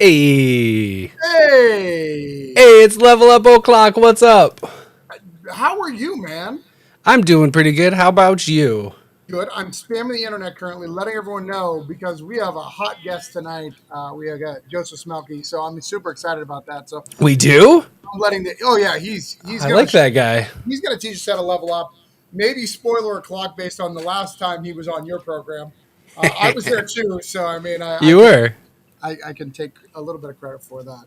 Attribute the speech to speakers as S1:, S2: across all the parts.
S1: Hey.
S2: Hey,
S1: Hey, it's Level Up O'Clock. What's up?
S2: how are you, man?
S1: I'm doing pretty good. How about you?
S2: Good. I'm spamming the internet currently, letting everyone know because we have a hot guest tonight. We have got Joseph Schmalke, so I'm super excited about that. So
S1: We do?
S2: I'm letting the oh yeah, he's
S1: I
S2: gonna
S1: like that guy.
S2: he's gonna teach us how to level up. Maybe spoiler o'clock based on the last time he was on your program. I was there too, so I mean
S1: You were.
S2: I can take a little bit of credit for that.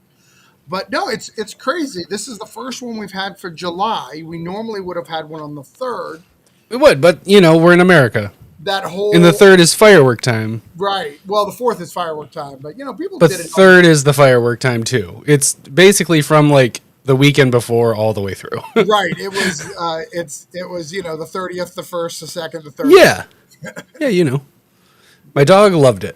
S2: But no, it's crazy. This is the first one we've had for July. We normally would have had one on the third.
S1: We would, but we're in America.
S2: That
S1: And the
S2: whole
S1: third is firework time.
S2: right. Well, the fourth is firework time, but people
S1: But
S2: did it.
S1: third is the firework time too. It's basically from like the weekend before all the way through.
S2: Right. It was. It was. The 30th, the first, the second, the third.
S1: Yeah. Yeah. My dog loved it.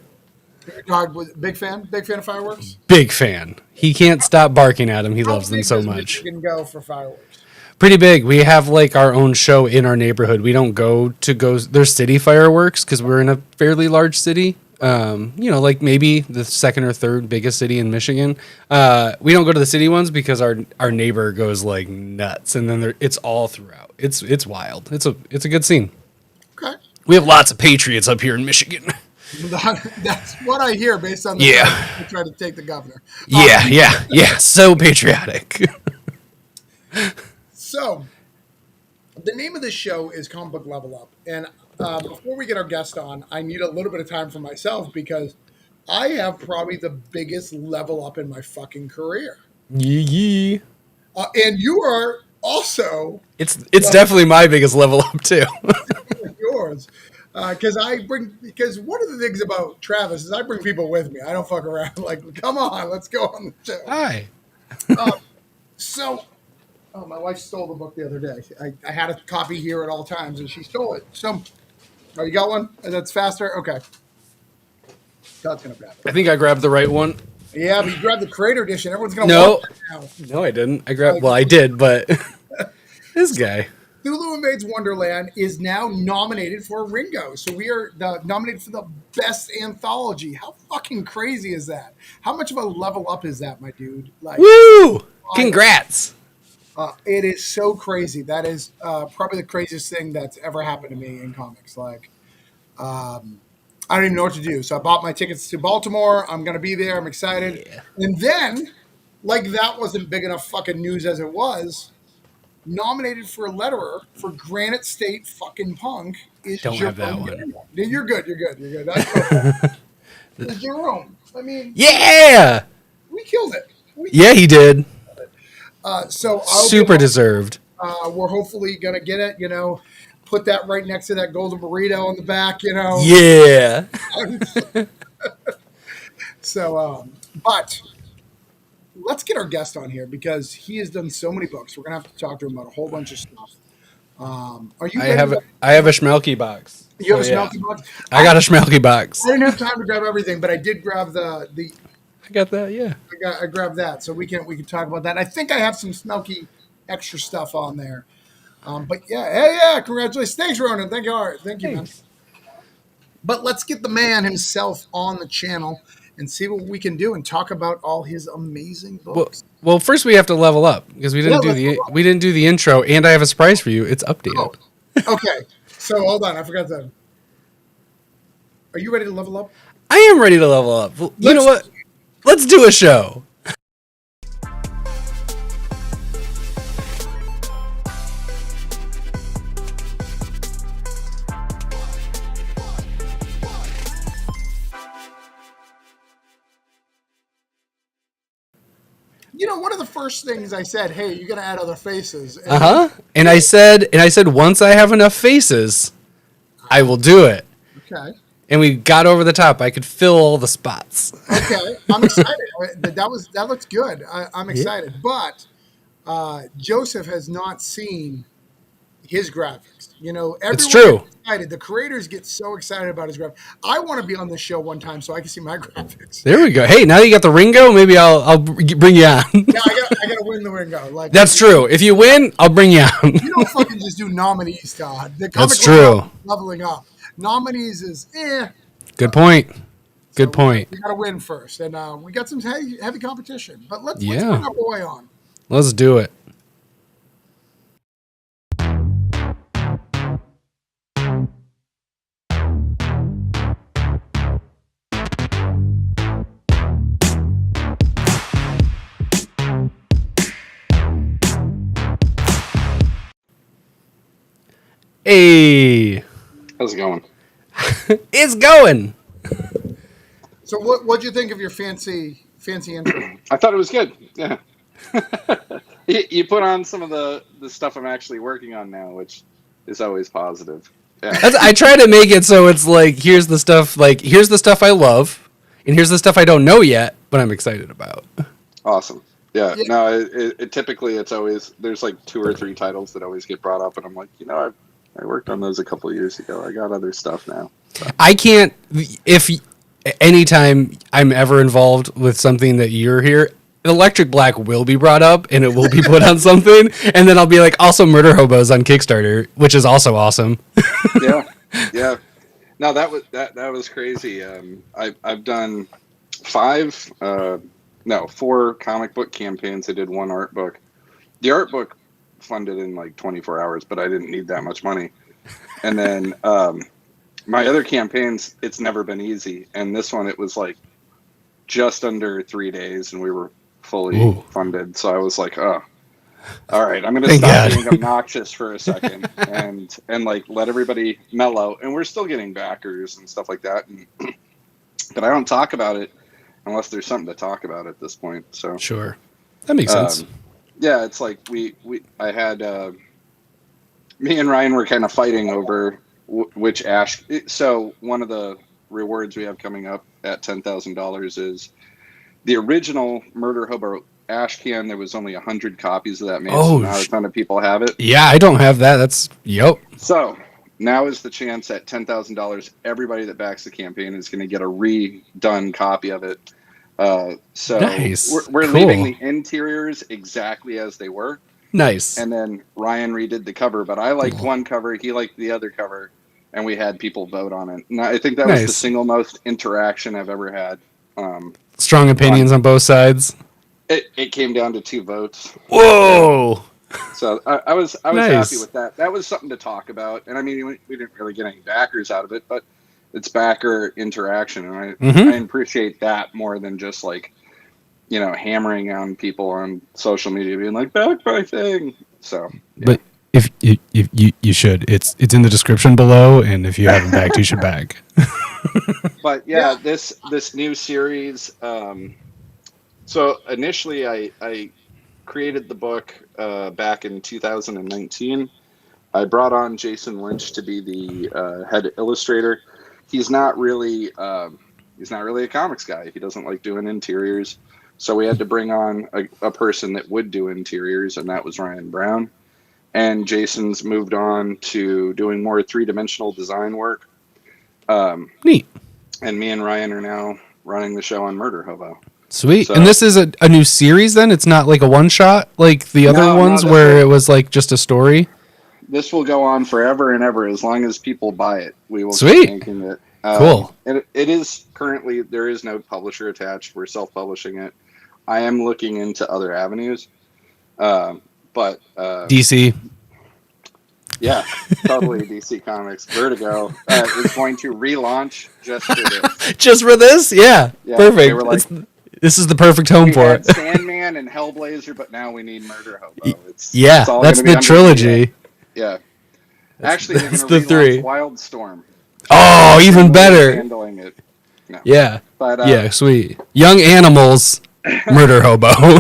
S2: Your dog was big fan. Big fan of fireworks.
S1: Big fan. He can't stop barking at them. He
S2: How
S1: loves them
S2: big
S1: so
S2: does
S1: much.
S2: Michigan go for fireworks?
S1: Pretty big. We have like our own show in our neighborhood. We don't go. There's city fireworks because we're in a fairly large city. Like maybe the second or third biggest city in Michigan. We don't go to the city ones because our neighbor goes like nuts, and then it's all throughout. It's wild. It's a good scene.
S2: Okay.
S1: We have lots of patriots up here in Michigan.
S2: That's what I hear based on the
S1: Yeah.
S2: try to take the governor.
S1: Yeah. So patriotic.
S2: So, the name of this show is Comic Book Level Up. And before we get our guest on, I need a little bit of time for myself because I have probably the biggest level up in my fucking career.
S1: Yee.
S2: And you are also
S1: It's definitely my biggest level up too.
S2: yours. Because one of the things about Travis is I bring people with me. I don't fuck around. Like, come on, let's go on the show.
S1: Hi.
S2: So, my wife stole the book the other day. I had a copy here at all times, and she stole it. So, you got one? That's faster? Okay. God's going to grab it.
S1: I think I grabbed the right one.
S2: Yeah, but you grabbed the Creator Edition. Everyone's going to
S1: No.
S2: want that now.
S1: No, I didn't. I did, but this guy.
S2: Cthulhu Invades Wonderland is now nominated for a Ringo. So we are nominated for the best anthology. How fucking crazy is that? How much of a level up is that, my dude? Like,
S1: woo! Congrats.
S2: It is so crazy. That is probably the craziest thing that's ever happened to me in comics. Like, I don't even know what to do. So I bought my tickets to Baltimore. I'm going to be there. I'm excited.
S1: Yeah.
S2: And then, like that wasn't big enough fucking news as it was, nominated for a letterer for Granite State fucking Punk is
S1: Don't
S2: Jerome.
S1: have that one.
S2: You're good. You're good. That's it's Jerome. I mean,
S1: Yeah.
S2: we killed it.
S1: Yeah, he did.
S2: So
S1: Super deserved.
S2: we're hopefully gonna get it. Put that right next to that golden burrito on the back.
S1: Yeah.
S2: So, but let's get our guest on here because he has done so many books. We're gonna have to talk to him about a whole bunch of stuff. Are you?
S1: I have a Schmalke box.
S2: You have a Schmalke box?
S1: I got a Schmalke box.
S2: I didn't have time to grab everything, but I did grab the.
S1: I got that. Yeah.
S2: I grabbed that, so we can talk about that. I think I have some Schmalke extra stuff on there. But yeah, congratulations, thanks, Ronan. Thank you, Art. Thank you, man. But let's get the man himself on the channel and see what we can do and talk about all his amazing books.
S1: Well, first we have to level up because we didn't do the intro, and I have a surprise for you. It's updated.
S2: Oh, okay. So hold on, I forgot that. Are you ready to level up?
S1: I am ready to level up. Well, you know what? Let's do a show.
S2: One of the first things I said, hey, you're gonna add other faces.
S1: And I said once I have enough faces, I will do it.
S2: Okay.
S1: And we got over the top. I could fill all the spots.
S2: Okay, I'm excited. That looks good. I'm excited, but Joseph has not seen his graphics.
S1: It's true.
S2: Excited. The creators get so excited about his graphics. I want to be on this show one time so I can see my graphics.
S1: There we go. Hey, now you got the Ringo. Maybe I'll bring you on.
S2: Yeah, I got to win the Ringo.
S1: That's true. If you win, I'll bring you on.
S2: You don't fucking just do nominees, Todd.
S1: That's true.
S2: Leveling up. Nominees is
S1: Good point.
S2: So
S1: Good point.
S2: we got to win first, and we got some heavy competition. But let's
S1: Yeah.
S2: bring our boy on.
S1: Let's do it. Hey,
S3: How's it going?
S1: it's going.
S2: So what'd you think of your fancy intro?
S3: I thought it was good. Yeah. You put on some of the stuff I'm actually working on now, which is always positive. Yeah.
S1: I try to make it so it's like here's the stuff I love, and here's the stuff I don't know yet, but I'm excited about.
S3: Awesome. Yeah.
S2: Yeah.
S3: No, it typically it's always there's like 2 or 3 titles that always get brought up, and I'm like, I worked on those a couple of years ago. I got other stuff now. So.
S1: I can't if anytime I'm ever involved with something that you're here. Electric Black will be brought up and it will be put on something, and then I'll be like, also Murder Hobos on Kickstarter, which is also awesome.
S3: Yeah. Yeah. No, that was crazy. I've done 4 comic book campaigns. I did 1 art book. The art book funded in like 24 hours, but I didn't need that much money. And then my other campaigns, it's never been easy. And this one, it was like just under 3 days, and we were fully funded. So I was like, oh, all right, I'm going to stop being obnoxious for a second and like let everybody mellow. And we're still getting backers and stuff like that. But I don't talk about it unless there's something to talk about at this point. So
S1: Sure. That makes sense.
S3: Yeah, it's like I had me and Ryan were kind of fighting over which ash. So one of the rewards we have coming up at $10,000 is the original Murder Hobo ash can. There was only 100 copies of that made, so not a ton of people have it.
S1: Yeah, I don't have that. That's
S3: So now is the chance at $10,000. Everybody that backs the campaign is going to get a redone copy of it. So
S1: nice.
S3: We're
S1: cool.
S3: leaving the interiors exactly as they were.
S1: Nice.
S3: And then Ryan redid the cover, but I liked one cover, he liked the other cover, and we had people vote on it. And I think that was the single most interaction I've ever had.
S1: Strong opinions on both sides.
S3: It came down to 2 votes.
S1: Whoa!
S3: So I was happy with that. That was something to talk about. And I mean, we didn't really get any backers out of it, but it's backer interaction, and I appreciate that more than just like, hammering on people on social media, being like, back my thing. So, yeah.
S1: But if you should, it's in the description below, and if you haven't backed, you should back.
S3: But yeah, this new series. So initially, I created the book back in 2019. I brought on Jason Lynch to be the head illustrator. He's not really a comics guy. He doesn't like doing interiors. So we had to bring on a person that would do interiors, and that was Ryan Brown. And Jason's moved on to doing more 3-dimensional design work.
S1: Neat.
S3: And me and Ryan are now running the show on Murder Hobo.
S1: Sweet.
S3: So,
S1: and this is a new series then? It's not like a one-shot like the other ones where it was like just a story?
S3: This will go on forever and ever as long as people buy it. We will
S1: Sweet.
S3: keep making it.
S1: Cool.
S3: And it is currently, there is no publisher attached. We're self-publishing it. I am looking into other avenues. But
S1: DC.
S3: Yeah, totally. DC Comics. Vertigo is going to relaunch just for this.
S1: Just for this? Yeah. Perfect.
S3: They were like,
S1: this is the perfect home for it.
S3: Sandman and Hellblazer, but now we need Murder Hobo. It's
S1: that's the trilogy.
S3: Yeah. Actually,
S1: that's
S3: they're
S1: the 3.
S3: Wildstorm.
S1: Oh, even better.
S3: Handling it. No.
S1: Yeah.
S3: But
S1: yeah, sweet. Young Animals, Murder Hobo.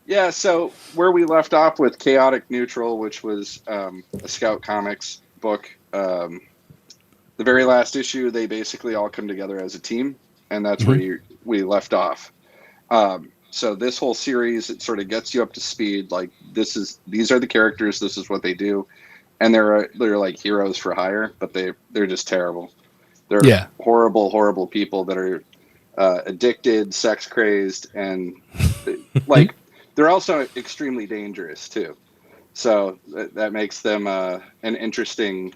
S3: Yeah, so where we left off with Chaotic Neutral, which was a Scout Comics book, the very last issue, they basically all come together as a team, and that's where we left off. So this whole series, it sort of gets you up to speed. Like these are the characters, this is what they do, and they're like heroes for hire, but they're just terrible. They're horrible, horrible people that are addicted, sex crazed, and like. They're also extremely dangerous too, so that makes them an interesting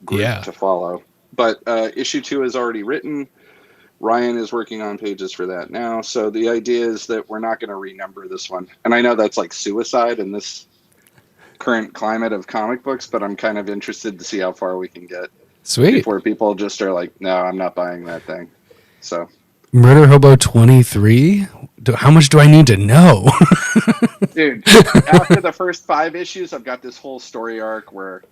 S3: group to follow. But issue 2 is already written. Ryan is working on pages for that now. So the idea is that we're not going to renumber this one. And I know that's like suicide in this current climate of comic books, but I'm kind of interested to see how far we can get
S1: Sweet.
S3: before people just are like, no, I'm not buying that thing. So
S1: Murder Hobo 23? How much do I need to know?
S3: dude, after the first 5 issues, I've got this whole story arc where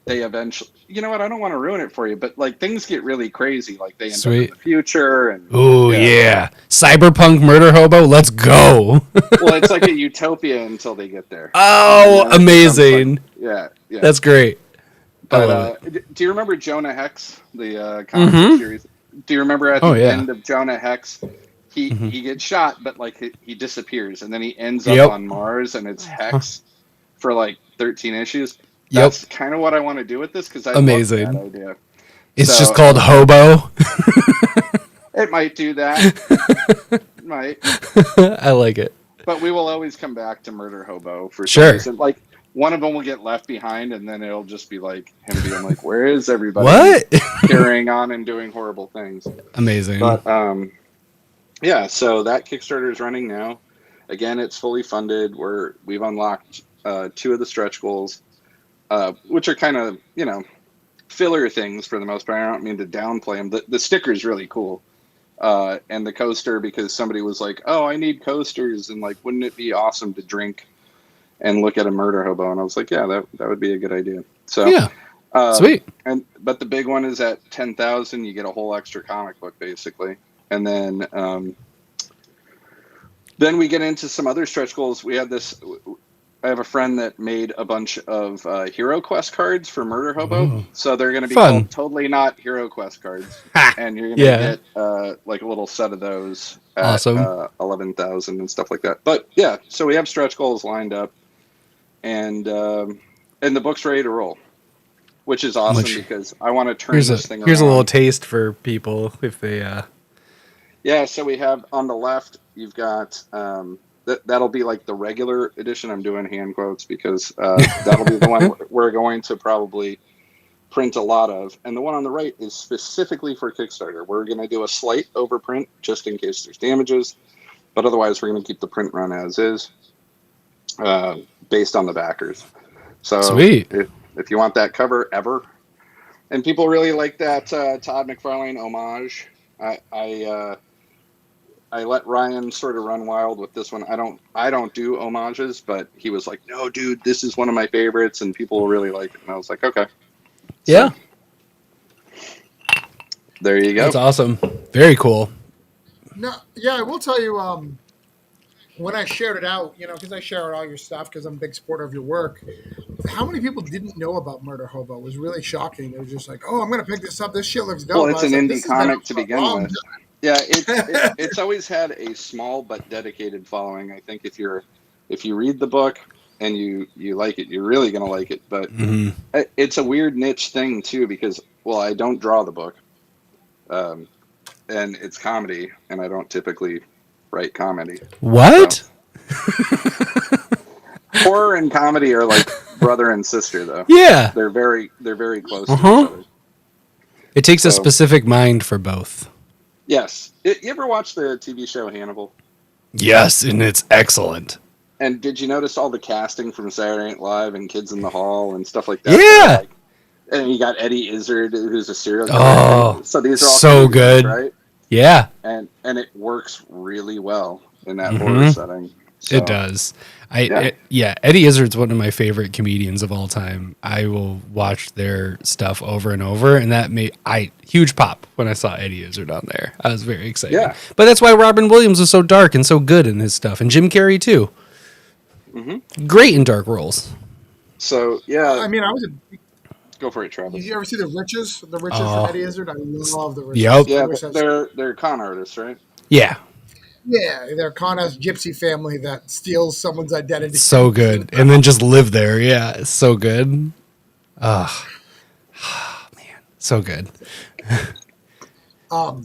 S3: they eventually, you know what, I don't want to ruin it for you, but like things get really crazy. Like they end up in
S1: Sweet.
S3: the future and
S1: Oh, yeah. Cyberpunk Murder Hobo, let's go.
S3: well, it's like a utopia until they get there.
S1: Oh,
S3: And then it becomes
S1: amazing.
S3: like- yeah.
S1: That's great.
S3: But do you remember Jonah Hex, the comic book series? Do you remember at the end of Jonah Hex, he gets shot, but like he disappears, and then he ends up on Mars, and it's Hex for like 13 issues. That's kind of what I want to do with this because I love that idea.
S1: It's just called Hobo.
S3: It might do that. It might.
S1: I like it.
S3: But we will always come back to Murder Hobo for some reason. Like one of them will get left behind, and then it'll just be like him being like, "Where is everybody?"
S1: What?
S3: Carrying on and doing horrible things.
S1: Amazing.
S3: But yeah. So that Kickstarter is running now. Again, it's fully funded. We've unlocked 2 of the stretch goals, which are kind of filler things for the most part. I don't mean to downplay them. The sticker is really cool. And the coaster, because somebody was like, "Oh, I need coasters," and like, wouldn't it be awesome to drink and look at a murder hobo? And I was like, yeah, that would be a good idea. So
S1: yeah, sweet.
S3: But the big one is at 10,000, you get a whole extra comic book basically, and then we get into some other stretch goals. We have this. I have a friend that made a bunch of Hero Quest cards for Murder Hobo. Ooh. So they're going to be called Totally Not Hero Quest cards. And you're going to get like a little set of those at 11,000 and stuff like that. But yeah, so we have stretch goals lined up, and the book's ready to roll, which is awesome because I want to turn this thing around.
S1: Here's a little taste for people if they...
S3: Yeah, so we have on the left, you've got... That'll be like the regular edition. I'm doing hand quotes because that'll be the one we're going to probably print a lot of. And the one on the right is specifically for Kickstarter. We're going to do a slight overprint just in case there's damages. But otherwise, we're going to keep the print run as is based on the backers. So
S1: sweet.
S3: If you want that cover ever, and people really like that Todd McFarlane homage, I let Ryan sort of run wild with this one. I don't do homages, but he was like, "No, dude, this is one of my favorites, and people will really like it." And I was like, "Okay."
S1: Yeah.
S3: So, there you go.
S1: That's awesome. Very cool.
S2: No, yeah, I will tell you. When I shared it out, because I share all your stuff because I'm a big supporter of your work. How many people didn't know about Murder Hobo? It was really shocking. They were just like, "Oh, I'm going to pick this up. This shit looks dope."
S3: Well, it's an indie comic to begin with. Yeah, it's always had a small but dedicated following. I think if you read the book and you like it, you're really going to like it. But it's a weird niche thing too because, well, I don't draw the book, and it's comedy, and I don't typically write comedy.
S1: What?
S3: So. Horror and comedy are like brother and sister, though.
S1: Yeah,
S3: they're very close to each other.
S1: It takes a specific mind for both.
S3: Yes. You ever watch the TV show Hannibal?
S1: Yes, and it's excellent.
S3: And did you notice all the casting from Saturday Night Live and Kids in the Hall and stuff like that?
S1: Yeah.
S3: And you got Eddie Izzard, who's a serial killer.
S1: Oh,
S3: so these are all
S1: so good,
S3: right?
S1: Yeah.
S3: And it works really well in that horror setting. So,
S1: it does. Eddie Izzard's one of my favorite comedians of all time. I will watch their stuff over and over, and that made huge pop when I saw Eddie Izzard on there. I was very excited.
S3: Yeah.
S1: But that's why Robin Williams was so dark and so good in his stuff, and Jim Carrey too. Mm-hmm. Great in dark roles.
S3: So yeah,
S2: I mean,
S3: go for it, Travis.
S2: Did you ever see The Riches? The Riches from Eddie Izzard? I love The Riches.
S1: Yep.
S3: Yeah, they're con artists, right?
S1: Yeah.
S2: Yeah, they're kind of gypsy family that steals someone's identity.
S1: So good. And then just live there. Yeah, it's so good. Oh, man. So good.
S2: But,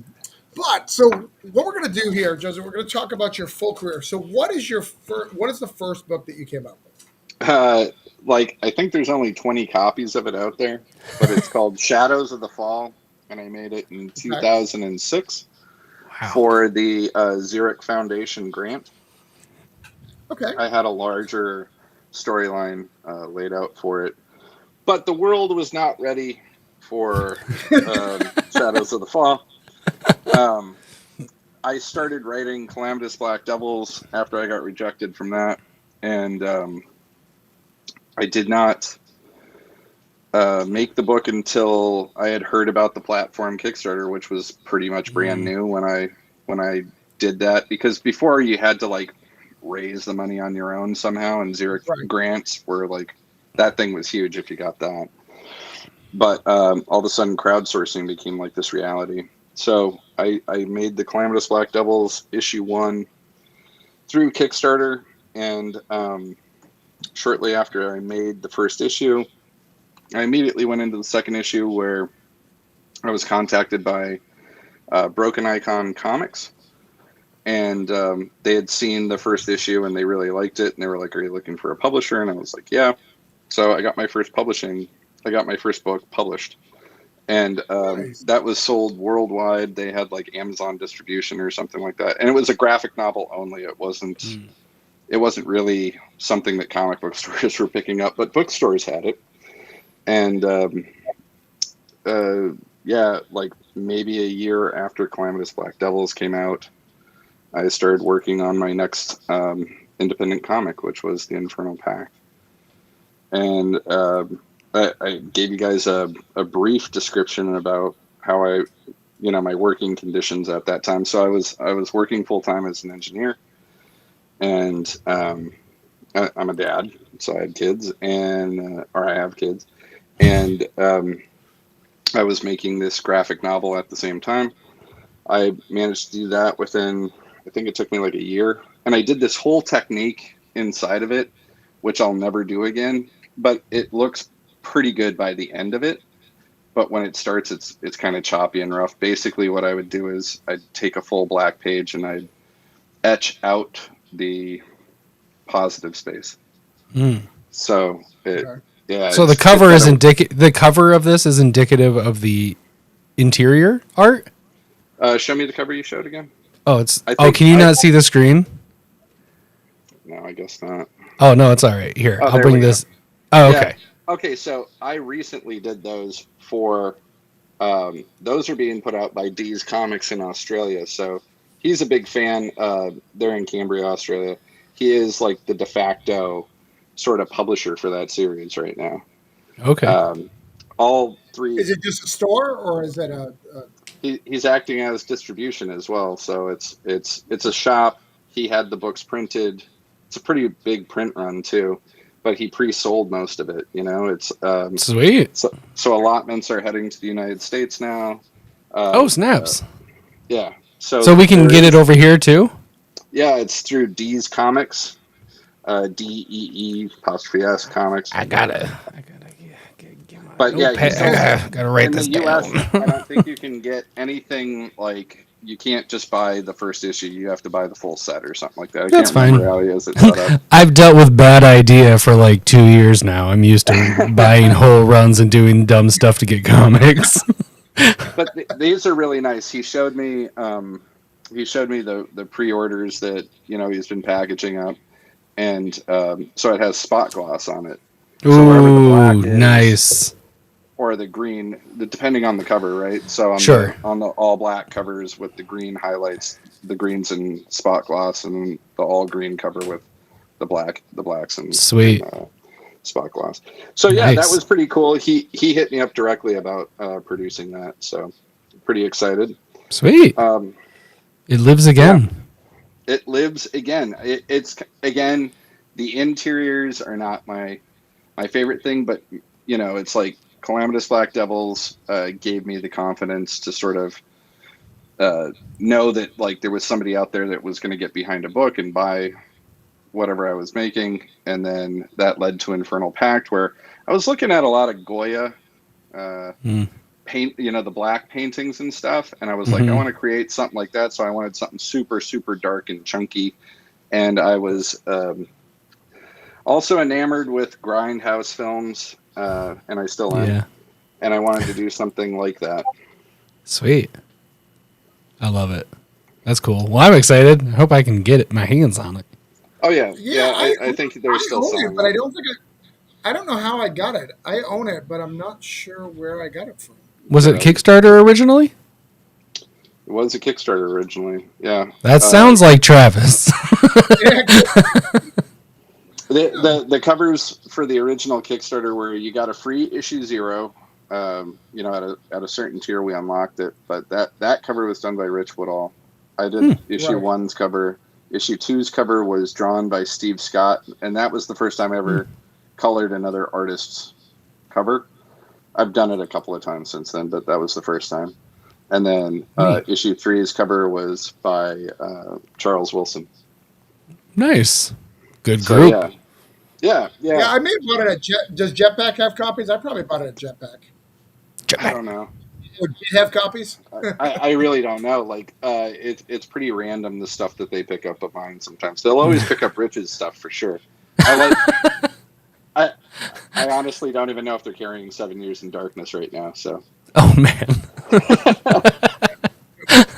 S2: so what we're going to do here, Joseph, we're going to talk about your full career. So what is the first book that you came out with?
S3: I think there's only 20 copies of it out there, but it's called Shadows of the Fall, and I made it in 2006. for the Zurich Foundation grant.
S2: Okay.
S3: I had a larger storyline laid out for it, but the world was not ready for Shadows of the Fall. I started writing Calamitous Black Devils after I got rejected from that, and I did not make the book until I had heard about the platform Kickstarter, which was pretty much brand new when I did that. Because before you had to like raise the money on your own somehow, and Zurich grants were like that thing was huge if you got that. But all of a sudden, crowdsourcing became like this reality. So I made the Calamitous Black Devils issue 1 through Kickstarter, and shortly after I made the first issue, I immediately went into the second issue where I was contacted by Broken Icon Comics, and they had seen the first issue and they really liked it, and they were like, "Are you looking for a publisher?" And I was like, "Yeah." So I got my first book published, and that was sold worldwide. They had like Amazon distribution or something like that, and it was a graphic novel only. It wasn't really something that comic book stores were picking up, but bookstores had it. And yeah, like maybe a year after Calamitous Black Devils came out, I started working on my next independent comic, which was The Infernal Pact. And I gave you guys a brief description about how my working conditions at that time. So I was working full time as an engineer, and I'm a dad, so I had kids, or I have kids, and I was making this graphic novel at the same time. I managed to do that within, I think it took me like a year, and I did this whole technique inside of it, which I'll never do again, but it looks pretty good by the end of it. But when it starts, it's kind of choppy and rough. Basically, what I would do is I'd take a full black page and I'd etch out the positive space. So yeah.
S1: So the cover is the cover of this is indicative of the interior art.
S3: Show me the cover you showed again.
S1: Oh, can you not see the screen?
S3: No, I guess not.
S1: Oh no, it's all right. Here, I'll bring this.
S3: Go.
S1: Oh,
S3: yeah.
S1: okay.
S3: Okay, so I recently did those for. Those are being put out by D's Comics in Australia. So he's a big fan. They're in Cambria, Australia. He is like the de facto sort of publisher for that series right now.
S1: Okay.
S3: All three.
S2: Is it just a store, or is it
S3: He's acting as distribution as well. So it's a shop. He had the books printed. It's a pretty big print run too, but he pre-sold most of it. It's
S1: sweet.
S3: So allotments are heading to the United States now.
S1: Oh, snaps.
S3: Yeah.
S1: So we can get it over here too?
S3: Yeah, it's through D's Comics. DEE''S Comics.
S1: I gotta get my
S3: but yeah,
S1: I gotta write this down.
S3: US, I don't think you can get anything like, you can't just buy the first issue. You have to buy the full set or something like that.
S1: That's fine.
S3: How he has it set up.
S1: I've dealt with Bad Idea for like 2 years now. I'm used to buying whole runs and doing dumb stuff to get comics.
S3: But these are really nice. He showed me the pre-orders that he's been packaging up, and so it has spot gloss on it.
S1: Ooh,
S3: so wherever the black is,
S1: nice.
S3: Or the green, depending on the cover, right? So on the all black covers with the green highlights, the greens and spot gloss, and the all green cover with the blacks and
S1: sweet
S3: and, spot gloss. So yeah, nice. That was pretty cool. He hit me up directly about producing that, so pretty excited.
S1: Sweet. It lives again.
S3: Yeah, it lives again. It's again, the interiors are not my favorite thing, but it's like Calamitous Black Devils gave me the confidence to sort of know that like there was somebody out there that was going to get behind a book and buy whatever I was making. And then that led to Infernal Pact, where I was looking at a lot of Goya paint, the black paintings and stuff. And I was like, I want to create something like that. So I wanted something super, super dark and chunky. And I was also enamored with Grindhouse films, and I still am. Yeah. And I wanted to do something like that.
S1: Sweet. I love it. That's cool. Well, I'm excited. I hope I can get my hands on it.
S3: Oh yeah,
S2: Yeah,
S3: I think they're still
S2: own
S3: selling
S2: it, but I
S3: it.
S2: don't think I don't know how I got it. I own it, but I'm not sure where I got it from.
S1: Was it
S3: Yeah,
S1: Kickstarter originally?
S3: it was a Kickstarter originally. Yeah.
S1: That sounds like Travis.
S2: Yeah,
S3: The covers for the original Kickstarter were you got a free issue 0. At a certain tier we unlocked it, but that cover was done by Rich Woodall. I did issue
S2: Right.
S3: 1's cover. Issue 2's cover was drawn by Steve Scott, and that was the first time I ever colored another artist's cover. I've done it a couple of times since then, but that was the first time. And then issue 3's cover was by Charles Wilson.
S1: Nice. Good
S3: So,
S1: group.
S3: yeah.
S2: I may have bought it at Does Jetpack have copies? I probably bought it at Jetpack.
S3: I don't know.
S2: Or did it have copies?
S3: I really don't know. Like, it's pretty random, the stuff that they pick up of mine sometimes. They'll always pick up Rich's stuff for sure. I honestly don't even know if they're carrying 7 Years in Darkness right now. So.
S1: Oh man.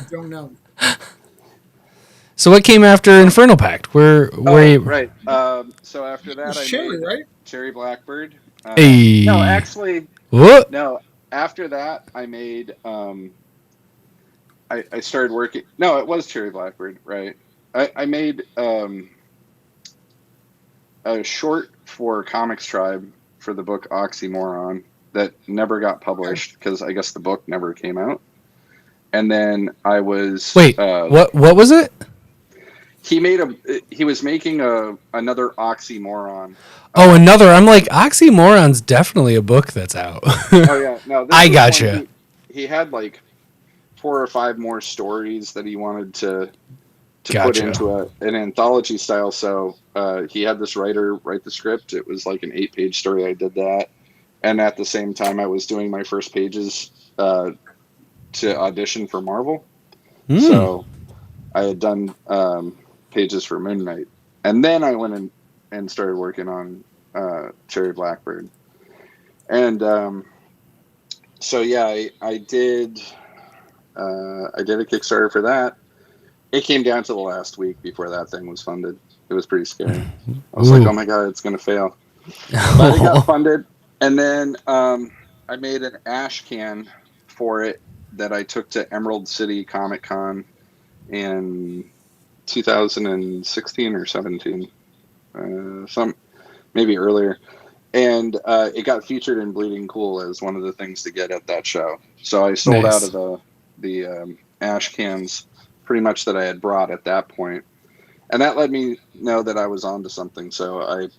S2: Don't know.
S1: So what came after Infernal Pact? Where you...
S3: Right. So after that,
S2: It's
S3: I
S2: Cherry,
S3: made
S2: right?
S3: Cherry Blackbird.
S1: Hey.
S3: No, actually,
S1: What?
S3: no. After that, I made. I started working. No, it was Cherry Blackbird, right? I made a short for Comics Tribe for the book Oxymoron that never got published because I guess the book never came out. And then I was
S1: what was it?
S3: He was making another Oxymoron.
S1: Another. I'm like, Oxymoron's definitely a book that's out.
S3: Oh yeah, no.
S1: I gotcha.
S3: He had like 4 or 5 more stories that he wanted to
S1: Gotcha.
S3: put into an anthology style. So he had this writer write the script. It was like an 8-page story. I did that, and at the same time, I was doing my first pages to audition for Marvel. So I had done pages for Moon Knight, and then I went in and started working on Cherry Blackbird. And so yeah, I did a Kickstarter for that. It came down to the last week before that thing was funded. It was pretty scary. I was like, oh my god, it's gonna fail. But it got funded, and then I made an ash can for it that I took to Emerald City Comic Con in 2016 or 17, maybe earlier, and it got featured in Bleeding Cool as one of the things to get at that show. So I sold out of the ash cans, pretty much, that I had brought at that point, and that let me know that I was onto something. So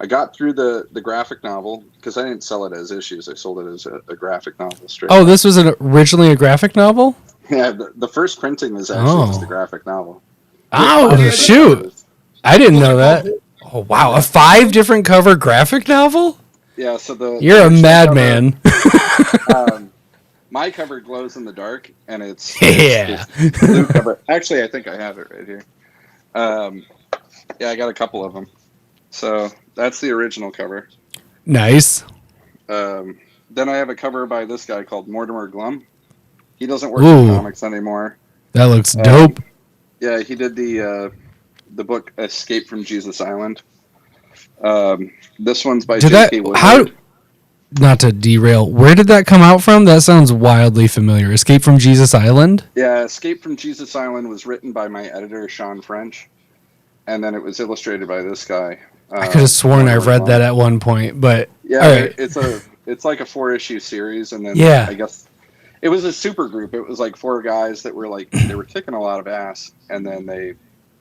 S3: I got through the graphic novel because I didn't sell it as issues. I sold it as a graphic novel straight.
S1: Oh, this was originally a graphic novel?
S3: Yeah, the first printing is actually just a graphic novel.
S1: Oh, shoot. I didn't know that. Oh, wow. A 5 different cover graphic novel?
S3: Yeah, so
S1: You're a madman.
S3: My cover glows in the dark, and it's blue cover. Actually, I think I have it right here. Yeah, I got a couple of them. So that's the original cover.
S1: Nice.
S3: Then I have a cover by this guy called Mortimer Glum. He doesn't work in comics anymore.
S1: That looks dope.
S3: Yeah, he did the book Escape from Jesus Island. This one's by J.K. Woodward.
S1: Not to derail, where did that come out from? That sounds wildly familiar. Escape from Jesus Island?
S3: Yeah, Escape from Jesus Island was written by my editor, Sean French, and then it was illustrated by this guy.
S1: I could have sworn I've read that at one point, but
S3: yeah,
S1: right.
S3: It's like a 4-issue series, and then I guess it was a super group. It was like 4 guys that were like they were kicking a lot of ass, and then they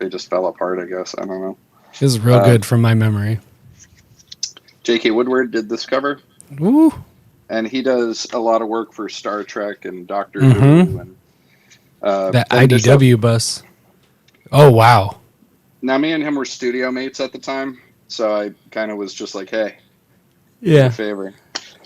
S3: just fell apart. I guess I don't know.
S1: It was real good from my memory.
S3: J.K. Woodward did this cover.
S1: Ooh.
S3: And he does a lot of work for Star Trek and Doctor Who and
S1: that IDW bus. Oh wow!
S3: Now me and him were studio mates at the time, so I kind of was just like, "Hey,
S1: yeah,
S3: do me a favor."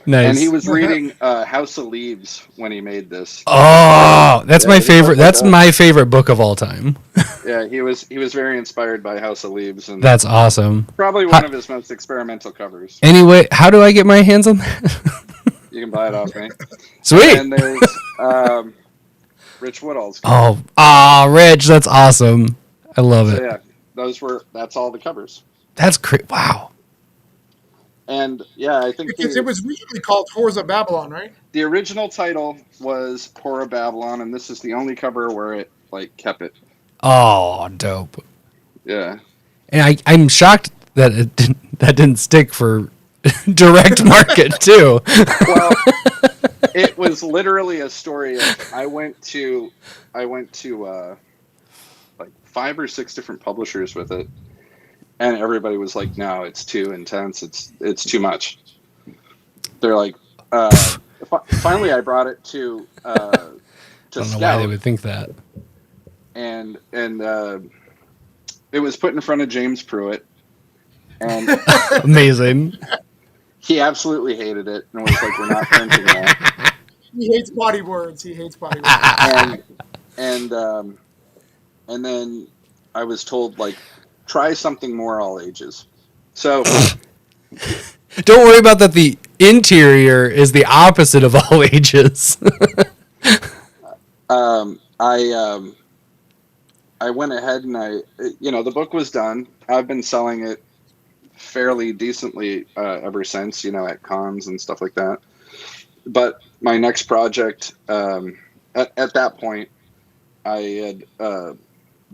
S1: Nice.
S3: And he was reading House of Leaves when he made this.
S1: Oh, that's my favorite. That's my favorite book of all time.
S3: Yeah, he was very inspired by House of Leaves, and
S1: that's awesome.
S3: Probably one of his most experimental covers.
S1: Anyway, how do I get my hands on that?
S3: You can buy it off me.
S1: Sweet.
S3: And there's Rich Woodall's.
S1: Rich, that's awesome. I love
S3: So
S1: it.
S3: yeah, that's all the covers.
S1: That's great. Wow.
S3: And yeah, I think
S2: Because it was originally called Forza Babylon, right?
S3: the original title was Horror Babylon, and this is the only cover where it like kept it.
S1: Oh, dope.
S3: Yeah.
S1: And I'm shocked that that didn't stick for direct market too.
S3: Well, it was literally a story of I went to like 5 or 6 different publishers with it, and everybody was like, "No, it's too intense. It's too much." They're like, finally, I brought it to
S1: I don't know why they
S3: Scout,
S1: would think that.
S3: and it was put in front of James Pruitt, and
S1: Amazing.
S3: he absolutely hated it and was like, "We're not printing that."
S2: He hates body words.
S3: And then I was told like, try something more all ages. So
S1: Don't worry about that. The interior is the opposite of all ages.
S3: I went ahead and the book was done. I've been selling it fairly decently ever since, at cons and stuff like that. But my next project, at that point, I had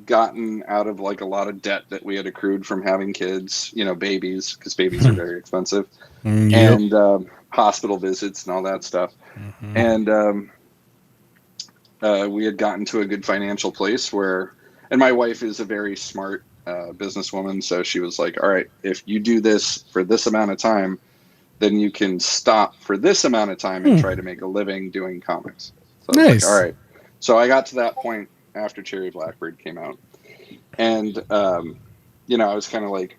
S3: gotten out of like a lot of debt that we had accrued from having kids, babies, because babies are very expensive, and hospital visits and all that stuff. And we had gotten to a good financial place and my wife is a very smart businesswoman, so she was like, all right, if you do this for this amount of time, then you can stop for this amount of time and try to make a living doing comics. So I was like, all right. So I got to that point after Cherry Blackbird came out. And, I was kind of like,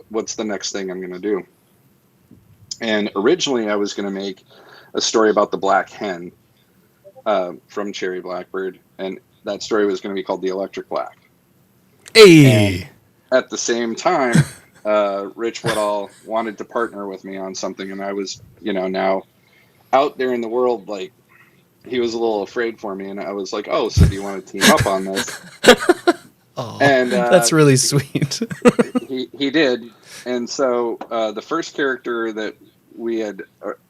S3: what's the next thing I'm going to do? And originally I was going to make a story about the Black Hen from Cherry Blackbird. And that story was going to be called The Electric Black.
S1: Hey.
S3: And at the same time, Rich Woodall wanted to partner with me on something. And I was, now out there in the world, like, he was a little afraid for me, and I was like, "Oh, so do you want to team up on this?"
S1: And that's really sweet.
S3: he did, and so the first character that we had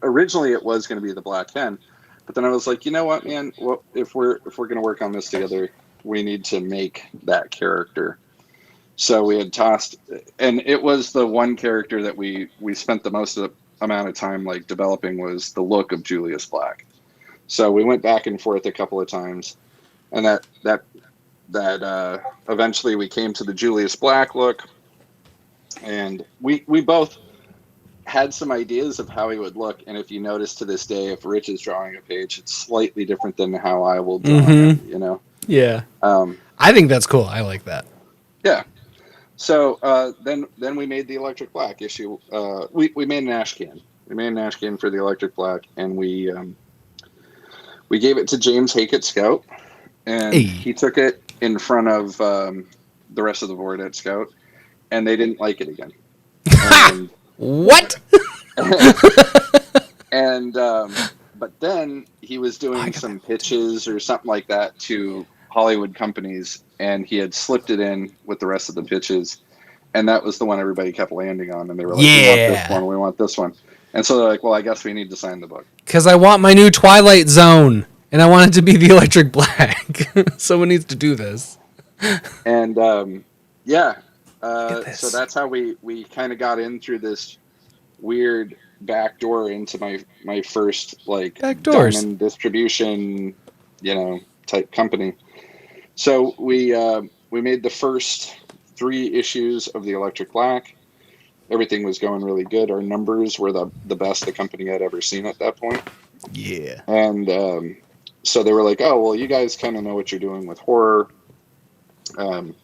S3: originally it was going to be the Black Hen, but then I was like, you know what, man? Well, if we're going to work on this together, we need to make that character. So we had tossed, and it was the one character that we spent the most amount of time like developing was the look of Julius Black. So we went back and forth a couple of times, and that eventually we came to the Julius Black look, and we both had some ideas of how he would look. And if you notice to this day, if Rich is drawing a page, it's slightly different than how I will draw it,
S1: Yeah. I think that's cool. I like that.
S3: Yeah. So then we made the Electric Black issue. We made an ash can. We made an ash can for the Electric Black, and we gave it to James Hackett Scout, and he took it in front of the rest of the board at Scout, and they didn't like it again. And,
S1: what?
S3: But then he was doing some pitches or something like that to Hollywood companies, and he had slipped it in with the rest of the pitches, and that was the one everybody kept landing on, and they were like, we want this one, we want this one. And so they're like, well, I guess we need to sign the book.
S1: Because I want my new Twilight Zone, and I want it to be the Electric Black. Someone needs to do this.
S3: And, so that's how we kind of got in through this weird back door into my first, like, diamond distribution, type company. So we made the first 3 issues of the Electric Black. Everything was going really good. Our numbers were the best the company had ever seen at that point.
S1: Yeah.
S3: And so they were like, oh, well, you guys kind of know what you're doing with horror. And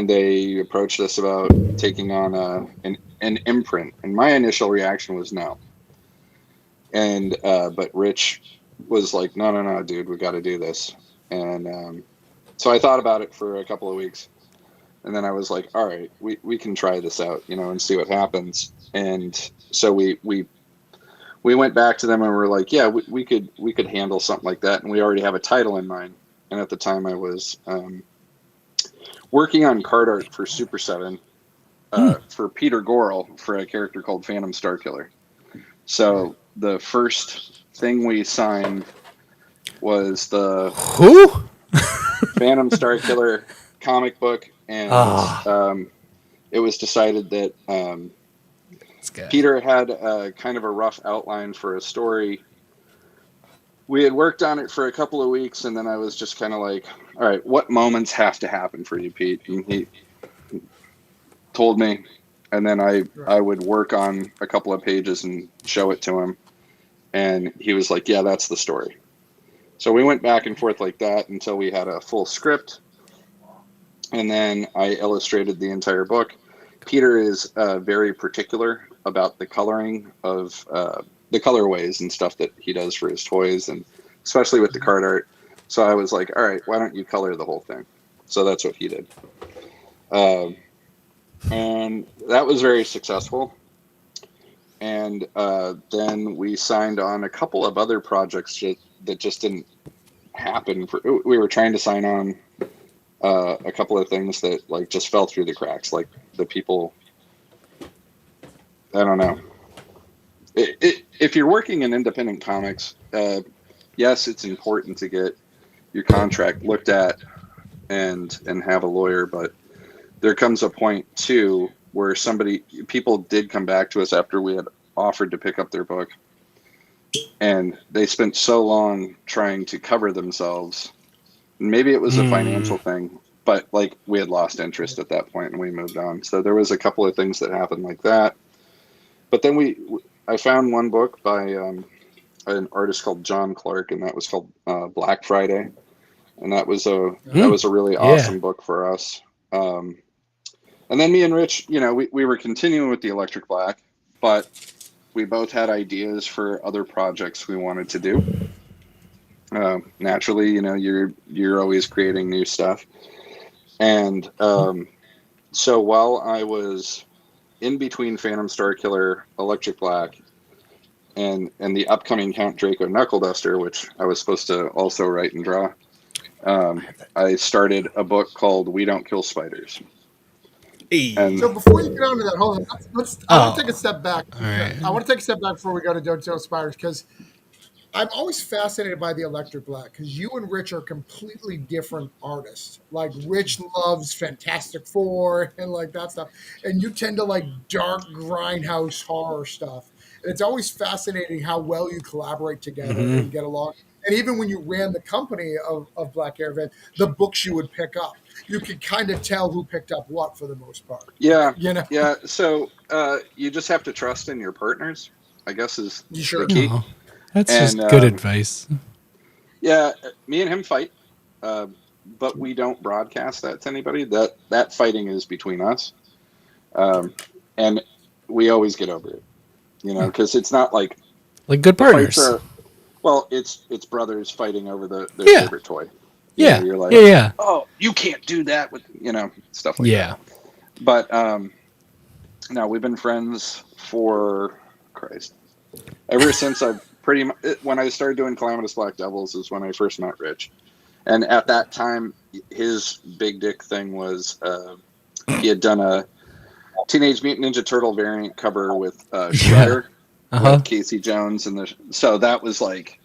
S3: they approached us about taking on an imprint. And my initial reaction was no. And but Rich was like, no, dude, we got to do this. And so I thought about it for a couple of weeks. And then I was like, all right, we can try this out, and see what happens. And so we we went back to them and we're like, yeah, we could handle something like that, and we already have a title in mind. And at the time, I was working on card art for Super 7 for Peter Gorel for a character called Phantom Starkiller. So the first thing we signed was the
S1: Who?
S3: Phantom Starkiller comic book, and it was decided that Peter had kind of a rough outline for a story. We had worked on it for a couple of weeks, and then I was just kind of like, all right, what moments have to happen for you, Pete? And he told me, and then I would work on a couple of pages and show it to him, and he was like, yeah, that's the story. So we went back and forth like that until we had a full script, and then I illustrated the entire book. Peter is very particular about the coloring of the colorways and stuff that he does for his toys, and especially with the card art. So I was like, all right, why don't you color the whole thing? So that's what he did. And that was very successful. And then we signed on a couple of other projects that just didn't happen. We were trying to sign on a couple of things that like just fell through the cracks. Like the people, I don't know. If you're working in independent comics, yes, it's important to get your contract looked at and have a lawyer, but there comes a point too where people did come back to us after we had offered to pick up their book, and they spent so long trying to cover themselves. Maybe it was a financial thing, but like we had lost interest at that point and we moved on. So there was a couple of things that happened like that. But then I found one book by an artist called John Clark, and that was called Black Friday, and that was a really awesome book for us. And then me and Rich, we were continuing with the Electric Black, but we both had ideas for other projects we wanted to do. Naturally, you're always creating new stuff, and so while I was in between Phantom Starkiller, Electric Black, and the upcoming Count Draco Knuckle Duster, which I was supposed to also write and draw, I started a book called We Don't Kill Spiders. And
S2: So before you get on to that, hold on. I want to take a step back.
S1: All right.
S2: I want to take a step back before we go to Don't Tell Spiders, because I'm always fascinated by the Electric Black, because you and Rich are completely different artists. Like Rich loves Fantastic Four and like that stuff, and you tend to like dark grindhouse horror stuff. And it's always fascinating how well you collaborate together and get along. And even when you ran the company of Black Caravan, the books you would pick up, you could kind of tell who picked up what for the most part.
S3: Yeah.
S2: Yeah.
S3: So you just have to trust in your partners, I guess, is
S2: the
S3: key.
S1: Oh, that's just good advice.
S3: Yeah, me and him fight, but we don't broadcast that to anybody. That fighting is between us, and we always get over it. Because it's not like
S1: good partners.
S3: It's brothers fighting over their favorite toy. You're like, oh, you can't do that with stuff like that. But no, we've been friends for ever since when I started doing Calamitous Black Devils is when I first met Rich, and at that time his big dick thing was he had done a Teenage Mutant Ninja Turtle variant cover with Shredder. With Casey Jones, so that was like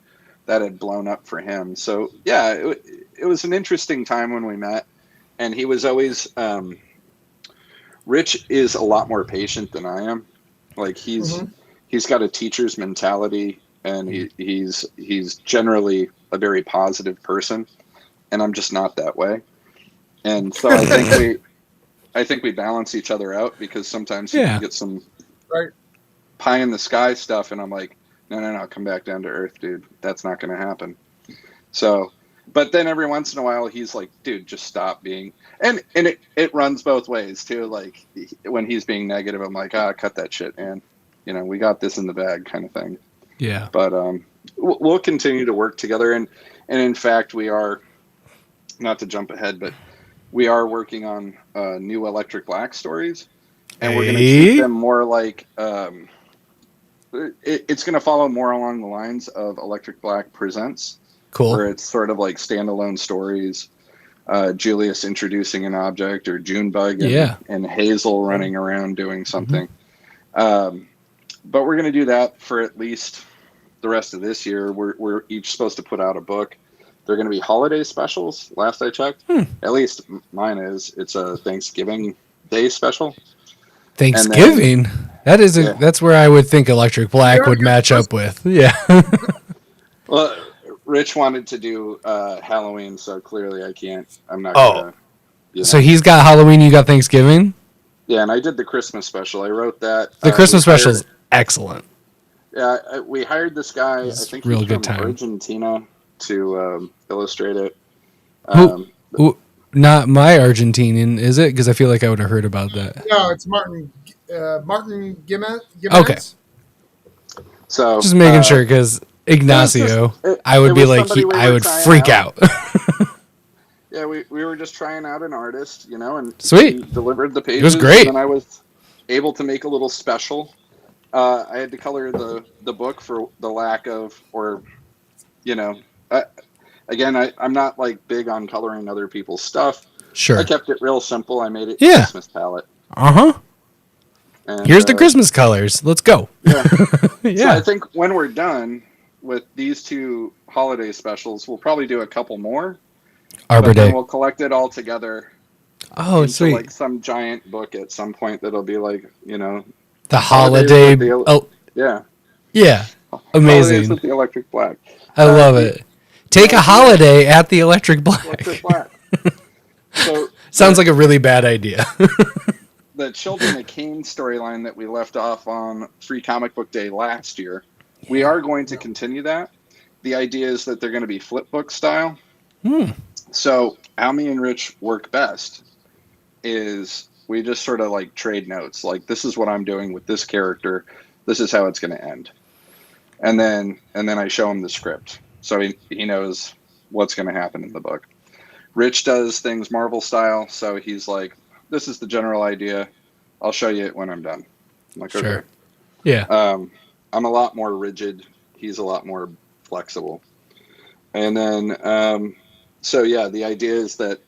S3: that had blown up for him. So yeah, it was an interesting time when we met, and he was always Rich is a lot more patient than I am. Like he's got a teacher's mentality, and he's generally a very positive person, and I'm just not that way. And so I think we balance each other out, because sometimes you can get some pie in the sky stuff, and I'm like, no, come back down to earth, dude. That's not going to happen. So, but then every once in a while he's like, dude, just stop being, and it runs both ways too. Like when he's being negative, I'm like, cut that shit, man. We got this in the bag, kind of thing.
S1: Yeah.
S3: But we'll continue to work together, and in fact we are, not to jump ahead, but we are working on new Electric Black stories, and we're going to treat them more like it's going to follow more along the lines of Electric Black Presents,
S1: Cool.
S3: where it's sort of like standalone stories. Julius introducing an object, or Junebug and Hazel running around doing something. But we're going to do that for at least the rest of this year. We're each supposed to put out a book. They're going to be holiday specials. Last I checked, at least mine is. It's a Thanksgiving Day special.
S1: Thanksgiving. That's where I would think Electric Black would match up with. Yeah.
S3: Well, Rich wanted to do Halloween, so clearly I can't. I'm not
S1: Oh.
S3: gonna.
S1: So he's got Halloween. You got Thanksgiving.
S3: Yeah, and I did the Christmas special. I wrote that.
S1: The Christmas special is excellent.
S3: Yeah, we hired this guy. I think
S1: real
S3: he's
S1: good
S3: from
S1: time.
S3: Argentina to illustrate it.
S1: Who, not my Argentinian, is it? Because I feel like I would have heard about that.
S2: No, it's Martin Gimenez.
S1: Okay.
S3: So
S1: just making sure, because Ignacio, I would be like, I would freak out.
S3: Yeah, we were just trying out an artist, and
S1: Sweet.
S3: He delivered the pages.
S1: It was great.
S3: And then I was able to make a little special. I had to color the book for the lack of, again, I'm not like big on coloring other people's stuff.
S1: Sure.
S3: I kept it real simple. I made it Christmas palette. And,
S1: here's the Christmas colors. Let's go.
S3: Yeah.
S1: Yeah.
S3: So I think when we're done with these two holiday specials, we'll probably do a couple more.
S1: Arbor Day.
S3: We'll collect it all together.
S1: Oh,
S3: into
S1: sweet.
S3: Like some giant book at some point that'll be like,
S1: the holiday.
S3: Yeah.
S1: Yeah. Amazing.
S3: With the Electric Black.
S1: I love it. Take a holiday at the Electric Black.
S3: Electric Black. So
S1: sounds like a really bad idea.
S3: The Children of Cain storyline that we left off on Free Comic Book Day last year, we are going to continue that. The idea is that they're going to be flip book style. So how me and Rich work best is we just sort of like trade notes. Like, this is what I'm doing with this character. This is how it's going to end. And then I show him the script. So he knows what's going to happen in the book. Rich does things Marvel style. So he's like, this is the general idea. I'll show you it when I'm done. I'm like,
S1: sure.
S3: Okay.
S1: Yeah.
S3: I'm a lot more rigid. He's a lot more flexible. And then, so yeah, the idea is that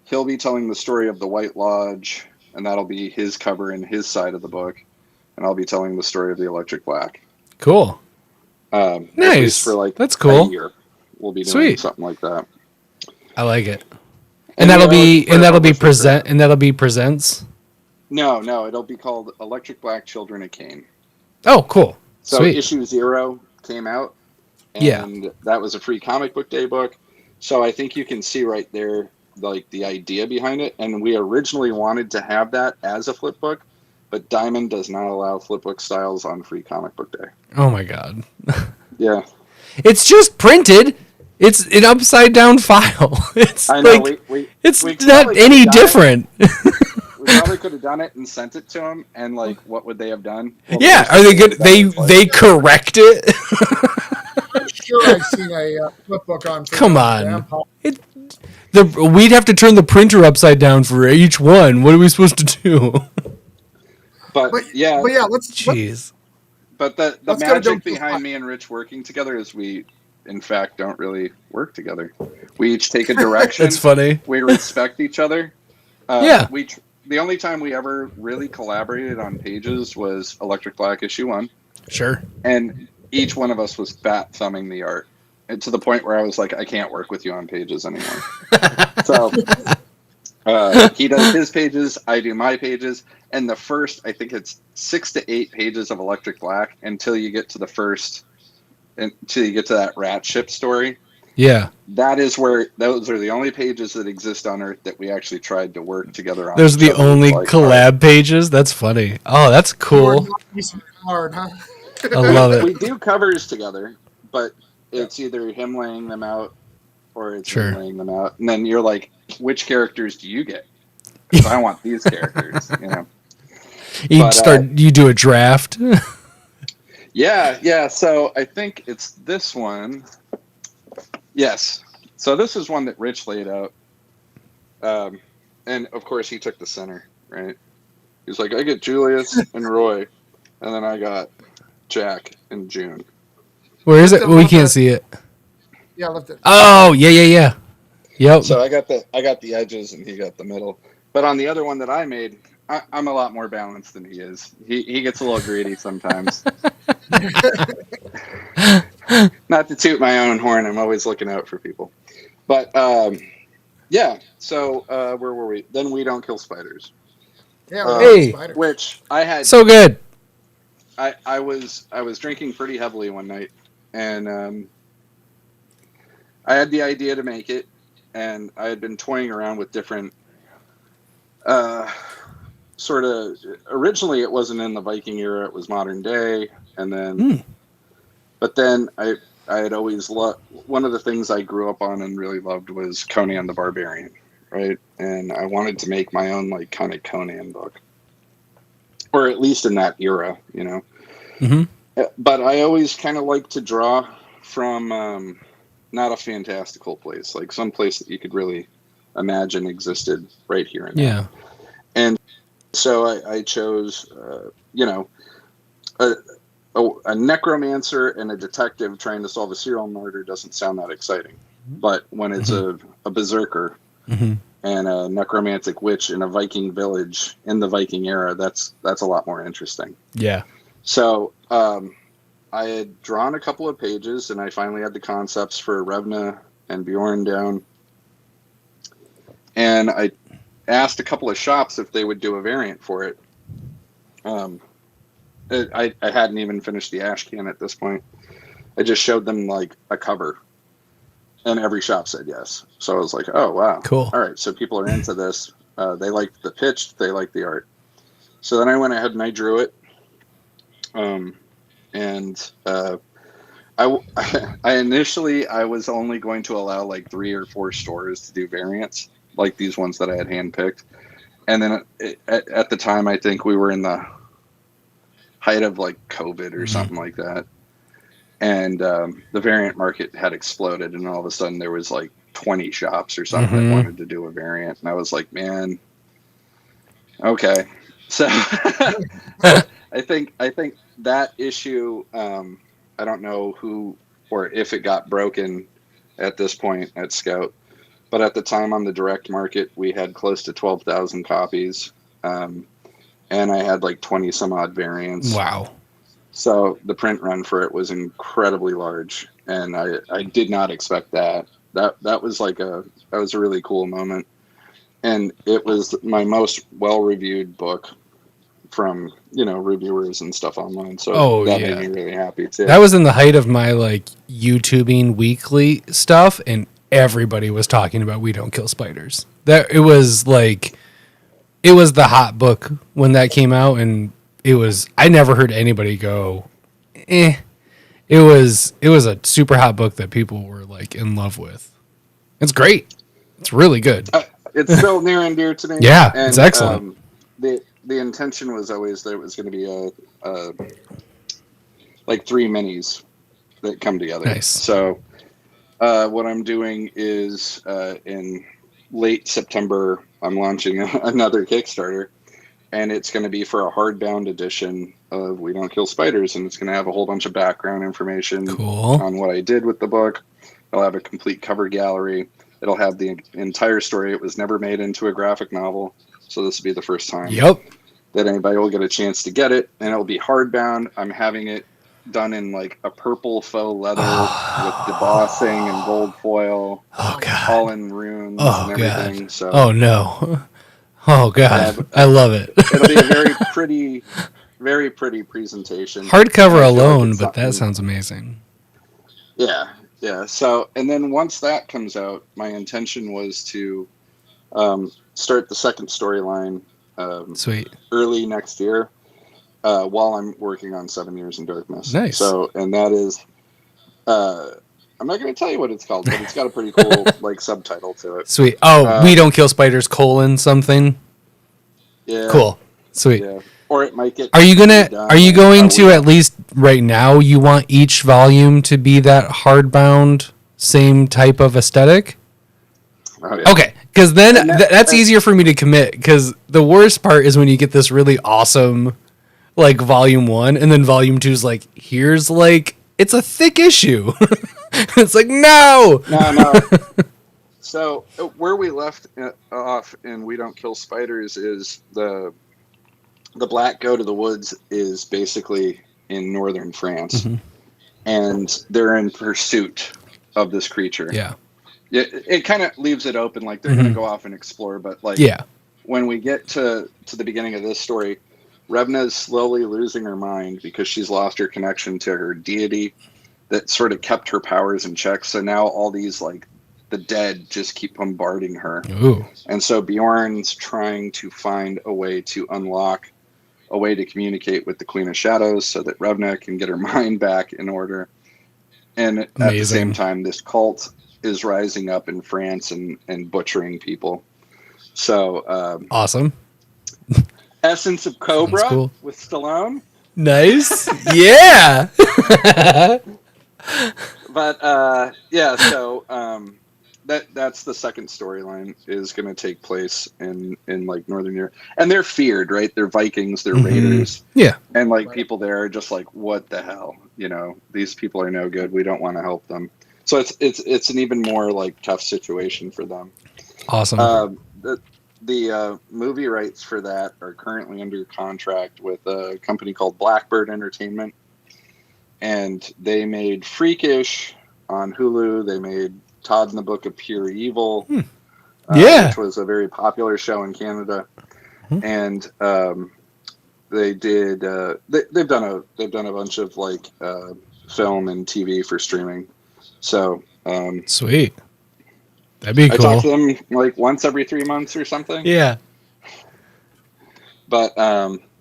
S3: he'll be telling the story of the White Lodge, and that'll be his cover in his side of the book. And I'll be telling the story of the Electric Black.
S1: Cool.
S3: Nice. For like
S1: that's cool.
S3: A year. We'll be doing something like that.
S1: I like it. And that'll be presents.
S3: No, it'll be called Electric Black Children of Cain.
S1: Oh, cool.
S3: So
S1: Sweet.
S3: issue 0 came out, and that was a Free Comic Book Day book. So I think you can see right there, like, the idea behind it. And we originally wanted to have that as a flip book, but Diamond does not allow flip book styles on Free Comic Book Day.
S1: Oh my God.
S3: Yeah.
S1: It's just printed. It's an upside down file. It's
S3: I know,
S1: like
S3: we
S1: not any different.
S3: We probably could have done it and sent it to them, and like, what would they have done? Well,
S1: yeah, are they good? They correct it.
S2: I'm sure I've seen a flip book on.
S1: Come on, we'd have to turn the printer upside down for each one. What are we supposed to do?
S3: But yeah,
S1: jeez.
S3: But the magic behind me and Rich working together is we, in fact, don't really work together. We each take a direction.
S1: That's funny.
S3: We respect each other.
S1: Yeah.
S3: The only time we ever really collaborated on pages was Electric Black issue 1.
S1: Sure.
S3: And each one of us was bat thumbing the art, and to the point where I was like, I can't work with you on pages anymore. So he does his pages, I do my pages, and the first, I think it's 6 to 8 pages of Electric Black until you get to that rat ship story.
S1: Yeah.
S3: That is where those are the only pages that exist on Earth that we actually tried to work together on.
S1: Those are the only collab pages? That's funny. Oh, that's cool.
S2: Hard, huh?
S1: I love it.
S3: We do covers together, but it's either him laying them out or it's him laying them out. And then you're like, which characters do you get? Because I want these characters,
S1: You do a draft.
S3: Yeah. So I think it's this one. Yes. So this is one that Rich laid out. And of course he took the center, right? He's like, I get Julius and Roy, and then I got Jack in June.
S1: Where is it?
S2: Lift it,
S1: Well, we
S2: lift
S1: can't
S2: it.
S1: see it.
S2: Yeah, lift it.
S1: Oh, yeah. Yep.
S3: So I got the edges and he got the middle. But on the other one that I made, I'm a lot more balanced than he is. He gets a little greedy sometimes. Not to toot my own horn, I'm always looking out for people. But yeah, so where were we? Then We Don't Kill Spiders.
S2: Yeah,
S1: Hey.
S2: spider.
S3: Which I had.
S1: So good.
S3: I was drinking pretty heavily one night, and I had the idea to make it, and I had been toying around with different sort of. Originally, it wasn't in the Viking era; it was modern day, and then, but then I had always loved. One of the things I grew up on and really loved was Conan the Barbarian, right? And I wanted to make my own like kind of Conan book, or at least in that era, you know.
S1: Mm-hmm.
S3: But I always kind of like to draw from not a fantastical place, like some place that you could really imagine existed right here and
S1: Yeah.
S3: now. And so I chose, you know, a necromancer and a detective trying to solve a serial murder doesn't sound that exciting. But when it's a berserker and a necromantic witch in a Viking village in the Viking era, that's a lot more interesting.
S1: Yeah.
S3: So I had drawn a couple of pages, and I finally had the concepts for Revna and Bjorn down. And I asked a couple of shops if they would do a variant for it. I hadn't even finished the ash can at this point. I just showed them like a cover, and every shop said yes. So I was like, oh, wow.
S1: Cool.
S3: All right, so people are into this. They liked the pitch. They liked the art. So then I went ahead and I drew it. I initially was only going to allow like 3 or 4 stores to do variants, like these ones that I had handpicked. And then at the time, I think we were in the height of like COVID or something like that. And the variant market had exploded, and all of a sudden there was like 20 shops or something that wanted to do a variant. And I was like, man, okay. So I think that issue, I don't know who or if it got broken at this point at Scout, but at the time on the direct market, we had close to 12,000 copies, and I had like 20 some odd variants.
S1: Wow.
S3: So the print run for it was incredibly large, and I did not expect that. That was a really cool moment, and it was my most well-reviewed book from, you know, reviewers and stuff online. So that made me really happy too.
S1: That was in the height of my like YouTubing weekly stuff, and everybody was talking about We Don't Kill Spiders. That it was the hot book when that came out, and I never heard anybody go, eh. It was a super hot book that people were like in love with. It's great. It's really good.
S3: It's still near and dear to me.
S1: Yeah,
S3: and,
S1: it's excellent.
S3: The intention was always that it was going to be like 3 minis that come together.
S1: Nice.
S3: So what I'm doing is in late September, I'm launching another Kickstarter, and it's going to be for a hardbound edition of We Don't Kill Spiders, and it's going to have a whole bunch of background information on what I did with the book. It'll have a complete cover gallery. It'll have the entire story. It was never made into a graphic novel, so this will be the first time that anybody will get a chance to get it, and it'll be hardbound. I'm having it done in like a purple faux leather with debossing and gold foil, all in runes and everything.
S1: God.
S3: So,
S1: oh no, oh god, I love it.
S3: It'll be a very pretty presentation.
S1: Hardcover alone, but that sounds amazing.
S3: Yeah. So, and then once that comes out, my intention was to start the second storyline
S1: Sweet.
S3: early next year while I'm working on 7 Years in Darkness.
S1: Nice.
S3: So, and that is, I'm not going to tell you what it's called, but it's got a pretty cool like subtitle to it.
S1: Sweet. Oh, We Don't Kill Spiders : something.
S3: Yeah.
S1: Cool. Sweet.
S3: Yeah. Or it might get.
S1: Are you going to at least right now? You want each volume to be that hardbound, same type of aesthetic?
S3: Oh, yeah.
S1: Okay, because then that's easier for me to commit. Because the worst part is when you get this really awesome like volume 1, and then volume 2 is like, here's like, it's a thick issue. It's like, no.
S3: No. So where we left off in We Don't Kill Spiders is the Black Goat of the Woods is basically in northern France, and they're in pursuit of this creature.
S1: Yeah.
S3: It kind of leaves it open, like they're going to go off and explore, but like when we get to the beginning of this story, Revna is slowly losing her mind because she's lost her connection to her deity that sort of kept her powers in check. So now all these like the dead just keep bombarding her.
S1: Ooh.
S3: And so Bjorn's trying to find a way to unlock a way to communicate with the Queen of Shadows so that Revna can get her mind back in order. And at the same time, this cult is rising up in France and butchering people. So
S1: awesome.
S3: Essence of Cobra
S1: cool.
S3: with Stallone.
S1: Nice. Yeah.
S3: But yeah, so that's the second storyline is going to take place in like Northern Europe, and they're feared, right? They're Vikings, they're raiders,
S1: yeah,
S3: and like people there are just like, what the hell, you know? These people are no good. We don't want to help them. So it's an even more like tough situation for them.
S1: Awesome.
S3: The movie rights for that are currently under contract with a company called Blackbird Entertainment, and they made Freakish on Hulu. They made Todd and the Book of Pure Evil, which was a very popular show in Canada, and they did. They've done a bunch of like film and TV for streaming. So
S1: sweet, that'd be cool.
S3: I talk to them like once every 3 months or something.
S1: Yeah.
S3: But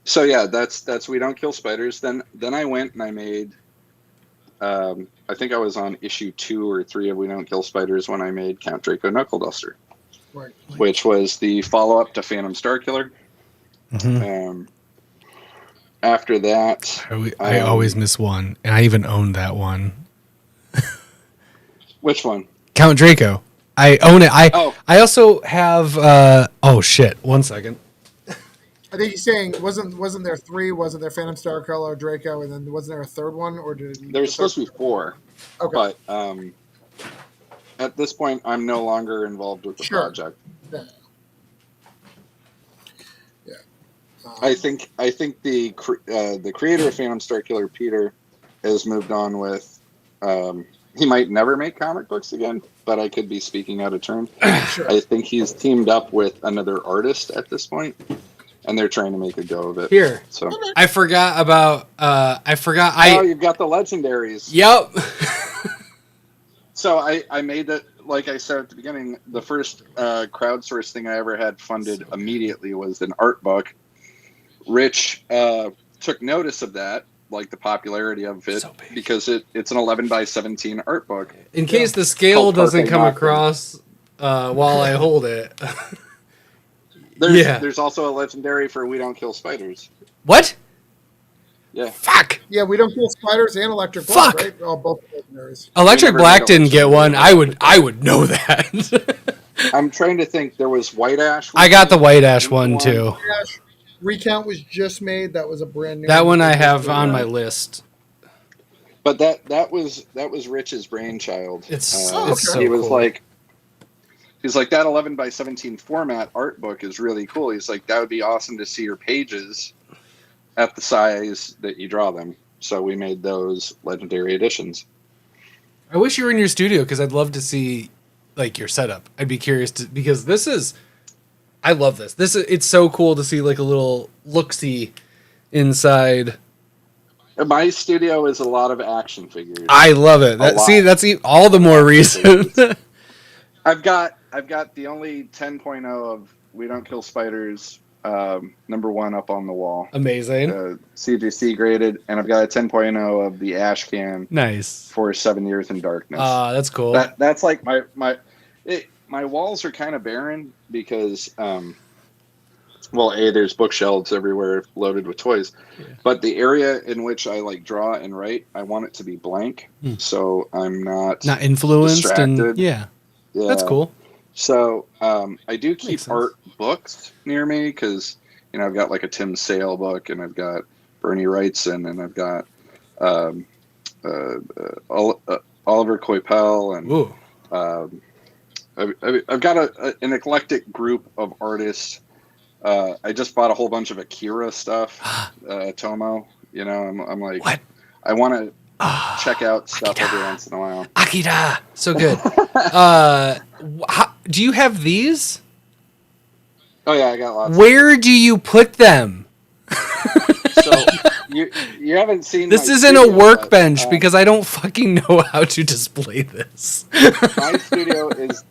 S3: so yeah, that's We Don't Kill Spiders. Then I went and I made. I think I was on issue 2 or 3 of We Don't Kill Spiders when I made Count Draco Knuckle Duster,
S2: Right.
S3: which was the follow-up to Phantom Starkiller. After that,
S1: I always miss one, and I even owned that one.
S3: Which one?
S1: Count Draco. I own it. I also have. Oh shit! 1 second.
S2: I think he's saying wasn't there 3? Wasn't there Phantom Star Color, Draco, and then wasn't there a third one, or did
S3: There's supposed to be 4?
S2: Okay.
S3: But at this point, I'm no longer involved with the project.
S2: Yeah.
S3: I think the creator of Phantom Starkiller, Peter, has moved on with. He might never make comic books again, but I could be speaking out of turn.
S2: Sure.
S3: I think he's teamed up with another artist at this point, and they're trying to make a go of it.
S1: Here.
S3: So
S1: I forgot about.
S3: Oh, you've got the legendaries.
S1: Yep.
S3: So I made that. Like I said at the beginning, the first crowdsource thing I ever had funded immediately was an art book. Rich took notice of that, like the popularity of it, because it's an 11 by 17 art book.
S1: In case the scale doesn't come across while I hold it.
S3: There's also a legendary for We Don't Kill Spiders.
S1: What?
S3: Yeah.
S1: Fuck.
S2: Yeah, We Don't Kill Spiders and Electric Black, right? Oh, both legendaries.
S1: Electric Black didn't get one. I would know that.
S3: I'm trying to think. There was White Ash.
S1: I got the White Ash one too.
S2: White Ash Recount was just made. That was a brand new.
S1: That one I have on my list.
S3: But that was Rich's brainchild.
S1: It's
S2: so
S3: he was
S1: cool.
S3: like, he's like, that 11 by 17 format art book is really cool. He's like, that would be awesome to see your pages at the size that you draw them. So we made those legendary editions.
S1: I wish you were in your studio because I'd love to see like your setup. I'd be curious because this is. I love this. It's so cool to see like a little look-see inside.
S3: My studio is a lot of action figures.
S1: I love it. That's all the more reason.
S3: I've got the only 10.0 of We Don't Kill Spiders #1 up on the wall.
S1: Amazing.
S3: CGC graded, and I've got a 10.0 of the Ash Can.
S1: Nice.
S3: For 7 Years in Darkness.
S1: That's cool.
S3: That's like my walls are kind of barren because, there's bookshelves everywhere loaded with toys, but the area in which I like draw and write, I want it to be blank, so I'm not
S1: influenced
S3: distracted.
S1: And yeah, that's cool.
S3: So I do keep art books near me because I've got like a Tim Sale book and I've got Bernie Wrightson, and I've got Oliver Coipel, and
S1: Ooh.
S3: I've got an eclectic group of artists. I just bought a whole bunch of Akira stuff, Tomo. You know, I'm like,
S1: what?
S3: I want to check out stuff
S1: Akira.
S3: every once in a while.
S1: Akira, so good. Do you have these?
S3: Oh yeah, I got lots.
S1: Where do you put them?
S3: So you haven't seen
S1: This
S3: my
S1: isn't a
S3: studio,
S1: workbench
S3: but,
S1: because I don't fucking know how to display this.
S3: my studio is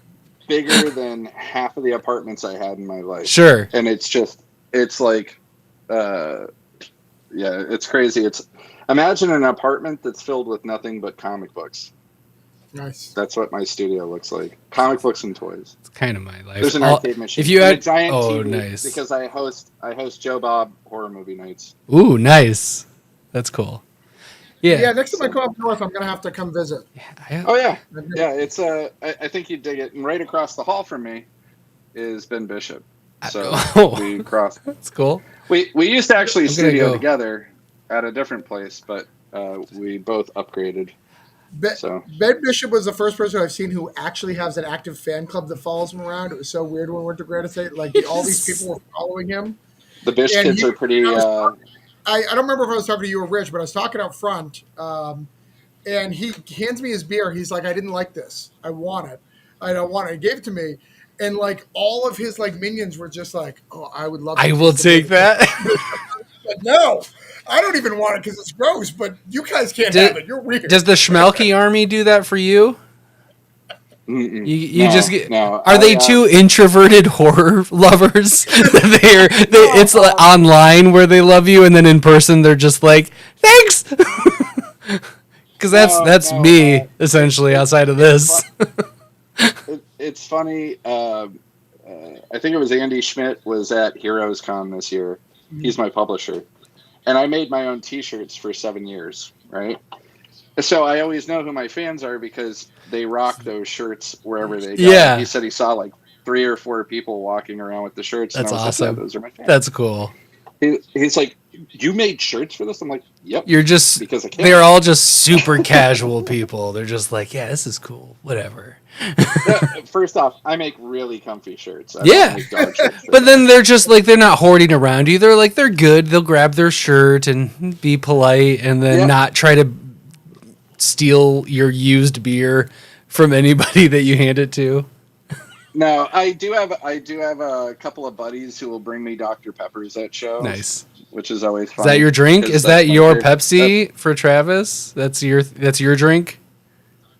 S3: bigger than half of the apartments I had in my life.
S1: Sure.
S3: And it's like, yeah, it's crazy. Imagine an apartment that's filled with nothing but comic books.
S2: Nice.
S3: That's what my studio looks like. Comic books and toys.
S1: It's kind of my life.
S3: There's an arcade machine.
S1: If you
S3: And
S1: had
S3: a giant TV
S1: nice.
S3: because I host Joe Bob horror movie nights.
S1: Ooh, nice. That's cool. Yeah.
S2: Yeah, next time I come up north, I'm gonna have to come visit.
S3: Oh yeah, yeah. It's I think you'd dig it. And right across the hall from me is Ben Bishop. So we crossed.
S1: That's cool.
S3: We used to actually studio
S1: go.
S3: together at a different place, but we both upgraded.
S2: Ben Bishop was the first person I've seen who actually has an active fan club that follows him around. It was so weird when we went to Granite State. Like all these people were following him.
S3: The Bish
S2: And
S3: kids are pretty.
S2: I don't remember if I was talking to you or Rich, but I was talking out front, and he hands me his beer. He's like, "I didn't like this. I want it. I don't want it." He gave it to me, and like all of his like minions were just like, "Oh, I would love.
S1: I will take that.
S2: But no, I don't even want it because it's gross. But you guys can't have it. You're weird."
S1: Does the Schmalke army do that for you? You
S3: No,
S1: just get.
S3: no,
S1: Are they two introverted horror lovers? It's like online where they love you, and then in person they're just like, thanks. Because that's me essentially. Outside of this,
S3: it's funny. I think it was Andy Schmidt was at Heroes Con this year. He's my publisher, and I made my own T-shirts for 7 years. Right. So I always know who my fans are because they rock those shirts wherever they go.
S1: Yeah.
S3: He said he saw like 3 or 4 people walking around with the shirts.
S1: That's
S3: and I was
S1: awesome.
S3: Like, yeah, those are my fans.
S1: That's cool.
S3: He's like, you made shirts for this? I'm like, yep.
S1: You're just
S3: because I can.
S1: They're all just super casual people. They're just like, yeah, this is cool. Whatever.
S3: First off, I make really comfy shirts. I
S1: Yeah.
S3: don't make dog shirts.
S1: But then they're just like, they're not hoarding around you. They're like, they're good. They'll grab their shirt and be polite and then not try to steal your used beer from anybody that you hand it to.
S3: No, I do have a couple of buddies who will bring me Dr. Peppers at shows.
S1: Nice.
S3: Which is always fun.
S1: Is that your drink? Is that
S3: that's my
S1: your
S3: favorite.
S1: Pepsi for Travis? That's your drink?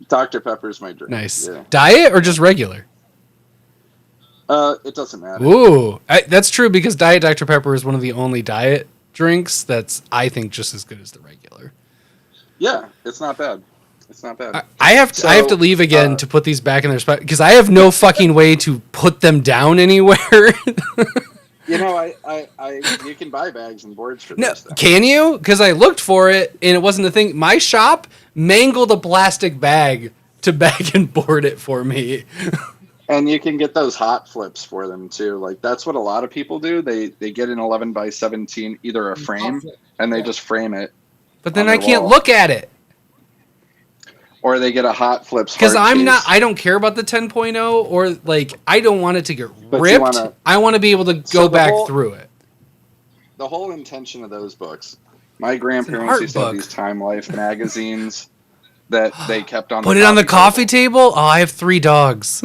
S3: Dr. Pepper's my drink.
S1: Nice.
S3: Yeah.
S1: Diet or just regular?
S3: It doesn't matter.
S1: Ooh, that's true because Diet Dr. Pepper is one of the only diet drinks that's, I think, just as good as the regular.
S3: Yeah, it's not bad. It's not bad.
S1: I have to leave again to put these back in their spot because I have no fucking way to put them down anywhere.
S3: You know, you can buy bags and boards for
S1: No,
S3: this stuff.
S1: can you? Because I looked for it and it wasn't a thing. My shop mangled a plastic bag to bag and board it for me.
S3: And you can get those hot flips for them too. Like that's what a lot of people do. They get an 11 by 17, either a frame, and they just frame it.
S1: But then I can't look at it.
S3: Or they get a hot flips.
S1: Because I don't care about the 10.0 or like, I don't want it to get ripped. I want to be able to go back through it.
S3: The whole intention of those books, my grandparents used to have these Time Life magazines that they kept on.
S1: Put it on the coffee table? Oh, I have 3 dogs.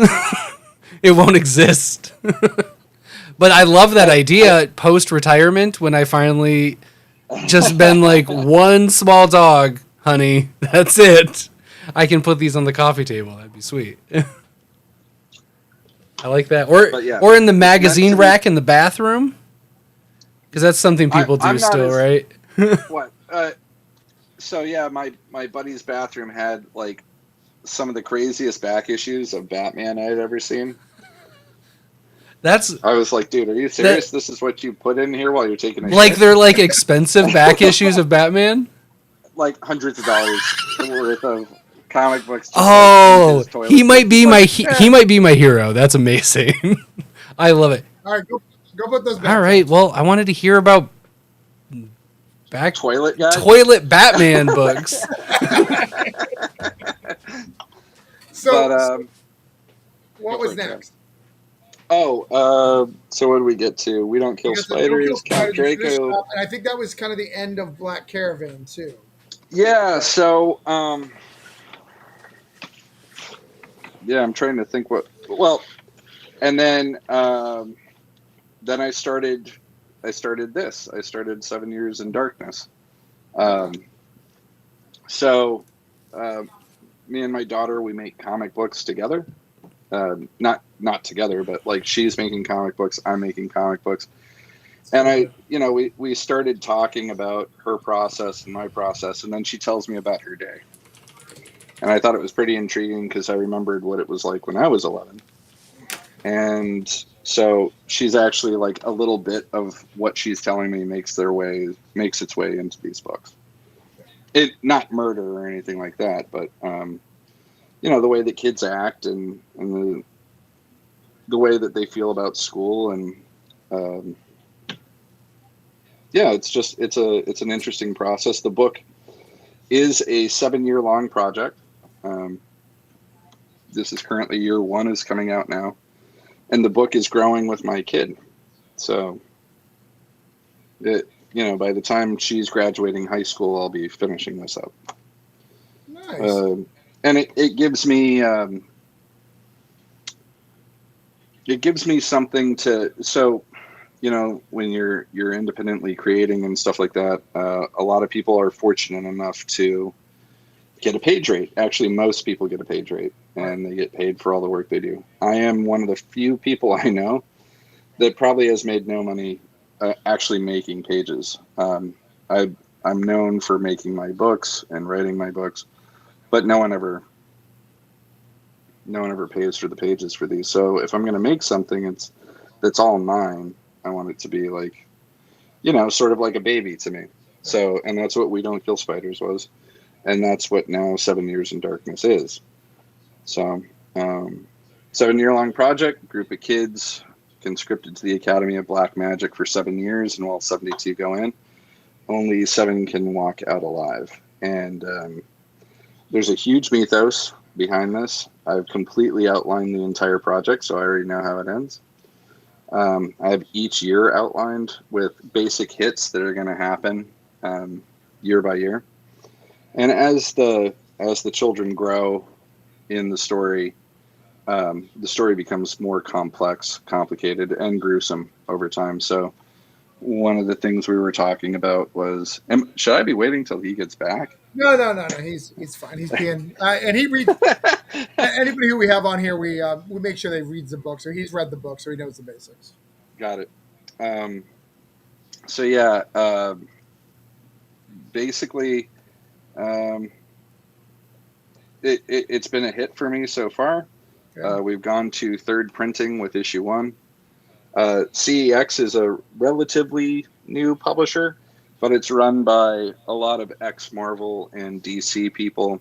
S1: It won't exist. But I love that idea post-retirement when I finally just been like, one small dog, honey. That's it. I can put these on the coffee table. That'd be sweet. I like that. Or in the magazine rack in the bathroom. Because that's something people do still, right?
S3: What? So yeah, my buddy's bathroom had like some of the craziest back issues of Batman I had ever seen. I was like, dude, are you serious? This is what you put in here while you're taking a shit?
S1: They're like expensive back issues of Batman?
S3: Like hundreds of dollars worth of comic books.
S1: Oh, he might be my hero. That's amazing. I love it.
S2: All right, go put those back.
S1: All right, well, I wanted to hear about Back
S3: Toilet guy.
S1: toilet Batman books.
S2: So,
S3: But
S2: what
S3: go for
S2: was
S3: it, Chad.
S2: next?
S3: So what did we get to? We Don't
S2: You
S3: Kill
S2: got the No Kill
S3: Spiders, Count
S2: Spiders, you finished
S3: Draco.
S2: up, and I think that was kind of the end of Black Caravan too.
S3: Yeah, so yeah, I'm trying to think and then I started this. I started 7 Years in Darkness. So me and my daughter, we make comic books together. Not together, but like she's making comic books, I'm making comic books. And we started talking about her process and my process, and then she tells me about her day. And I thought it was pretty intriguing because I remembered what it was like when I was 11. And so she's actually like a little bit of what she's telling me makes its way into these books. It not murder or anything like that, but the way that kids act and the way that they feel about school and it's an interesting process. The book is a 7-year long project. This is currently year 1 is coming out now, and the book is growing with my kid. So by the time she's graduating high school, I'll be finishing this up.
S2: Nice.
S3: And it gives me something to, so when you're independently creating and stuff like that, a lot of people are fortunate enough to get a page rate. Actually, most people get a page rate, and they get paid for all the work they do. I am one of the few people I know that probably has made no money actually making pages. I'm known for making my books and writing my books, but no one ever pays for the pages for these. So if I'm going to make something that's all mine, I want it to be like, sort of like a baby to me. So, and that's what We Don't Kill Spiders was. And that's what now 7 Years in Darkness is. So, 7-year long project, group of kids conscripted to the Academy of Black Magic for 7 years, and while 72 go in, only 7 can walk out alive. And there's a huge mythos behind this. I've completely outlined the entire project, so I already know how it ends. I have each year outlined with basic hits that are going to happen year by year. And as the children grow in the story becomes more complex, complicated, and gruesome over time. So one of the things we were talking about was, should I be waiting till he gets back?
S2: No. He's fine. He's being and he reads. Anybody who we have on here, we make sure they reads the books, or he's read the book, so he knows the basics.
S3: Got it. So yeah, basically, it's been a hit for me so far.
S2: Okay.
S3: We've gone to 3rd printing with issue 1. CEX is a relatively new publisher, but it's run by a lot of ex-Marvel and DC people.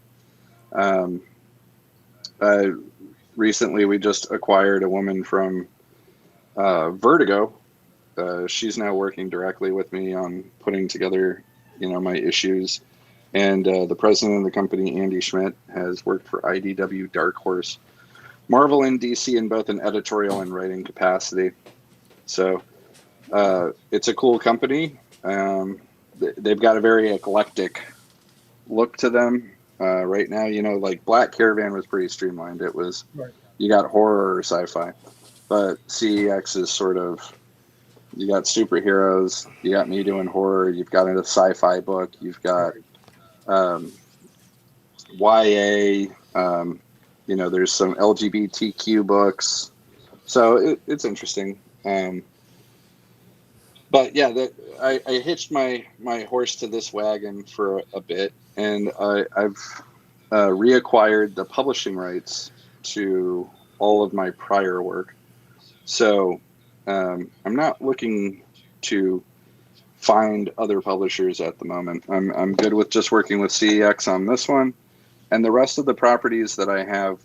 S3: Recently, we just acquired a woman from Vertigo. She's now working directly with me on putting together, my issues. And the president of the company, Andy Schmidt, has worked for IDW Dark Horse, Marvel and DC in both an editorial and writing capacity. So it's a cool company. They've got a very eclectic look to them right now. Like Black Caravan was pretty streamlined. It was, you got horror or sci-fi, but CEX is sort of, you got superheroes, you got me doing horror, you've got a sci-fi book, you've got YA, there's some LGBTQ books, so it's interesting. But yeah, I hitched my horse to this wagon for a bit, and I've reacquired the publishing rights to all of my prior work. So I'm not looking to find other publishers at the moment. I'm good with just working with CEX on this one, and the rest of the properties that I have,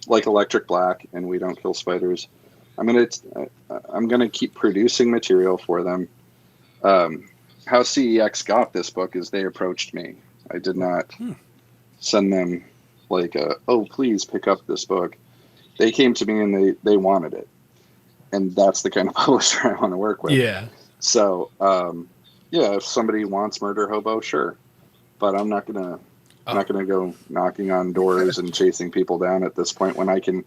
S3: like Electric Black and We Don't Kill Spiders, I'm gonna keep producing material for them. how CEX got this book is they approached me. I did not send them like oh, please pick up this book. They came to me and they wanted it. And that's the kind of publisher I want to work with.
S1: Yeah.
S3: So, yeah, if somebody wants Murder Hobo, sure. But I'm not gonna go knocking on doors and chasing people down at this point when I can.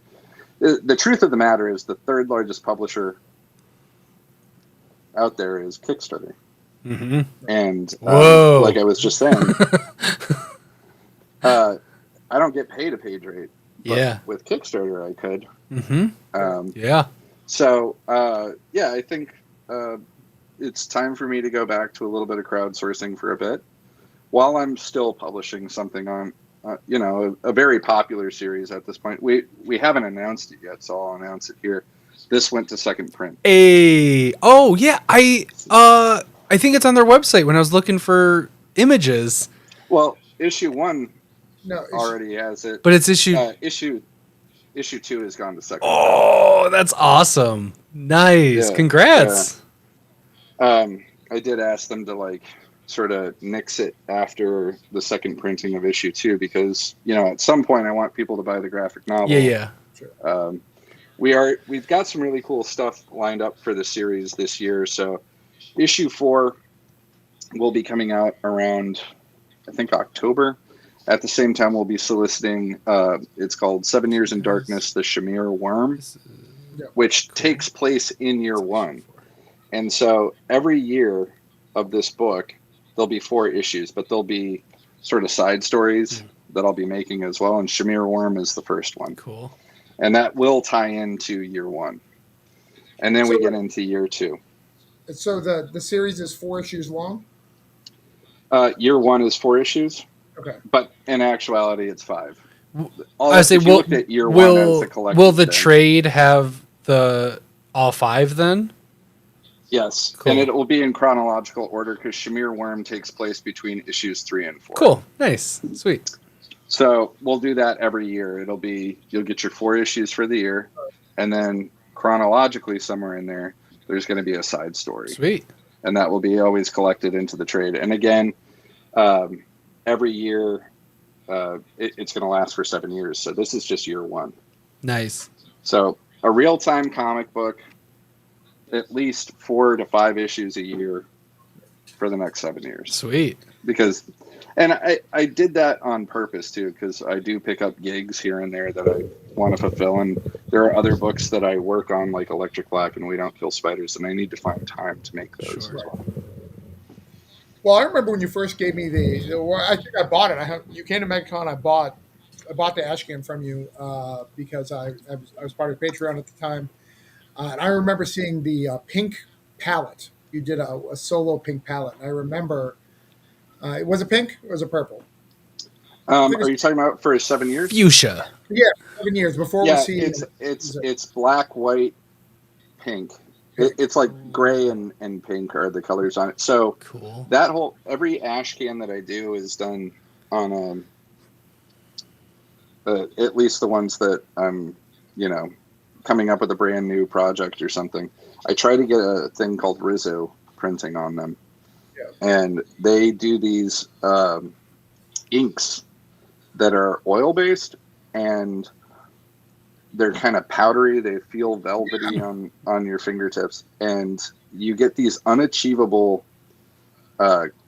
S3: The truth of the matter is the third largest publisher out there is Kickstarter.
S1: Mm-hmm.
S3: And
S1: Whoa.
S3: like I was just saying, I don't get paid a page rate. But
S1: Yeah.
S3: with Kickstarter, I could.
S1: Mm-hmm. Yeah.
S3: So, yeah, I think it's time for me to go back to a little bit of crowdsourcing for a bit while I'm still publishing something on, a very popular series at this point. We haven't announced it yet, so I'll announce it here. This went to second print.
S1: Oh, yeah. I think it's on their website when I was looking for images.
S3: Well, issue 1
S2: No,
S3: already has it.
S1: But it's issue
S3: 2 has gone to second print.
S1: Oh, that's awesome. Nice.
S3: Yeah,
S1: Congrats.
S3: I did ask them to like sort of nix it after the second printing of issue 2 because, at some point I want people to buy the graphic novel.
S1: Yeah.
S3: We've got some really cool stuff lined up for the series this year. So issue 4 will be coming out around, I think, October. At the same time, we'll be soliciting, it's called 7 Years in Darkness, the Shamir Worm, which takes place in year 1. And so every year of this book, there'll be 4 issues, but there'll be sort of side stories that I'll be making as well. And Shamir Worm is the first one.
S1: Cool.
S3: And that will tie into year 1. And then we get into year 2.
S2: So the series is 4 issues long?
S3: Year 1 is 4 issues.
S2: Okay.
S3: But in actuality, it's 5.
S1: I say,
S3: if you looked at year 1 as the collected
S1: will the
S3: thing,
S1: trade have all 5 then?
S3: Yes.
S1: Cool.
S3: And it will be in chronological order because Shamir Worm takes place between issues 3 and 4.
S1: Cool. Nice. Sweet.
S3: So we'll do that every year. You'll get your 4 issues for the year, and then chronologically somewhere in there, there's going to be a side story.
S1: Sweet.
S3: And that will be always collected into the trade. And again, every year, it's going to last for 7 years. So this is just year 1.
S1: Nice.
S3: So a real-time comic book, at least 4 to 5 issues a year for the next 7 years.
S1: Sweet.
S3: And I did that on purpose too, because I do pick up gigs here and there that I want to fulfill. And there are other books that I work on, like Electric Black and We Don't Kill Spiders, and I need to find time to make those as well.
S2: Well, I remember when you first gave me I think I bought it. You came to MegaCon, I bought the Ashcan from you because I was part of Patreon at the time. And I remember seeing the pink palette. You did a solo pink palette. And I remember, was it pink or was it purple?
S3: Are you talking about for 7 years?
S1: Fuchsia.
S2: Yeah, 7 years before we see.
S3: It's black, white, pink. It's like gray and pink are the colors on it. So
S1: cool.
S3: Every ash can that I do is done on at least the ones that I'm, coming up with a brand new project or something. I try to get a thing called Rizzo printing on them. Yeah. And they do these inks that are oil based and they're kind of powdery. They feel velvety on your fingertips, and you get these unachievable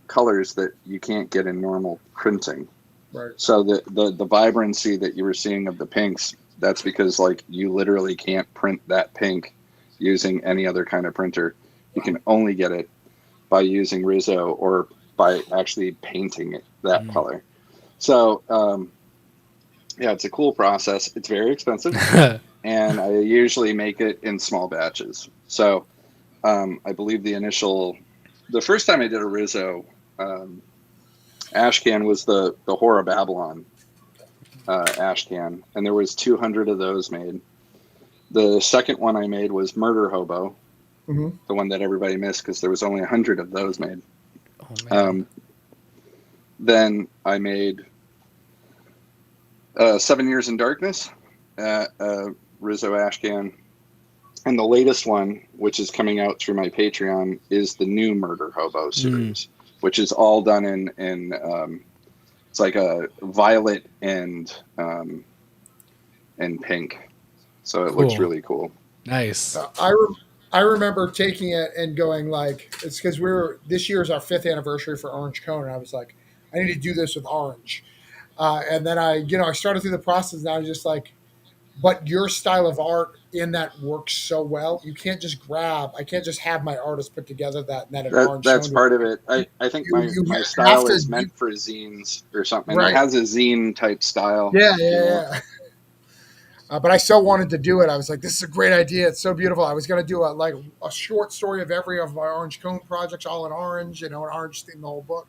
S3: colors that you can't get in normal printing.
S2: Right.
S3: So the vibrancy that you were seeing of the pinks, that's because like you literally can't print that pink using any other kind of printer. You can only get it by using Rizzo or by actually painting it that color. So yeah, it's a cool process. It's very expensive, and I usually make it in small batches. So I believe the first time I did a Rizzo ashcan was the Horror Babylon ashcan, and there was 200 of those made. The second one I made was Murder Hobo, the one that everybody missed because there was only 100 of those made. Oh, man. Then I made 7 Years in Darkness, Rizzo ashcan, And the latest one, which is coming out through my Patreon, is the new Murder Hobo series, which is all done in it's like a violet and pink, so it looks
S1: Cool.
S3: really cool.
S1: Nice.
S2: I remember taking it and going like, it's because this year is our 5th anniversary for Orange Cone, and I was like, I need to do this with Orange, and then I started through the process, and I was just like, but your style of art in that works so well. You can't just I can't just have my artist put together that and then an Orange
S3: That's
S2: Cone.
S3: part of it. I think my
S2: You have
S3: style
S2: to,
S3: is meant for zines or something.
S2: right?
S3: It has a zine type style.
S2: Yeah,
S3: You
S2: yeah,
S3: know?
S2: yeah. But I so wanted to do it. I was like, "This is a great idea. It's so beautiful." I was going to do a short story of every of my Orange Cone projects, all in orange, an orange theme, the whole book.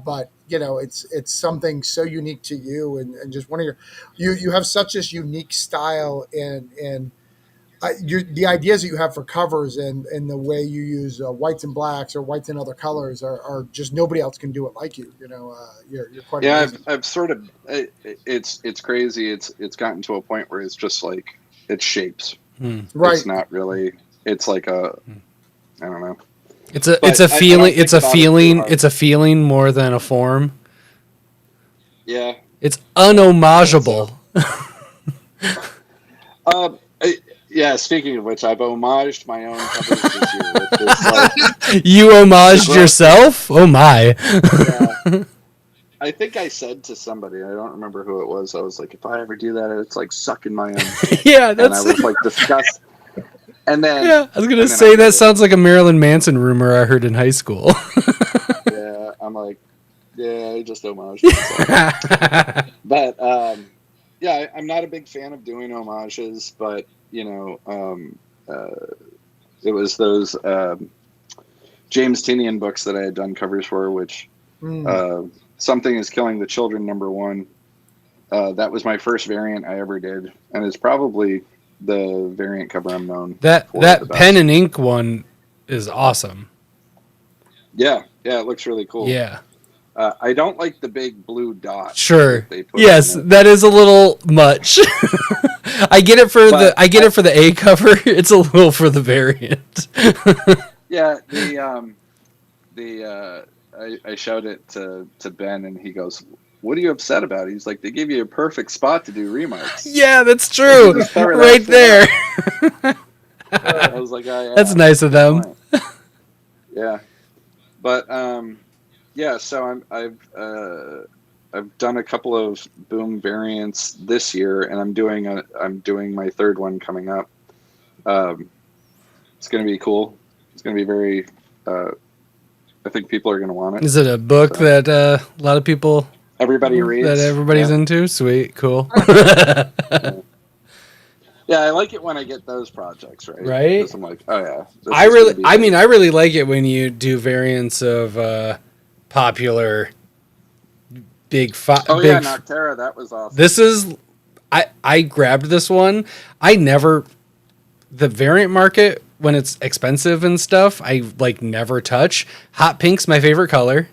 S2: But it's something so unique to you, and just one of you have such this unique style, and the ideas that you have for covers and the way you use whites and blacks or whites and other colors are just nobody else can do it like you. You're quite
S3: Yeah,
S2: amazing.
S3: I've sort of it's crazy. It's gotten to a point where it's just like it's shapes.
S2: Right.
S3: It's not really. It's like a I don't know.
S1: It's a
S3: But I
S1: feeling.
S3: don't think about it too hard.
S1: It's a feeling more than a form.
S3: Yeah.
S1: It's unhomageable.
S3: Yeah. Speaking of which, I've homaged my own covers this year with this. Like,
S1: You homaged
S3: Gross.
S1: yourself? Oh my!
S3: yeah. I think I said to somebody, I don't remember who it was. I was like, if I ever do that, it's like sucking my own.
S1: Yeah,
S3: And I
S1: that's.
S3: was like disgusted. And then
S1: Yeah, I was gonna
S3: and then
S1: say
S3: I
S1: that
S3: did it.
S1: sounds like a Marilyn Manson rumor I heard in high school.
S3: Yeah, I'm like, yeah, I just homaged myself. But yeah, I'm not a big fan of doing homages, but it was those James Tinian books that I had done covers for, which Something is Killing the Children #1. That was my first variant I ever did, and it's probably the variant cover I'm known
S1: that
S3: for the
S1: pen
S3: best.
S1: and ink one is awesome.
S3: Yeah, it looks really cool.
S1: Yeah,
S3: I don't like the big blue dot.
S1: sure.
S3: That they put
S1: Yes,
S3: on it.
S1: that is a little much. I get it for
S3: But
S1: it for the A cover. It's a little for the variant.
S3: Yeah, I showed it to Ben, and he goes, "What are you upset about?" He's like, "They give you a perfect spot to do remarks."
S1: Yeah, that's true.
S3: Just cover that
S1: Right
S3: shit
S1: there.
S3: I was like, "Oh yeah,
S1: That's nice of
S3: good
S1: them.
S3: point." Yeah, but yeah. So I've done a couple of Boom variants this year, and I'm doing my third one coming up. It's going to be cool. It's going to be very. I think people are going to want it.
S1: Is it a book that a lot of people
S3: Everybody reads.
S1: that everybody's
S3: Yeah.
S1: into? Sweet, cool.
S3: Yeah, I like it when I get those projects, right?
S1: Right?
S3: Because I'm like, oh yeah.
S1: I really like it when you do variants of popular big.
S3: Oh yeah, Noctera, that was awesome.
S1: This is, I grabbed this one. The variant market when it's expensive and stuff, I like never touch. Hot pink's my favorite color.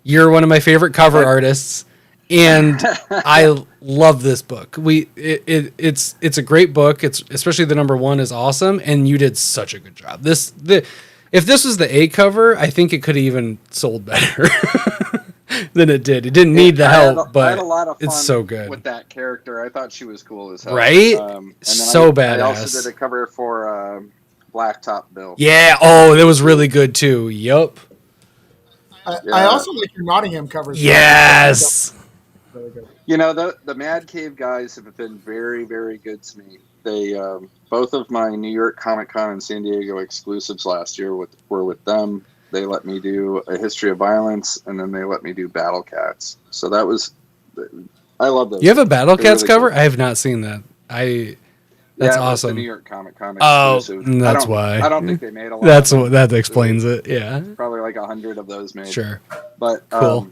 S1: You're one of my favorite cover artists, and I love this book. It's a great book. It's especially the #1 is awesome, and you did such a good job. If this was the A cover, I think it could have even sold better than it did. It didn't need the help, but
S3: I had a lot of fun
S1: it's so good
S3: with that character. I thought she was cool as hell.
S1: Right?
S3: And then
S1: So
S3: I also
S1: badass.
S3: did a cover for Blacktop Bill.
S1: Yeah. Oh, that was really good too. Yup.
S2: I also like your Nottingham covers.
S1: Yes.
S2: Really good.
S3: The Mad Cave guys have been very, very good to me. They both of my New York Comic Con and San Diego exclusives last year were with them. They let me do A History of Violence, and then they let me do Battle Cats. So that was, I love those.
S1: You have a Battle
S3: They're
S1: Cats
S3: really
S1: cover?
S3: cool.
S1: I have not seen that. That's
S3: Yeah, it was
S1: awesome.
S3: the New York Comic Con
S1: Oh,
S3: exclusive.
S1: that's why.
S3: I don't think they made a lot.
S1: That's
S3: of
S1: what
S3: them.
S1: that explains it. Yeah.
S3: Probably like 100 of those made.
S1: Sure.
S3: But
S1: Cool.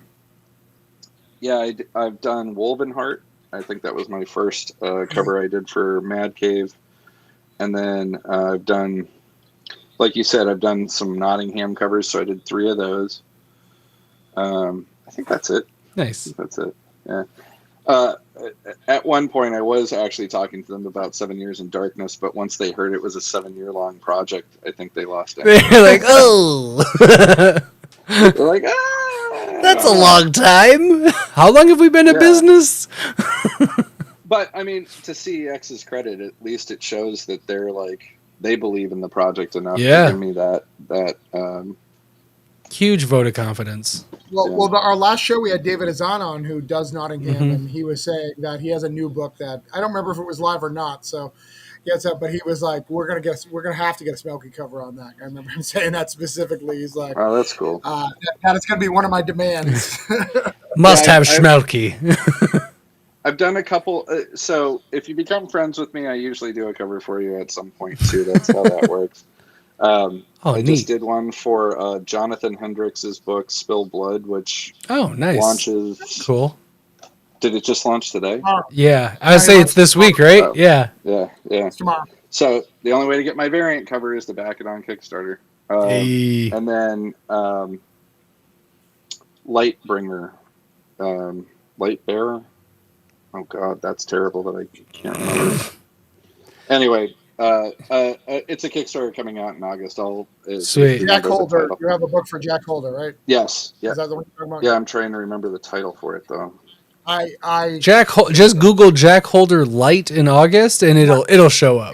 S3: yeah, I've done Wolvenheart. I think that was my first cover I did for Mad Cave, and then I've done, like you said, I've done some Nottingham covers. So I did 3 of those. I think that's it.
S1: Nice.
S3: That's it. Yeah. At one point, I was actually talking to them about 7 Years in Darkness, but once they heard it was a 7-year long project, I think they lost it.
S1: They're like, oh,
S3: They're like, ah,
S1: that's a long time. How long have we been in
S3: Yeah.
S1: business?
S3: But I mean, to CEX's credit, at least it shows that they're like they believe in the project enough
S1: Yeah.
S3: to give me that
S1: Huge vote of confidence.
S2: Well, our last show we had David Azan on, who does Nottingham,
S1: Mhm.
S2: and he was saying that he has a new book that I don't remember if it was live or not. So, yes, but he was like, we're gonna have to get a Schmalke cover on that. I remember him saying that specifically. He's like,
S3: oh, that's cool.
S2: that is gonna be one of my demands.
S1: Must
S3: Yeah,
S1: have
S3: I've-
S1: Schmalke.
S3: I've done a couple. So if you become friends with me, I usually do a cover for you at some point too. That's how that works. I
S1: neat.
S3: just did one for Jonathan Hendricks' book Spill Blood, which
S1: Oh, nice.
S3: launches.
S1: Cool.
S3: Did it just launch today?
S1: Yeah, I would say it's this week, right?
S3: Oh.
S1: Yeah.
S3: Yeah.
S2: Tomorrow.
S3: So the only way to get my variant cover is to back it on Kickstarter.
S1: Hey.
S3: And then Lightbringer, Lightbearer. Oh God, that's terrible that I can't remember. Anyway, it's a Kickstarter coming out in August.
S1: Sweet.
S2: Jack Holder. You have a book for Jack Holder, right?
S3: Yes. Yeah.
S2: Is that the one you're talking about?
S3: Yeah, I'm trying to remember the title for it though.
S1: Just Google Jack Holder Light in August, and it'll show up.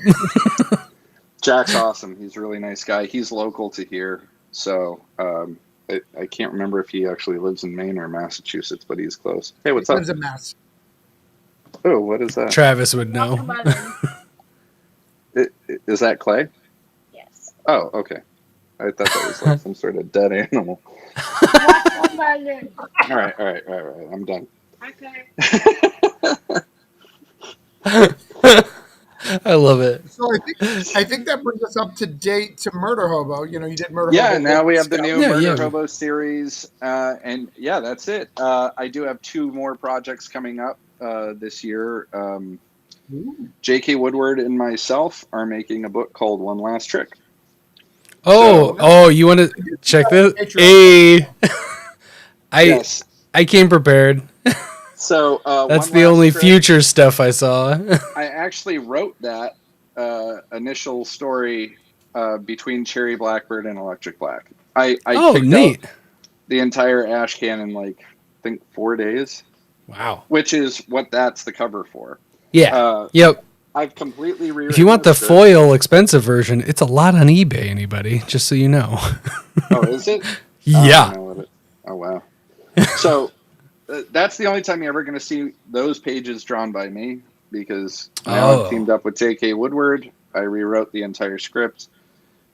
S3: Jack's awesome. He's a really nice guy. He's local to here, so I can't remember if he actually lives in Maine or Massachusetts, but he's close. Hey, what's
S2: He
S3: up?
S2: lives in Mass.
S3: Oh, what is that?
S1: Travis would know.
S3: Is that Clay?
S4: Yes.
S3: Oh, okay. I thought that was like some sort of dead animal.
S4: Watermelon.
S3: All right. I'm done.
S4: Okay.
S1: I love it.
S2: So I think that brings us up to date to Murder Hobo. You did Murder
S3: Yeah,
S2: Hobo.
S3: now we have the new
S1: Yeah,
S3: Murder
S1: yeah.
S3: Hobo series, and yeah, that's it. I do have 2 more projects coming up this year. J.K. Woodward and myself are making a book called One Last Trick.
S1: Oh, you want to check this?
S2: Patreon.
S3: Yes.
S1: I came prepared.
S3: So
S1: That's
S3: One
S1: the
S3: Last
S1: only
S3: Trick,
S1: future stuff I saw.
S3: I actually wrote that initial story between Cherry Blackbird and Electric Black. I picked
S1: neat.
S3: out the entire ash can in I think 4 days,
S1: Wow.
S3: which is what that's the cover for.
S1: Yeah. Yep.
S3: I've completely rewritten
S1: If you want the
S3: script.
S1: foil expensive version, it's a lot on eBay, anybody, just so you know.
S3: Oh, is it?
S1: Yeah.
S3: Oh, wow. So that's the only time you're ever going to see those pages drawn by me, because now I've teamed up with J.K. Woodward. I rewrote the entire script.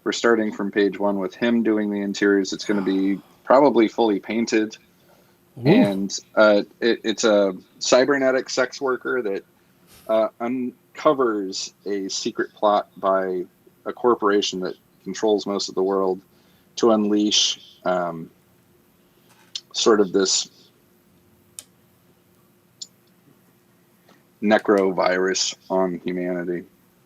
S3: We're starting from page 1 with him doing the interiors. It's going to be probably fully painted.
S1: Ooh.
S3: And it's a cybernetic sex worker that uncovers a secret plot by a corporation that controls most of the world to unleash sort of this necrovirus on humanity.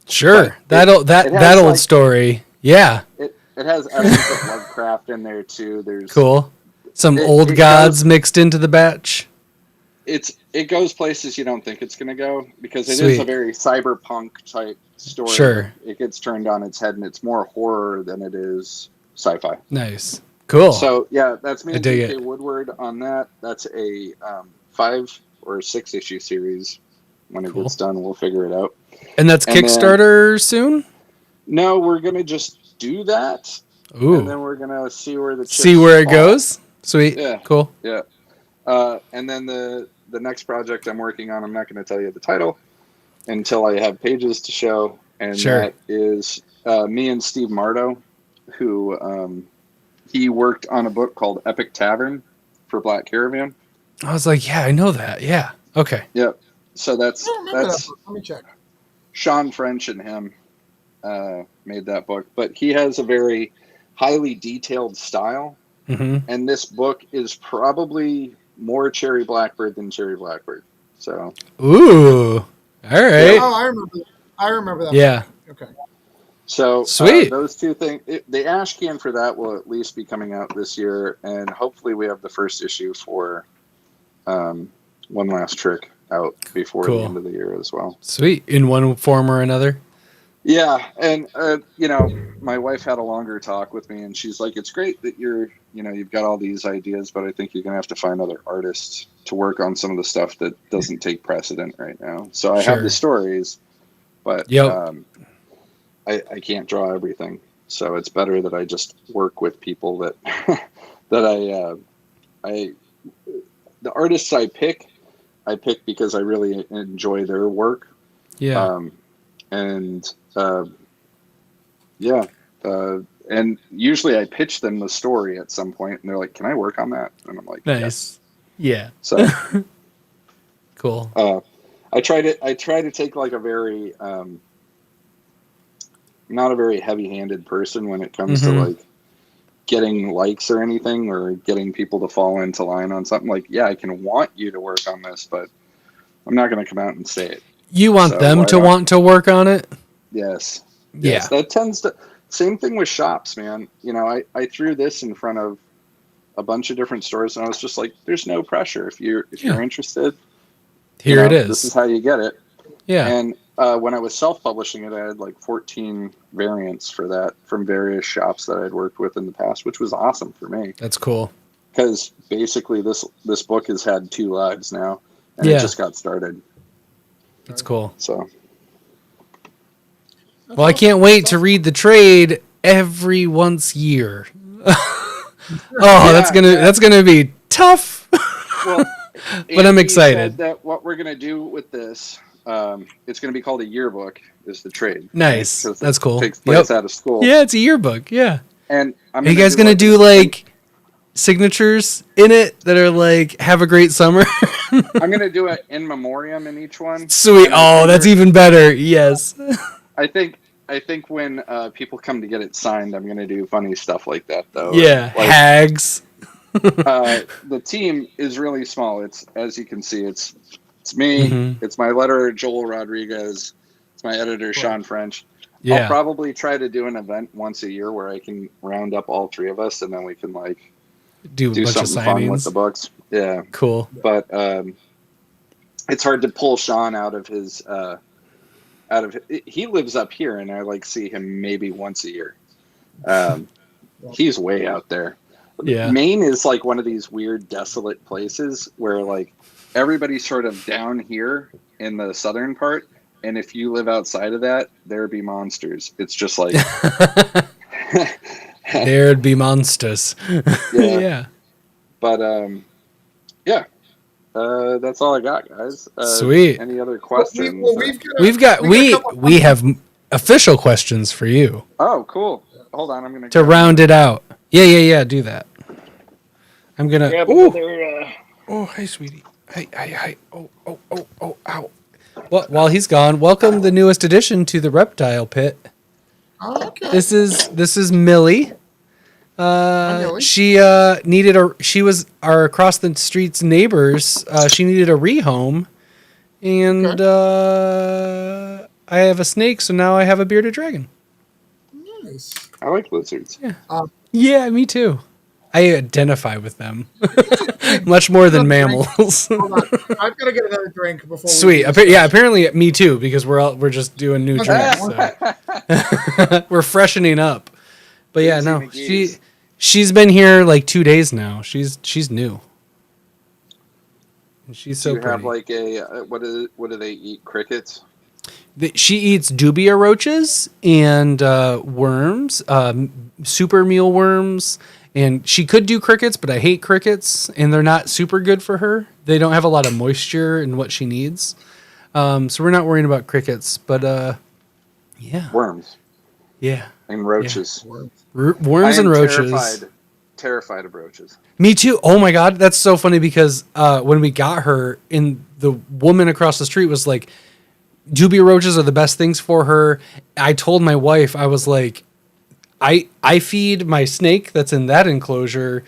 S1: Sure.
S3: But
S1: that
S3: has,
S1: old
S3: like-
S1: story. Yeah.
S3: It has elements of Lovecraft in there too. There's
S1: Cool. Some
S3: It-
S1: old
S3: it
S1: gods
S3: goes-
S1: mixed into the batch.
S3: it goes places you don't think it's going to go, because it is
S1: Sweet.
S3: a very cyberpunk type story.
S1: Sure.
S3: It gets turned on its head, and it's more horror than it is sci-fi.
S1: Nice. Cool.
S3: So yeah, that's me
S1: I
S3: and
S1: dig
S3: J.K.
S1: it.
S3: Woodward on that. That's a 5 or 6 issue series. When it
S1: Cool.
S3: gets done, we'll figure it out.
S1: and that's
S3: and then-
S1: Kickstarter soon?
S3: No, we're gonna just do that, and
S1: Ooh.
S3: then we're gonna see where the
S1: See
S3: chips
S1: where it
S3: fall.
S1: goes? Sweet.
S3: Yeah.
S1: Cool.
S3: Yeah. And then the next project I'm working on, I'm not going to tell you the title until I have pages to show. And
S1: Sure.
S3: that is me and Steve Mardo, who he worked on a book called Epic Tavern for Black Caravan.
S1: I was like, yeah, I know that. Yeah. Okay.
S3: Yep. So that's
S2: I don't remember
S3: that's
S2: that book. Let me check.
S3: Sean French and him made that book. But he has a very highly detailed style.
S1: Mm-hmm.
S3: And this book is probably more Cherry Blackbird than Cherry Blackbird. So
S1: Ooh. All right.
S2: Oh, I remember that.
S1: Yeah.
S2: Okay.
S3: So
S1: Sweet.
S3: those two things, the ash can for that will at least be coming out this year, and hopefully we have the first issue for One Last Trick out before
S1: Cool.
S3: the end of the year as well.
S1: Sweet. In one form or another.
S3: Yeah, and my wife had a longer talk with me, and she's like, "It's great that you've got all these ideas, but I think you're gonna have to find other artists to work on some of the stuff that doesn't take precedent right now." So I have
S1: Sure.
S3: the stories, but
S1: Yep.
S3: I can't draw everything. So it's better that I just work with people that that I the artists I pick because I really enjoy their work.
S1: Yeah.
S3: And yeah, and usually I pitch them the story at some point, and they're like, "Can I work on that?" And I'm like, "Yes."
S1: Nice. Yeah.
S3: So
S1: Cool.
S3: I try to take like a very not a very heavy-handed person when it comes to like getting likes or anything, or getting people to fall into line on something. Like, yeah, I can want you to work on this, but I'm not going to come out and say it.
S1: You want
S3: So
S1: them
S3: why
S1: to
S3: not?
S1: want to work on it?
S3: Yes.
S1: Yeah.
S3: Yes, that tends to. Same thing with shops, man. I threw this in front of a bunch of different stores, and I was just like, "There's no pressure. If you're interested,
S1: Here it
S3: this is
S1: is.
S3: how you get it."
S1: Yeah.
S3: And when I was self-publishing it, I had like 14 variants for that from various shops that I'd worked with in the past, which was awesome for me
S1: That's cool.
S3: because basically this book has had 2 lives now, and
S1: Yeah.
S3: it just got started.
S1: That's cool.
S3: So
S1: Well, I can't wait to read the trade every once year. That's gonna be tough.
S3: well,
S1: But I'm
S3: Andy
S1: excited.
S3: said that what we're gonna do with this, it's gonna be called a yearbook. Is the trade
S1: Nice.
S3: 'Cause
S1: That's
S3: it
S1: cool.
S3: Takes place out of school.
S1: Yeah, it's a yearbook. Yeah.
S3: And
S1: Are you guys gonna do like signatures in it that are like "Have a great summer"?
S3: I'm gonna do it in memoriam in each one.
S1: Sweet.
S3: And I
S1: Oh, that's
S3: figure-
S1: even better. Yes.
S3: I think when people come to get it signed, I'm gonna do funny stuff like that though.
S1: Yeah.
S3: Like,
S1: Hags.
S3: the team is really small. It's, as you can see, it's me.
S1: Mhm.
S3: It's my letterer Joel Rodriguez. It's my editor Sean French. I'll
S1: Yeah.
S3: probably try to do an event once a year where I can round up all 3 of us, and then we can like
S1: Do a
S3: do
S1: bunch of
S3: something fun with the
S1: signings.
S3: books. Yeah,
S1: Cool.
S3: but it's hard to pull Sean out of his. He lives up here, and I like see him maybe once a year. He's way out there.
S1: Yeah.
S3: Maine is like one of these weird, desolate places where like everybody's sort of down here in the southern part, and if you live outside of that, there'd be monsters. It's just like
S1: There'd be monsters.
S3: Yeah.
S1: Yeah.
S3: But yeah, that's all I got, guys.
S1: Sweet.
S3: Any other questions?
S1: We have official questions for you
S3: Oh, cool. Hold on, I'm gonna
S1: to round it out. Yeah. Do that. I'm gonna.
S5: Grab
S1: Ooh.
S5: another,
S1: Oh, hi, sweetie. Hi. Oh, ow. Well, while he's gone, welcome the newest addition to the reptile pit.
S2: Oh, okay.
S1: This is Millie.
S2: Millie.
S1: She she was our across the street's neighbors. She needed a rehome, and I have a snake, so now I have a bearded dragon.
S2: Nice.
S3: I like lizards.
S1: Yeah, me too. I identify with them much more than mammals.
S2: Hold on. I've got to get another drink before.
S1: Sweet.
S2: We
S1: Yeah, apparently me too, because we're just doing new drinks. So. We're freshening up. But yeah, no, she's been here like 2 days now. She's new. And she's so
S3: Do you
S1: pretty.
S3: have like a what do they eat? Crickets?
S1: She eats dubia roaches and worms, super mealworms, and she could do crickets, but I hate crickets, and they're not super good for her. They don't have a lot of moisture in what she needs, so we're not worrying about crickets. But yeah,
S3: Worms
S1: yeah,
S3: and roaches.
S1: worms
S3: I
S1: and
S3: am
S1: roaches.
S3: Terrified of roaches.
S1: Me too. Oh my god, that's so funny because when we got her, the woman across the street was like, dubia roaches are the best things for her. I told my wife, I was like, I feed my snake that's in that enclosure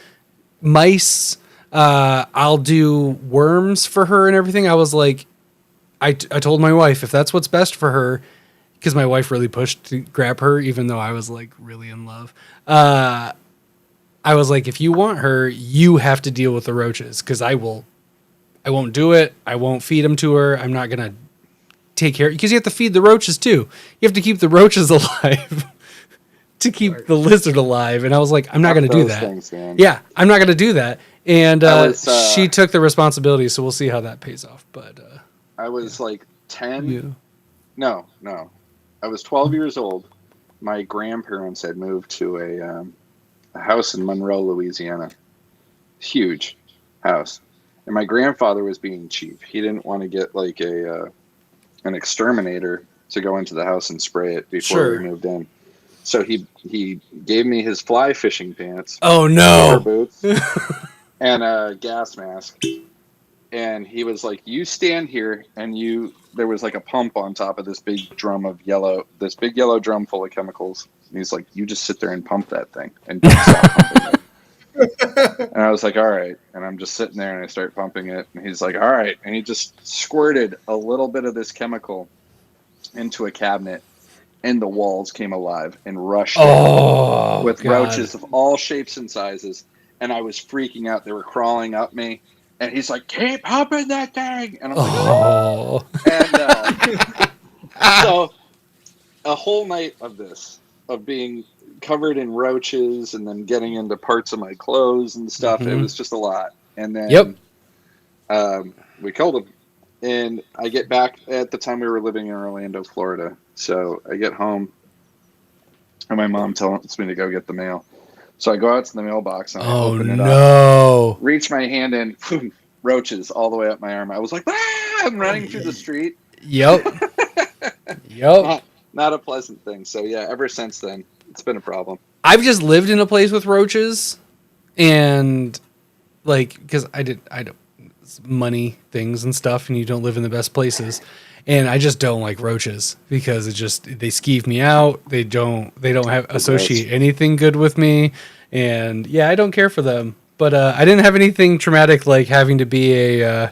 S1: mice. I'll do worms for her and everything. I was like, I told my wife if that's what's best for her, because my wife really pushed to grab her, even though I was like really in love. I was like, if you want her, you have to deal with the roaches, because I will I won't do it. I won't feed them to her. I'm not going to take care, because you have to feed the roaches too. You have to keep the roaches alive to keep the lizard alive. And I was like, I'm not going to do
S3: Those
S1: that.
S3: things, man.
S1: Yeah, I'm not going to do that. And
S3: I was,
S1: she took the responsibility, so we'll see how that pays off. But
S3: I was like 10.
S1: yeah.
S3: No. I was 12 years old. My grandparents had moved to a house in Monroe, Louisiana. Huge house. And my grandfather was being cheap. He didn't want to get like an exterminator to go into the house and spray it before we moved in. So he gave me his fly fishing pants.
S1: Oh no.
S3: Boots and a gas mask. And he was like, "You stand here," and there was like a pump on top of this big yellow drum full of chemicals. And he's like, "You just sit there and pump that thing and don't stop pumping it." And I was like, "All right." And I'm just sitting there and I start pumping it. And he's like, "All right." And he just squirted a little bit of this chemical into a cabinet, and the walls came alive and rushed in with roaches of all shapes and sizes. And I was freaking out. They were crawling up me. And he's like, "Keep pumping that thing." And I'm like, "Oh." And so a whole night of being covered in roaches and then getting into parts of my clothes and stuff. It was just a lot. And then we killed him. And I get back, at the time we were living in Orlando, Florida. So I get home and my mom tells me to go get the mail. So I go out to the mailbox and I open it up, reach my hand in, boom, roaches all the way up my arm. I was like, I'm running through the street.
S1: Yep.
S3: Not a pleasant thing. So yeah, ever since then, it's been a problem.
S1: I've just lived in a place with roaches, and like, because I don't money things and stuff, and you don't live in the best places. And I just don't like roaches because they skeeve me out. They don't associate anything good with me. And yeah, I don't care for them. But I didn't have anything traumatic like having to be a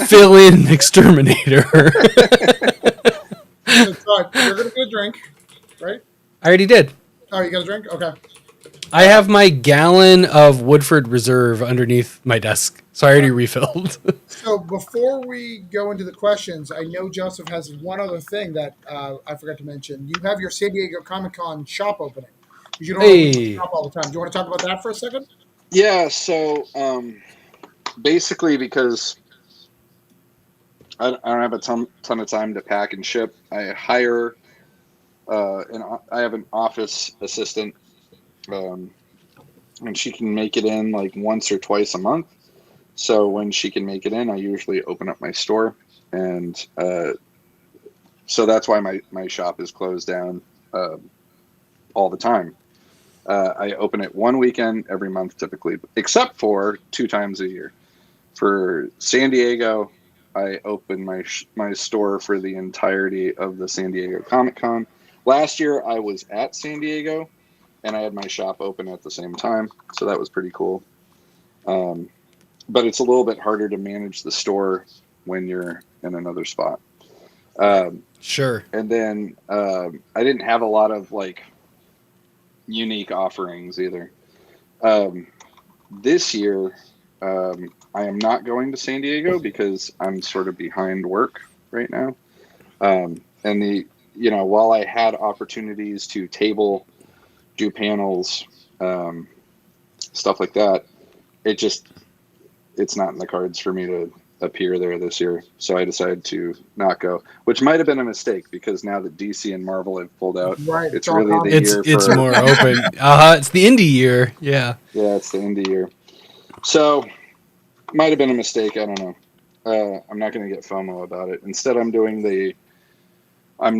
S1: fill-in exterminator.
S2: You're going to get a drink, right?
S1: I already did.
S2: Oh, you got a drink? Okay.
S1: I have my gallon of Woodford Reserve underneath my desk. So I already refilled.
S2: So before we go into the questions, I know Joseph has one other thing that I forgot to mention. You have your San Diego Comic-Con shop opening. You don't shop all the time. Do you want to talk about that for a second?
S3: Yeah, so basically because I don't have a ton of time to pack and ship, I hire I have an office assistant, and she can make it in like once or twice a month. So when she can make it in, I usually open up my store, and so that's why my shop is closed down all the time. I open it one weekend every month typically, except for 2 times a year. For San Diego, I open my store for the entirety of the San Diego Comic-Con. Last year, I was at San Diego, and I had my shop open at the same time, so that was pretty cool. But it's a little bit harder to manage the store when you're in another spot.
S1: Sure.
S3: And then I didn't have a lot of like unique offerings either. This year, I am not going to San Diego because I'm sort of behind work right now. And while I had opportunities to table, do panels, stuff like that, it's not in the cards for me to appear there this year. So I decided to not go, which might have been a mistake because now that DC and Marvel have pulled out,
S2: right,
S3: it's really the year
S1: it's
S3: for...
S1: more open. It's the indie year. Yeah.
S3: Yeah, it's the indie year. So might have been a mistake. I don't know. I'm not going to get FOMO about it. Instead, I'm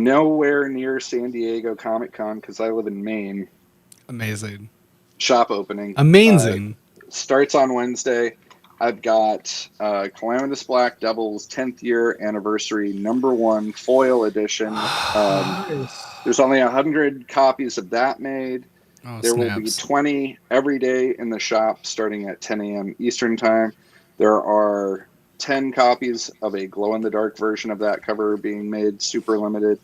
S3: nowhere near San Diego Comic-Con because I live in Maine.
S1: Amazing.
S3: Shop opening.
S1: Amazing.
S3: Starts on Wednesday. I've got Calamitous Black Devil's 10th year anniversary #1 foil edition. There's only 100 copies of that made. There will be 20 every day in the shop starting at 10 a.m. Eastern time. There are 10 copies of a glow-in-the-dark version of that cover being made, super limited.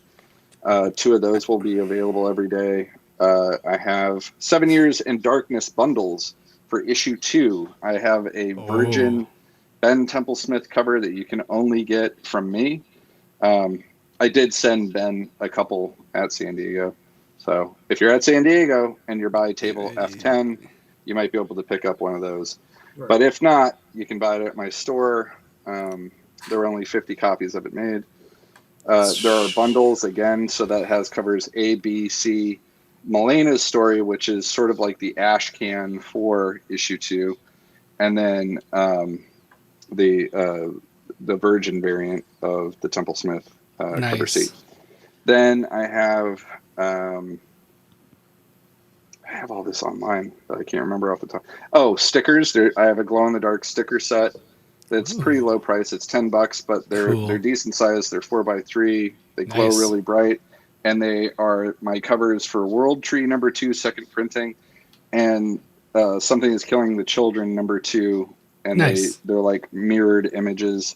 S3: 2 of those will be available every day. I have 7 Years in Darkness bundles for issue 2. I have a Virgin Ben Templesmith cover that you can only get from me. I did send Ben a couple at San Diego. So if you're at San Diego and you're by table F10, you might be able to pick up one of those.
S2: Right.
S3: But if not, you can buy it at my store. There were only 50 copies of it made. There are bundles again, so that covers A, B, C. Melena's story, which is sort of like the ash can for issue 2, and then the Virgin variant of the Templesmith cover C. Then I have all this online, but I can't remember off the top. Oh, stickers! I have a glow in the dark sticker set. That's pretty low price. It's $10, but they're decent size. They're 4x3. They glow really bright, and they are my covers for World Tree #2 second printing, and Something is Killing the Children #2, and they're like mirrored images.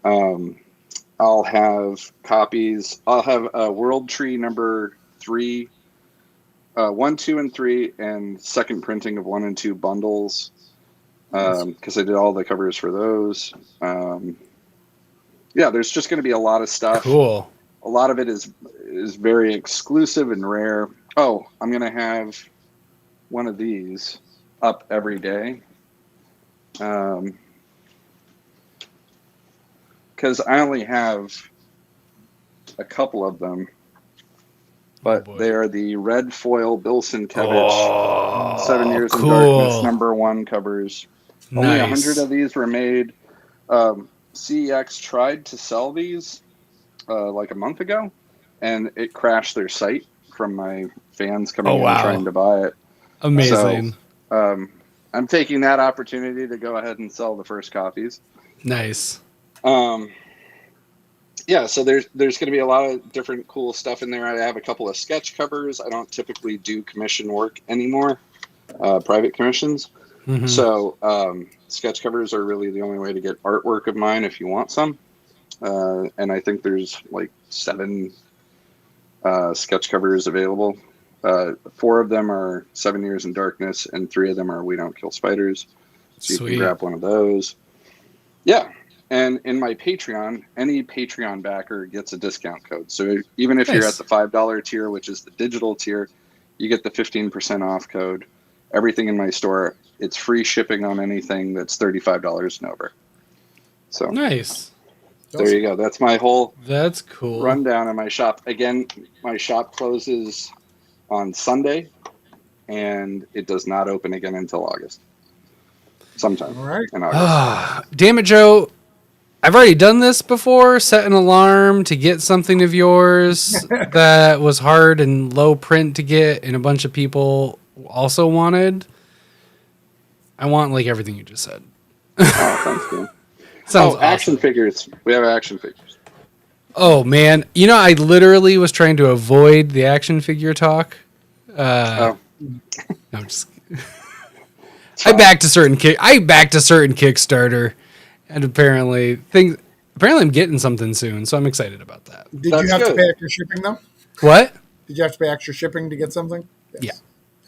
S3: I'll have copies. I'll have World Tree #3, 1, 2, and 3, and second printing of 1 and 2 bundles. Because I did all the covers for those. Yeah, there's just going to be a lot of stuff.
S1: Cool.
S3: A lot of it is very exclusive and rare. Oh, I'm going to have one of these up every day. Because I only have a couple of them. But they are the red foil Bill Sienkiewicz 7 Years in Darkness #1 covers. Only 100 of these were made. CEX tried to sell these like a month ago, and it crashed their site from my fans coming in trying to buy it.
S1: Amazing.
S3: So, I'm taking that opportunity to go ahead and sell the first copies.
S1: Nice.
S3: Yeah, so there's going to be a lot of different cool stuff in there. I have a couple of sketch covers. I don't typically do commission work anymore, private commissions.
S1: Mm-hmm.
S3: So sketch covers are really the only way to get artwork of mine if you want some. And I think there's like 7 sketch covers available. 4 of them are 7 Years in Darkness, and 3 of them are We Don't Kill Spiders. So you can grab one of those. Yeah. And in my Patreon, any Patreon backer gets a discount code. So even if you're at the $5 tier, which is the digital tier, you get the 15% off code. Everything in my store, it's free shipping on anything that's $35 and over. So
S1: nice.
S3: There you go. That's my whole rundown of my shop. Again, my shop closes on Sunday, and it does not open again until August. Sometime in August.
S1: Damn it, Joe. I've already done this before, set an alarm to get something of yours that was hard and low print to get, and a bunch of people also wanted. I want like everything you just said.
S3: Sounds good.
S1: Sounds awesome.
S3: Action figures. We have action figures.
S1: Oh, man. You know, I literally was trying to avoid the action figure talk. No, I'm just I backed a certain Kickstarter. And apparently I'm getting something soon, so I'm excited about that.
S2: Did you have to pay extra shipping though?
S1: What?
S2: Did you have to pay extra shipping to get something? Yes.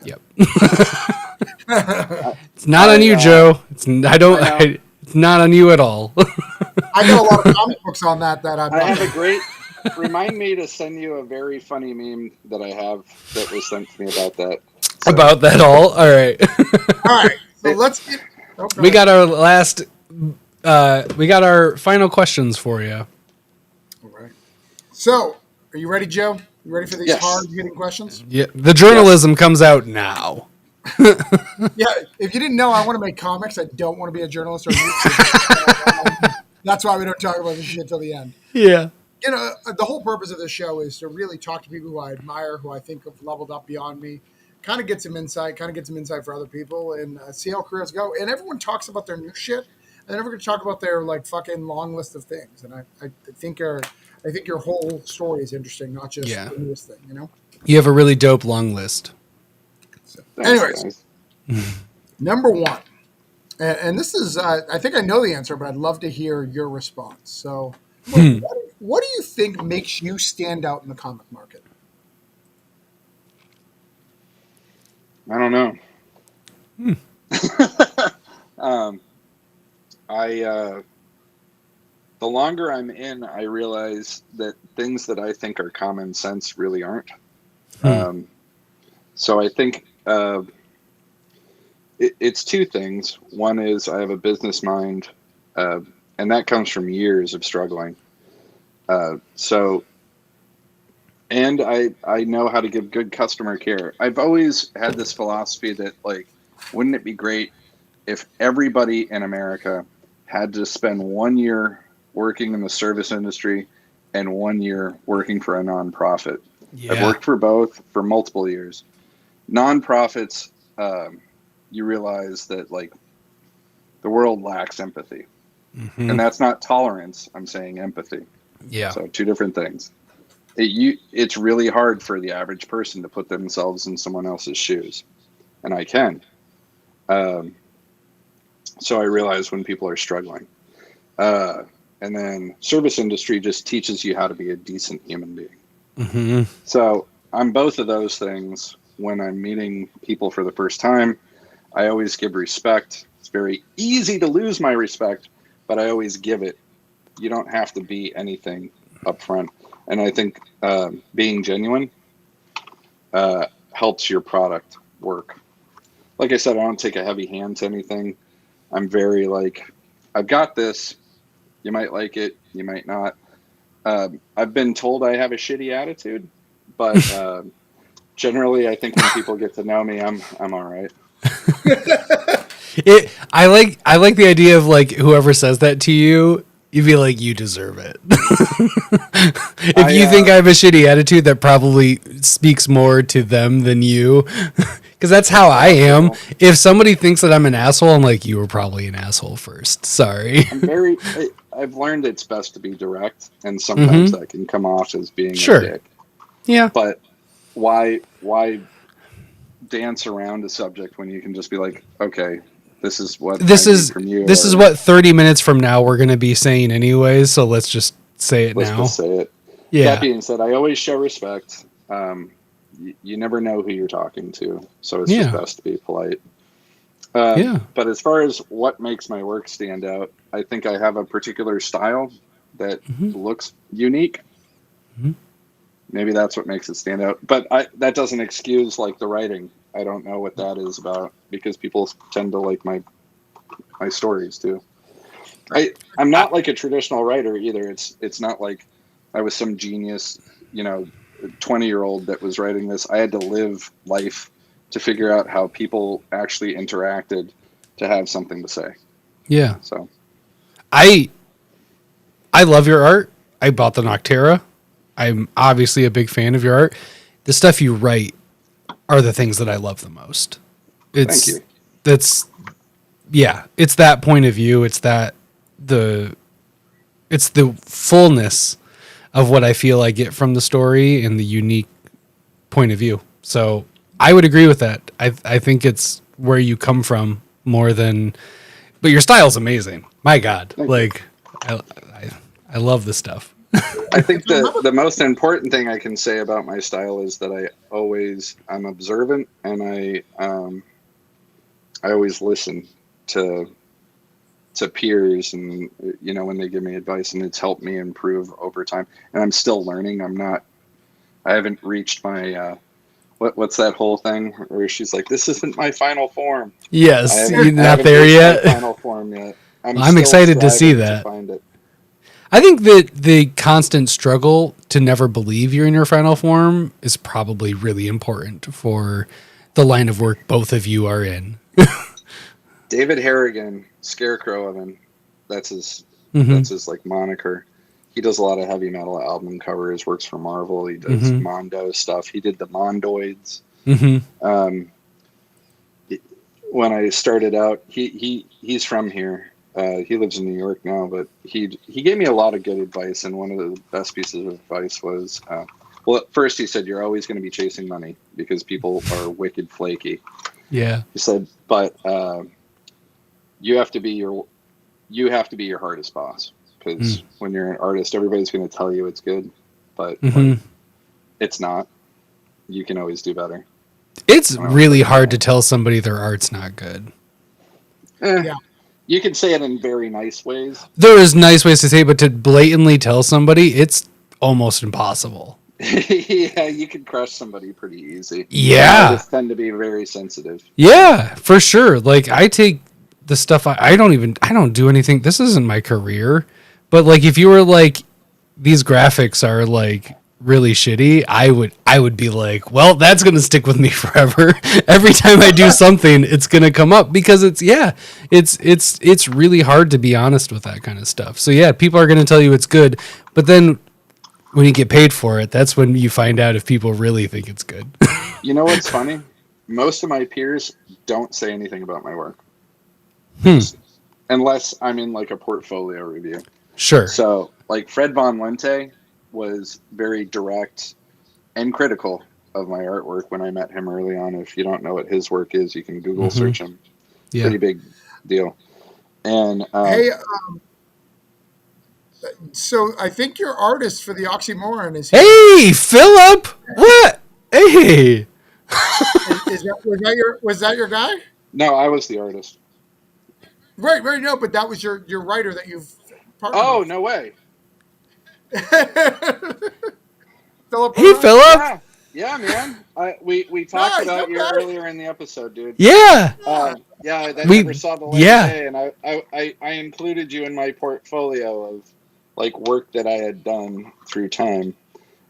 S1: Yeah. Yep. It's not on you, Joe. It's not on you at all.
S2: I got a lot of comic books on that
S3: I have a great. Remind me to send you a very funny meme that I have that was sent to me about that. So.
S1: About that all right.
S2: All right. So let's get. Okay.
S1: We got our last. We got our final questions for you.
S2: All right. So, are you ready, Joe? You ready for these hard-hitting questions?
S1: Yeah. The journalism comes out now.
S2: Yeah. If you didn't know, I want to make comics. I don't want to be a journalist or a YouTuber. That's why we don't talk about this shit till the end.
S1: Yeah.
S2: You know, the whole purpose of this show is to really talk to people who I admire, who I think have leveled up beyond me. Kind of get some insight for other people, and see how careers go. And everyone talks about their new shit. They're never going to talk about their like fucking long list of things. And I think your whole story is interesting, not just the newest thing. You know,
S1: you have a really dope long list.
S2: So, anyways, number 1, and this is I think I know the answer, but I'd love to hear your response. So, what do you think makes you stand out in the comic market?
S3: I don't know. I the longer I'm in, I realize that things that I think are common sense really aren't. Um, so I think it's two things. One is I have a business mind, uh, and that comes from years of struggling. So, and I know how to give good customer care. I've always had this philosophy that, like, wouldn't it be great if everybody in America had to spend 1 year working in the service industry and 1 year working for a nonprofit? I've
S1: Yeah.
S3: worked for both for multiple years. Nonprofits, you realize that, like, the world lacks empathy, and that's not tolerance. I'm saying empathy.
S1: Yeah.
S3: So two different things. It's really hard for the average person to put themselves in someone else's shoes, and I can. Um, so I realize when people are struggling. And then service industry just teaches you how to be a decent human being.
S1: Mm-hmm.
S3: So I'm both of those things when I'm meeting people for the first time. I always give respect. It's very easy to lose my respect, but I always give it. You don't have to be anything up front. And I think being genuine helps your product work. Like I said, I don't take a heavy hand to anything. I'm very like, I've got this. You might like it. You might not. I've been told I have a shitty attitude, but generally, I think when people get to know me, I'm all right.
S1: I like the idea of like whoever says that to you, you feel like you deserve it. If you think I have a shitty attitude, that probably speaks more to them than you. Because that's how I am. If somebody thinks that I'm an asshole, I'm like, you were probably an asshole first. Sorry.
S3: I've learned it's best to be direct, and sometimes that can come off as being
S1: Sure.
S3: a dick.
S1: Yeah.
S3: But why dance around a subject when you can just be like, okay, this is what
S1: This
S3: I
S1: is
S3: need from you.
S1: this is what 30 minutes from now we're going to be saying anyways, so let's just say it
S3: Let's
S1: now.
S3: just say it.
S1: Yeah.
S3: That being said, I always show respect. You never know who you're talking to, so it's just best to be polite. But as far as what makes my work stand out, I think I have a particular style that looks unique. Maybe that's what makes it stand out. But that doesn't excuse like the writing. I don't know what that is about because people tend to like my stories too. I'm not like a traditional writer either. It's not like I was some genius, 20-year-old that was writing this. I had to live life to figure out how people actually interacted to have something to say.
S1: Yeah.
S3: So
S1: I love your art. I bought the Noctera. I'm obviously a big fan of your art. The stuff you write are the things that I love the most.
S3: Thank you.
S1: It's that point of view. It's the fullness of what I feel I get from the story and the unique point of view. So I would agree with that. I think it's where you come from more than, but your style's amazing. My God. Like I love this stuff.
S3: I think the most important thing I can say about my style is that I'm observant, and I always listen to peers, and when they give me advice, and it's helped me improve over time. And I'm still learning. I haven't reached my what's that whole thing where she's like, this isn't my final form.
S1: Yes, you're
S3: I
S1: not
S3: haven't
S1: there
S3: reached
S1: yet.
S3: my final form yet.
S1: I'm
S3: still
S1: excited to see
S3: striving
S1: that.
S3: to find it.
S1: I think that the constant struggle to never believe you're in your final form is probably really important for the line of work both of you are in.
S3: David Harrigan, Scarecrow Oven, that's his like moniker. He does a lot of heavy metal album covers, works for Marvel. He does Mondo stuff. He did the Mondoids. When I started out, he's from here. He lives in New York now, but he gave me a lot of good advice. And one of the best pieces of advice was, well, at first he said, you're always going to be chasing money because people are wicked flaky.
S1: Yeah.
S3: He said, but you have to be your hardest boss, because when you're an artist, everybody's going to tell you it's good, but it's not. You can always do better.
S1: It's really hard to tell somebody their art's not good.
S2: Yeah.
S3: You can say it in very nice ways.
S1: There is nice ways to say it, but to blatantly tell somebody, it's almost impossible.
S3: Yeah, you can crush somebody pretty easy.
S1: Yeah.
S3: Artists tend to be very sensitive.
S1: Yeah, for sure. Like I take the stuff I don't do anything. This isn't my career. But like if you were like these graphics are like really shitty, I would be like, well, that's going to stick with me forever. Every time I do something, it's going to come up because it's really hard to be honest with that kind of stuff. So yeah, people are going to tell you it's good, but then when you get paid for it, that's when you find out if people really think it's good.
S3: You know what's funny? Most of my peers don't say anything about my work. Unless I'm in like a portfolio review.
S1: Sure.
S3: So, like Fred Von Lente was very direct and critical of my artwork when I met him early on. If you don't know what his work is, you can Google search him.
S1: Yeah.
S3: Pretty big deal. And
S2: Hey, so I think your artist for the oxymoron is here.
S1: Hey, Philip! What? Hey!
S2: Was that your guy?
S3: no, I was the artist.
S2: Right, no, but that was your writer that you've partnered
S3: Oh,
S2: with.
S3: no way.
S2: Philip.
S1: Hey, Philip!
S3: Yeah, man. We talked
S2: Nice,
S3: about you
S2: okay.
S3: earlier in the episode, dude.
S1: Yeah!
S3: Yeah, I
S1: We-
S3: never saw the light
S1: yeah.
S3: of day, and I included you in my portfolio of like work that I had done through time,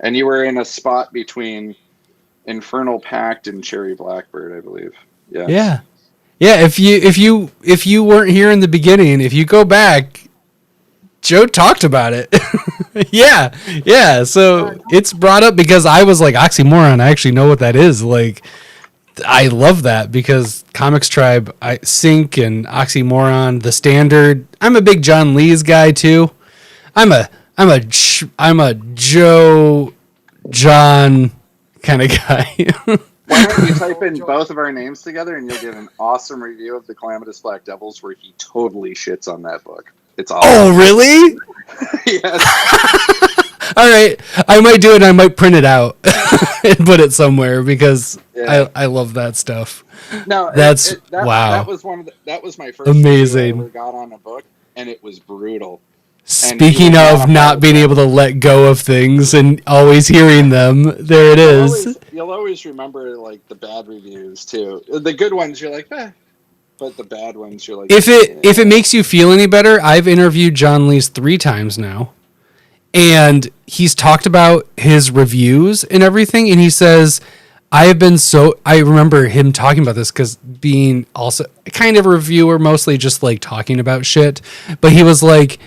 S3: and you were in a spot between Infernal Pact and Cherry Blackbird, I believe. Yes.
S1: Yeah. Yeah, if you weren't here in the beginning, if you go back, Joe talked about it. Yeah. So it's brought up because I was like, oxymoron, I actually know what that is. Like, I love that because Comics Tribe, Sync and Oxymoron, The Standard. I'm a big John Lee's guy too. I'm a Joe John kind of guy.
S3: Why don't you type in both of our names together and you'll get an awesome review of the Calamitous Black Devils where he totally shits on that book. It's awesome.
S1: Oh, really?
S3: Yes.
S1: All right, I might do it. I might print it out and put it somewhere because
S3: Yeah.
S1: I love that stuff.
S3: No,
S1: wow.
S3: That was my first
S1: Amazing.
S3: review I ever got on a book, and it was brutal.
S1: Speaking
S3: you
S1: of
S3: wanna
S1: not
S3: follow
S1: being
S3: that.
S1: able to let go of things and always hearing them, there it is.
S3: You'll always remember like the bad reviews too. The good ones you're like, but the bad ones you're like.
S1: If it makes you feel any better, I've interviewed John Lee's 3 times now. And he's talked about his reviews and everything, and he says, I remember him talking about this because being also kind of a reviewer, mostly just like talking about shit. But he was like,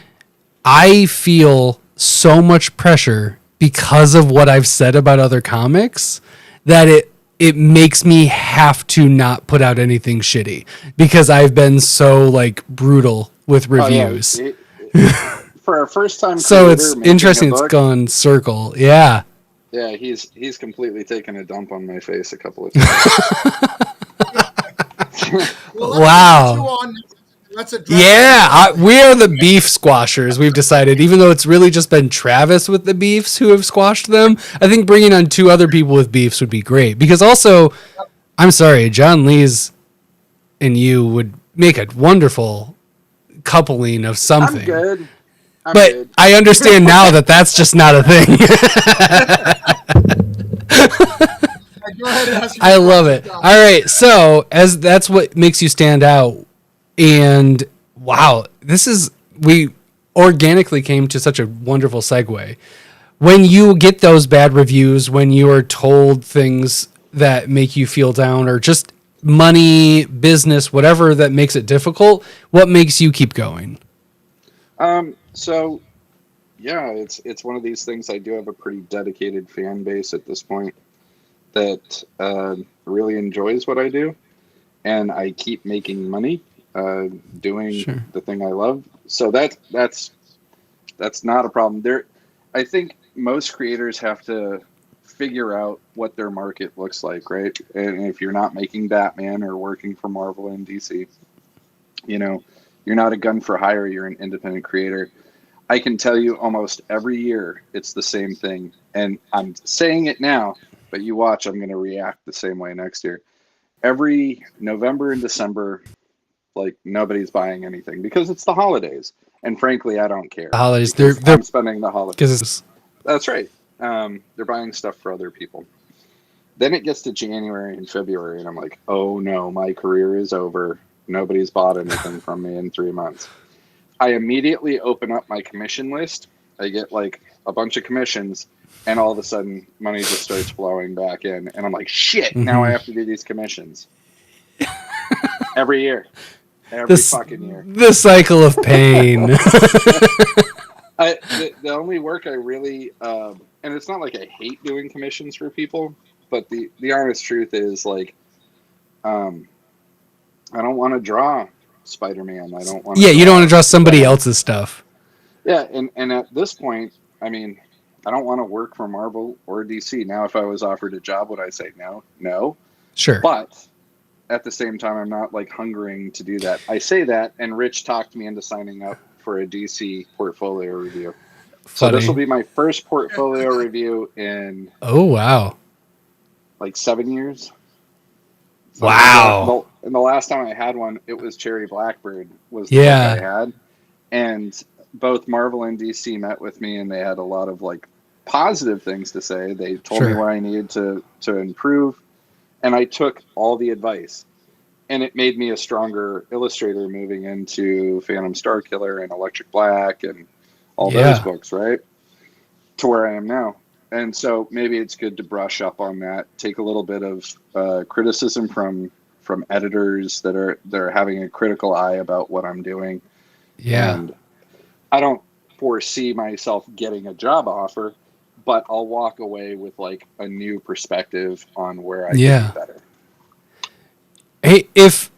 S1: I feel so much pressure because of what I've said about other comics that it makes me have to not put out anything shitty because I've been so like brutal with reviews.
S3: For a first time,
S1: So it's interesting. It's gone circle. Yeah.
S3: Yeah, he's completely taken a dump on my face a couple of times.
S1: Wow. Yeah, we are the beef squashers. We've decided, even though it's really just been Travis with the beefs who have squashed them. I think bringing on 2 other people with beefs would be great because also, I'm sorry, John Lee's and you would make a wonderful coupling of something.
S3: I'm good.
S1: But I understand now that that's just not a thing. I love it. All right, so as that's what makes you stand out, and wow, we organically came to such a wonderful segue. When you get those bad reviews, when you are told things that make you feel down, or just money, business, whatever that makes it difficult, what makes you keep going?
S3: So, yeah, it's one of these things. I do have a pretty dedicated fan base at this point that really enjoys what I do, and I keep making money doing the thing I love. So that's not a problem. I think most creators have to figure out what their market looks like, right? And if you're not making Batman or working for Marvel and DC, you're not a gun for hire. You're an independent creator. I can tell you almost every year it's the same thing. And I'm saying it now, but you watch, I'm going to react the same way next year. Every November and December, Like nobody's buying anything because it's the holidays. And frankly, I don't care.
S1: The holidays,
S3: because
S1: they're
S3: I'm spending the holidays.
S1: because
S3: That's right. They're buying stuff for other people. Then it gets to January and February, and I'm like, oh no, my career is over. Nobody's bought anything from me in 3 months. I immediately open up my commission list. I get like a bunch of commissions, and all of a sudden, money just starts flowing back in. And I'm like, shit, now I have to do these commissions. Every year. Every fucking year.
S1: The cycle of pain.
S3: The only work I really, and it's not like I hate doing commissions for people, but the honest truth is like, I don't want to draw Spider-Man. I don't want.
S1: Yeah, you don't want to draw somebody else's stuff.
S3: Yeah, and at this point, I mean, I don't want to work for Marvel or DC. Now, if I was offered a job, would I say no? No.
S1: Sure.
S3: But at the same time, I'm not like hungering to do that. I say that, and Rich talked me into signing up for a DC portfolio review. So this will be my first portfolio review in
S1: Oh wow.
S3: like 7 years.
S1: Wow.
S3: And the last time I had one, it was Cherry Blackbird was the book I had. And both Marvel and DC met with me, and they had a lot of like positive things to say. They told me what I needed to improve, and I took all the advice. And it made me a stronger illustrator moving into Phantom Starkiller and Electric Black and all those books, right? To where I am now. And so maybe it's good to brush up on that, take a little bit of criticism from editors that are having a critical eye about what I'm doing.
S1: Yeah.
S3: And I don't foresee myself getting a job offer, but I'll walk away with like a new perspective on where I can be better.
S1: Hey,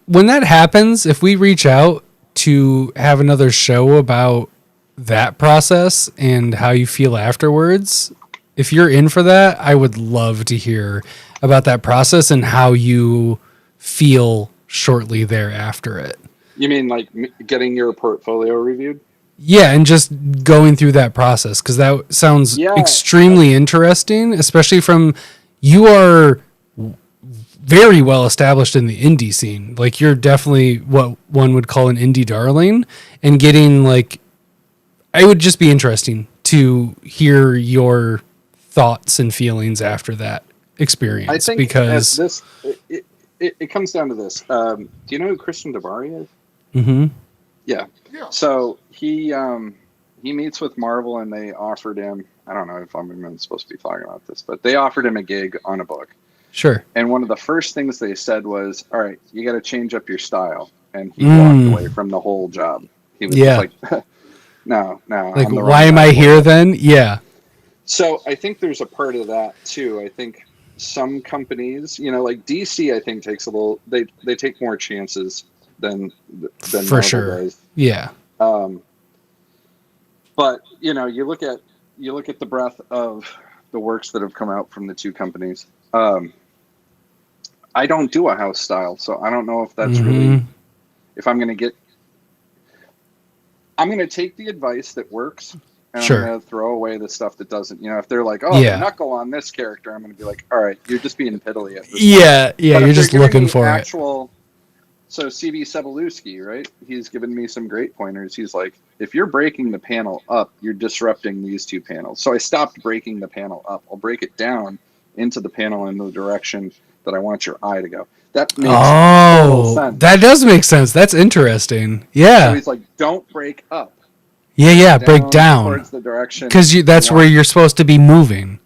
S1: when that happens, if we reach out to have another show about that process and how you feel afterwards, if you're in for that, I would love to hear about that process and how you feel shortly thereafter it.
S3: You mean like getting your portfolio reviewed?
S1: Yeah, and just going through that process, because that sounds extremely interesting, especially from you are very well established in the indie scene. Like you're definitely what one would call an indie darling, and getting like, it would just be interesting to hear your thoughts and feelings after that experience.
S3: I think
S1: because
S3: this it comes down to this. Do you know who Christian DeBari is?
S1: Mm-hmm.
S3: Yeah. So he meets with Marvel, and they offered him. I don't know if I'm even supposed to be talking about this, but they offered him a gig on a book.
S1: Sure.
S3: And one of the first things they said was, "All right, you got to change up your style." And he walked away from the whole job. He was just like, "No,
S1: like, why am I here then?" Yeah.
S3: So I think there's a part of that too. I think some companies, like DC, I think takes a little. They take more chances than
S1: for
S3: Marvel
S1: sure.
S3: does.
S1: Yeah.
S3: But you look at the breadth of the works that have come out from the two companies. I don't do a house style, so I don't know if that's really, if I'm going to I'm going to take the advice that works, and I'm going to throw away the stuff that doesn't. If they're like, oh, the knuckle on this character, I'm going to be like, all right, you're just being piddly at this point.
S1: Yeah, you're just looking for it.
S3: So CB Cebulewski, right? He's given me some great pointers. He's like, if you're breaking the panel up, you're disrupting these two panels. So I stopped breaking the panel up. I'll break it down into the panel in the direction that I want your eye to go. That makes total sense.
S1: That does make sense. That's interesting. Yeah.
S3: So he's like, don't break up.
S1: Yeah, break down.
S3: Towards the direction.
S1: Because that's where you're supposed to be moving.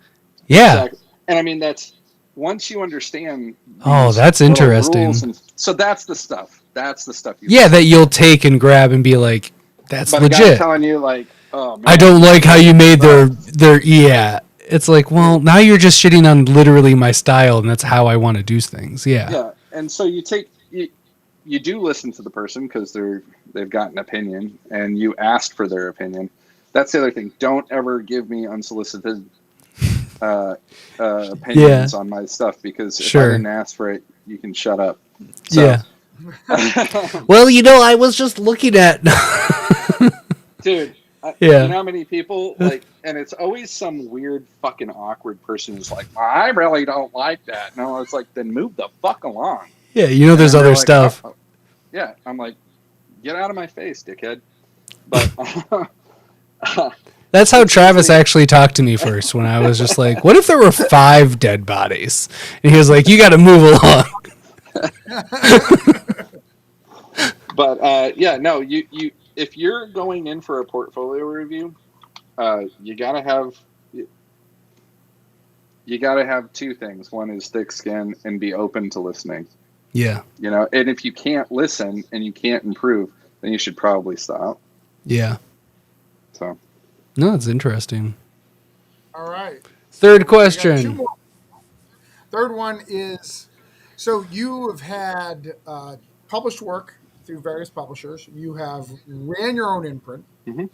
S1: Yeah.
S3: Exactly. And I mean, that's, once you understand.
S1: That's interesting.
S3: So that's the stuff. That's the stuff.
S1: That you'll take and grab and be like, that's legit. But a guy
S3: telling you like, oh man,
S1: I don't like how you made their It's like, well, now you're just shitting on literally my style, and that's how I want to do things. Yeah.
S3: Yeah, and so you do listen to the person because they've got an opinion, and you asked for their opinion. That's the other thing. Don't ever give me unsolicited opinions on my stuff, because if I didn't ask for it, you can shut up. So.
S1: Yeah. Well, I was just looking at.
S3: Dude. You know how many people and it's always some weird fucking awkward person who's like, well, I really don't like that. No, it's like, then move the fuck along.
S1: Yeah, there's other stuff.
S3: Yeah, I'm like, get out of my face, dickhead. But
S1: That's how
S3: it's
S1: Travis
S3: usually-
S1: actually talked to me first when I was just like, what if there were 5 dead bodies? And he was like, you got to move along.
S3: But yeah, no, you if you're going in for a portfolio review, you gotta have two things. One is thick skin and be open to listening.
S1: Yeah.
S3: You know, and if you can't listen and you can't improve, then you should probably stop.
S1: Yeah.
S3: So
S1: No, it's interesting.
S2: All right.
S1: Third
S2: We got 2
S1: question.
S2: more. Third one is, so you have had published work through various publishers. You have ran your own imprint.
S3: Mhm.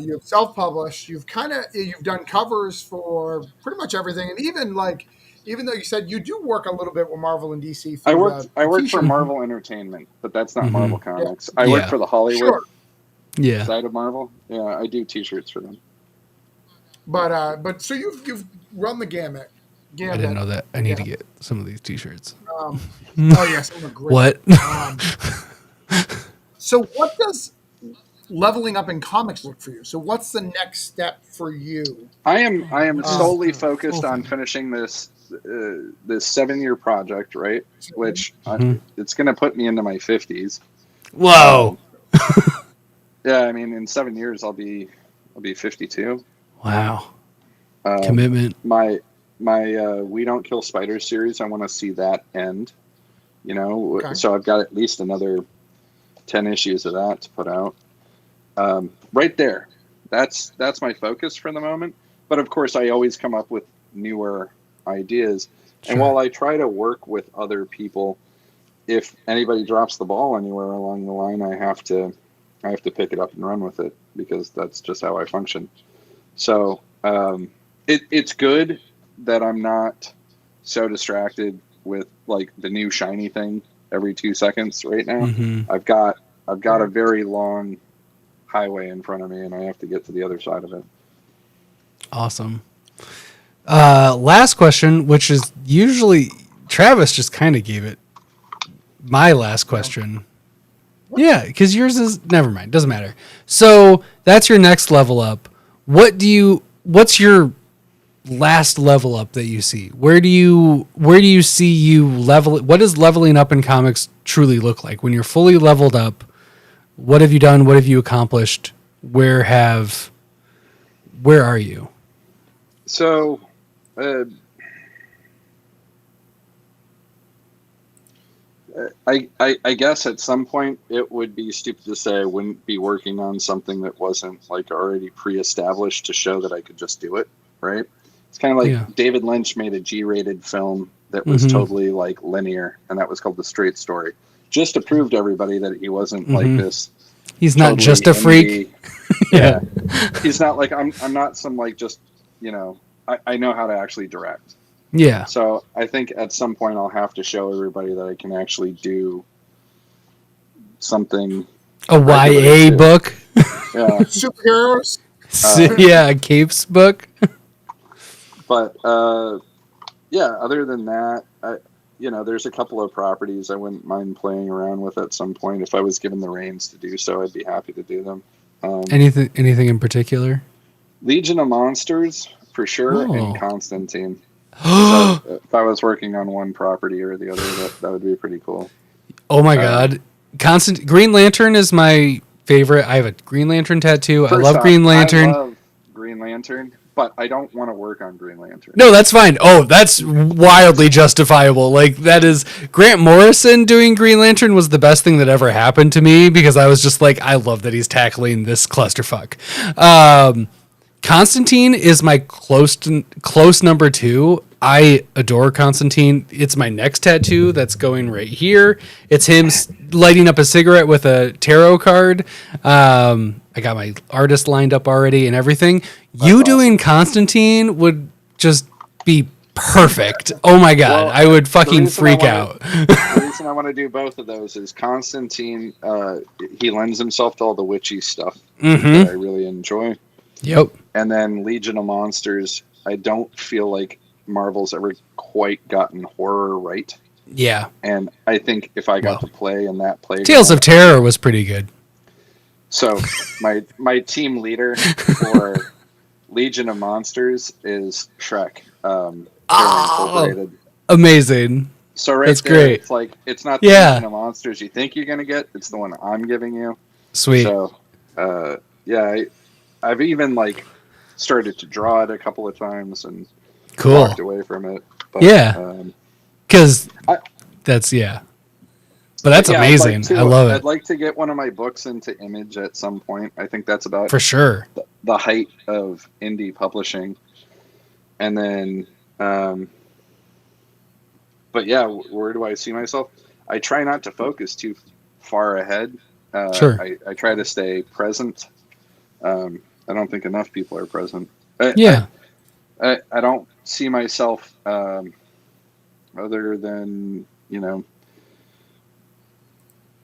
S2: You have self-published. You've done covers for pretty much everything, and even though you said you do work a little bit with Marvel and DC
S3: I
S2: through
S3: worked
S2: the
S3: for
S2: t-shirt.
S3: Marvel Entertainment, but that's not
S1: Mhm.
S3: Marvel
S2: Yeah.
S3: Comics. I work
S1: Yeah.
S3: for the Hollywood
S2: Sure,
S1: Yeah.
S3: side of Marvel. Yeah, I do T-shirts for them.
S2: but so you've run the gamut.
S1: I didn't know that. I need to
S2: Yeah.
S1: get some of these t-shirts.
S2: Oh yes, some are great.
S1: What?
S2: So what does leveling up in comics look for you? So what's the next step for you?
S3: I am solely
S1: the
S3: focused
S1: full
S3: on
S1: thing?
S3: finishing this 7-year project, right? Which
S1: Mhm.
S3: it's going to put me into my 50s.
S1: Whoa.
S3: Yeah, I mean, in 7 years I'll be 52.
S1: Wow.
S3: Um,
S1: Commitment.
S3: My We Don't Kill Spiders series, I want to see that end. You know,
S2: Okay.
S3: so I've got at least another 10 issues of that to put out. Right there, that's my focus for the moment. But of course, I always come up with newer ideas. And
S1: Sure.
S3: while I try to work with other people, if anybody drops the ball anywhere along the line, I have to pick it up and run with it, because that's just how I function. So it's good that I'm not so distracted with like the new shiny thing every 2 seconds right now.
S1: Mhm.
S3: I've got a very long highway in front of me, and I have to get to the other side of it.
S1: Awesome. Last question, which is usually Travis just kind of gave it. My last question. Yeah, because yours is never mind. Doesn't matter. So that's your next level up. What's your last level up that you see? Where do you see you level? What does leveling up in comics truly look like? When you're fully leveled up, what have you done? What have you accomplished? Where are you?
S3: So I guess at some point it would be stupid to say I wouldn't be working on something that wasn't like already pre-established to show that I could just do it, right? It's kind of like
S1: Yeah.
S3: David Lynch made a G-rated film that was
S1: Mhm.
S3: totally like linear, and that was called The Straight Story, just to prove to everybody that he wasn't like
S1: Mhm.
S3: this.
S1: He's not
S3: totally
S1: just a freak.
S3: indie- Yeah, he's not like I'm not some like just I know how to actually direct.
S1: Yeah.
S3: So I think at some point I'll have to show everybody that I can actually do something.
S1: A YA
S3: too.
S1: book.
S3: Yeah,
S2: Superheroes.
S1: Yeah, a Capes book.
S3: but yeah. Other than that, there's a couple of properties I wouldn't mind playing around with at some point. If I was given the reins to do so, I'd be happy to do them.
S1: Anything in particular?
S3: Legion of Monsters for sure,
S1: Oh.
S3: and Constantine. So if I was working on one property or the other, that would be pretty cool.
S1: Oh my God. Green Lantern is my favorite. I have a Green Lantern tattoo. I
S3: First
S1: love
S3: off,
S1: Green Lantern.
S3: I love Green Lantern, but I don't want to work on Green Lantern.
S1: No, that's fine. Oh, that's wildly justifiable. Like, that is Grant Morrison doing Green Lantern was the best thing that ever happened to me, because I was just like, I love that he's tackling this clusterfuck. Constantine is my close number 2. I adore Constantine. It's my next tattoo that's going right here. It's him lighting up a cigarette with a tarot card. I got my artist lined up already and everything. You doing Constantine would just be perfect. Oh my God.
S3: Well,
S1: I would
S3: the
S1: fucking
S3: reason
S1: freak
S3: I
S1: out.
S3: The reason I want to do both of those is Constantine. He lends himself to all the witchy stuff that I really enjoy.
S1: Yep.
S3: And then Legion of Monsters, I don't feel like Marvel's ever quite gotten horror right.
S1: Yeah.
S3: And I think if I got
S1: Well,
S3: to play in that playground,
S1: Tales of Terror was pretty good.
S3: so my team leader for Legion of Monsters is Shrek. Terror
S1: Oh,
S3: Incorporated.
S1: amazing.
S3: So right
S1: That's
S3: there,
S1: great.
S3: it's like it's not the
S1: Yeah.
S3: Legion of Monsters you think you're gonna get; it's the one I'm giving you.
S1: Sweet.
S3: So, yeah, I've even like started to draw it a couple of times and
S1: Cool.
S3: walked away from it. But,
S1: Yeah. Because
S3: I-
S1: that's, yeah. But that's
S3: yeah,
S1: amazing. I love
S3: I'd
S1: it.
S3: like to get one of my books into Image at some point. I think that's about
S1: For sure.
S3: the height of indie publishing. And then, but yeah, where do I see myself? I try not to focus too far ahead.
S1: Sure.
S3: I try to stay present. I don't think enough people are present.
S1: Yeah.
S3: I don't see myself other than,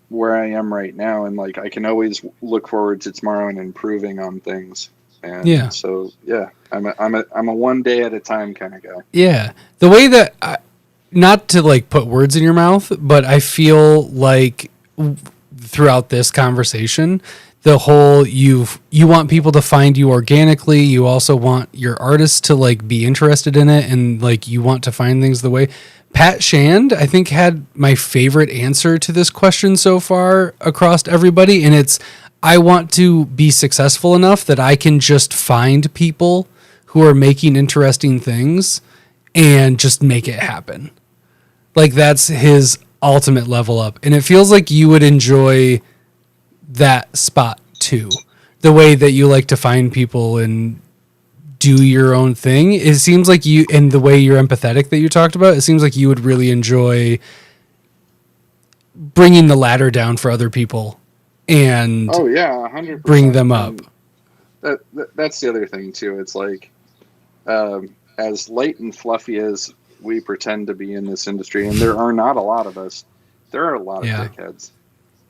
S3: where I am right now. And like, I can always look forward to tomorrow and improving on things. And
S1: Yeah.
S3: so, yeah, I'm a one day at a time kind of guy.
S1: Yeah. The way that, not to like put words in your mouth, but I feel like throughout this conversation, the whole you want people to find you organically. You also want your artists to like be interested in it, and like you want to find things the way Pat Shand, I think, had my favorite answer to this question so far across everybody, and it's I want to be successful enough that I can just find people who are making interesting things and just make it happen. Like that's his ultimate level up. And it feels like you would enjoy that spot too. The way that you like to find people and do your own thing. It seems like you, and the way you're empathetic that you talked about, it seems like you would really enjoy bringing the ladder down for other people and
S3: Oh yeah, 100%.
S1: bring them up.
S3: That's the other thing too. It's like, as light and fluffy as we pretend to be in this industry, and there are not a lot of us, there are a lot of
S1: Yeah.
S3: dickheads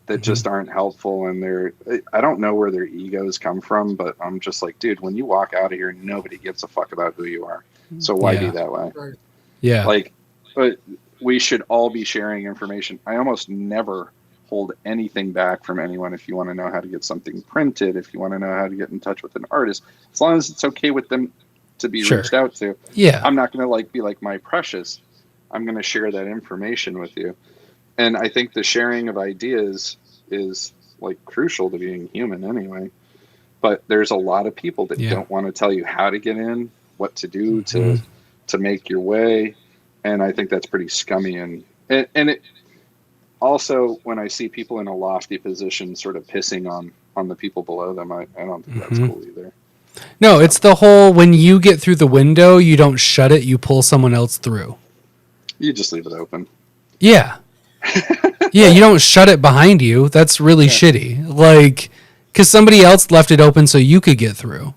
S3: that just aren't helpful, and I don't know where their egos come from, but I'm just like, dude, when you walk out of here, nobody gives a fuck about who you are. So why be
S1: Yeah.
S3: that way?
S2: Right.
S1: Yeah.
S3: Like, but we should all be sharing information. I almost never hold anything back from anyone. If you want to know how to get something printed, if you want to know how to get in touch with an artist, as long as it's okay with them to be
S1: Sure.
S3: reached out to,
S1: Yeah.
S3: I'm not going to like be like my precious. I'm going to share that information with you. And I think the sharing of ideas is like crucial to being human anyway. But there's a lot of people that
S1: Yeah.
S3: don't want to tell you how to get in, what to do to make your way. And I think that's pretty scummy. And it also, when I see people in a lofty position sort of pissing on the people below them, I don't think that's cool either.
S1: No, it's the whole when you get through the window, you don't shut it, you pull someone else through.
S3: You just leave it open.
S1: Yeah. Yeah, you don't shut it behind you. That's really shitty. Like, because somebody else left it open so you could get through.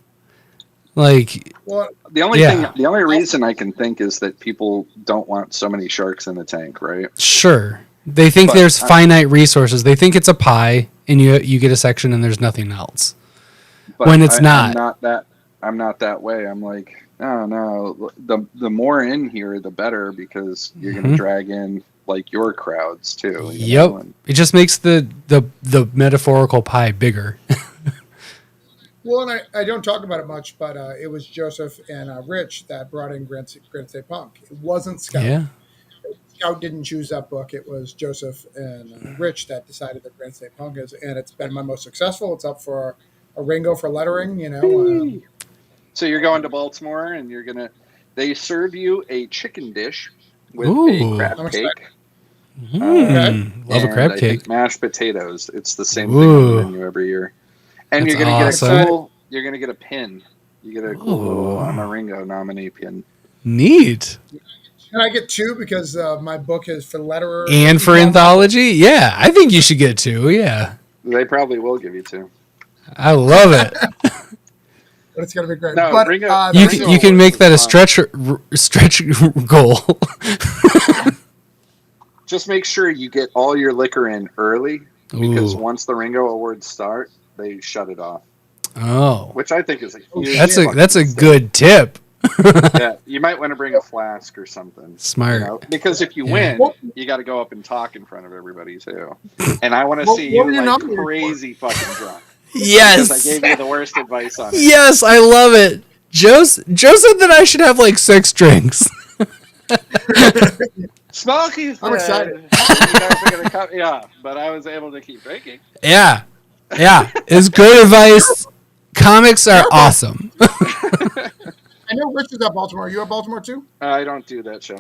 S1: Like,
S2: Well,
S3: The only
S1: Yeah.
S3: the only reason I can think is that people don't want so many sharks in the tank, right?
S1: sure. They think
S3: But
S1: there's finite resources. They think it's a pie and you get a section and there's nothing else.
S3: But
S1: When it's not.
S3: I'm not that way. I'm like, no. The more in here, the better, because you're going to drag in like your crowds too. you know,
S1: Yep.
S3: and-
S1: It just makes the metaphorical pie bigger.
S2: well, and I don't talk about it much, but it was Joseph and Rich that brought in Grand State Punk. It wasn't Scout.
S1: Yeah.
S2: Scout didn't choose that book. It was Joseph and Rich that decided that Grand State Punk is, and it's been my most successful. It's up for a Ringo for lettering, you know.
S3: So you're going to Baltimore, and they serve you a chicken dish with
S1: Ooh.
S3: a crab
S2: I'm
S3: cake.
S1: Love a crab
S3: and I
S1: cake.
S3: think mashed potatoes. It's the same thing on the
S1: Ooh.
S3: menu every year. And
S1: That's
S3: you're gonna
S1: awesome.
S3: get a cool. You're gonna get a pin. You get a cool
S1: Ooh.
S3: little I'm a Ringo nominee pin.
S1: Neat.
S2: And I get two because my book is for letterer
S1: And for
S2: Yeah,
S1: anthology? Yeah. I think you should get two. Yeah.
S3: They probably will give you two.
S1: I love it.
S2: but it's gonna be great.
S3: No,
S2: but
S3: Ringo-
S2: the
S1: You
S3: Ringo
S1: can, you can
S3: Awards
S1: make
S3: is
S1: that a
S3: fun.
S1: stretch goal.
S3: Just make sure you get all your liquor in early, because
S1: Ooh.
S3: once the Ringo Awards start, they shut it off,
S1: Oh.
S3: which I think is a huge.
S1: That's a
S3: fucking mistake.
S1: good tip.
S3: Yeah, you might want to bring a flask or something.
S1: Smart.
S3: Because if you
S1: Yeah.
S3: win, you got to go up and talk in front of everybody too. And I want to
S2: What-
S3: see
S2: what
S3: you
S2: were you
S3: like
S2: nominated for?
S3: crazy fucking drunk.
S1: Yes.
S3: Because I gave you the worst advice on it.
S1: Yes, I love it. Joe said that I should have like 6 drinks.
S3: Schmalke
S2: I'm
S3: said
S2: excited.
S3: you guys are going to cut me off, but I was able to keep drinking.
S1: Yeah. It's great advice. Comics are awesome.
S2: I know Rich is at Baltimore. Are you at Baltimore too?
S3: I don't do that show.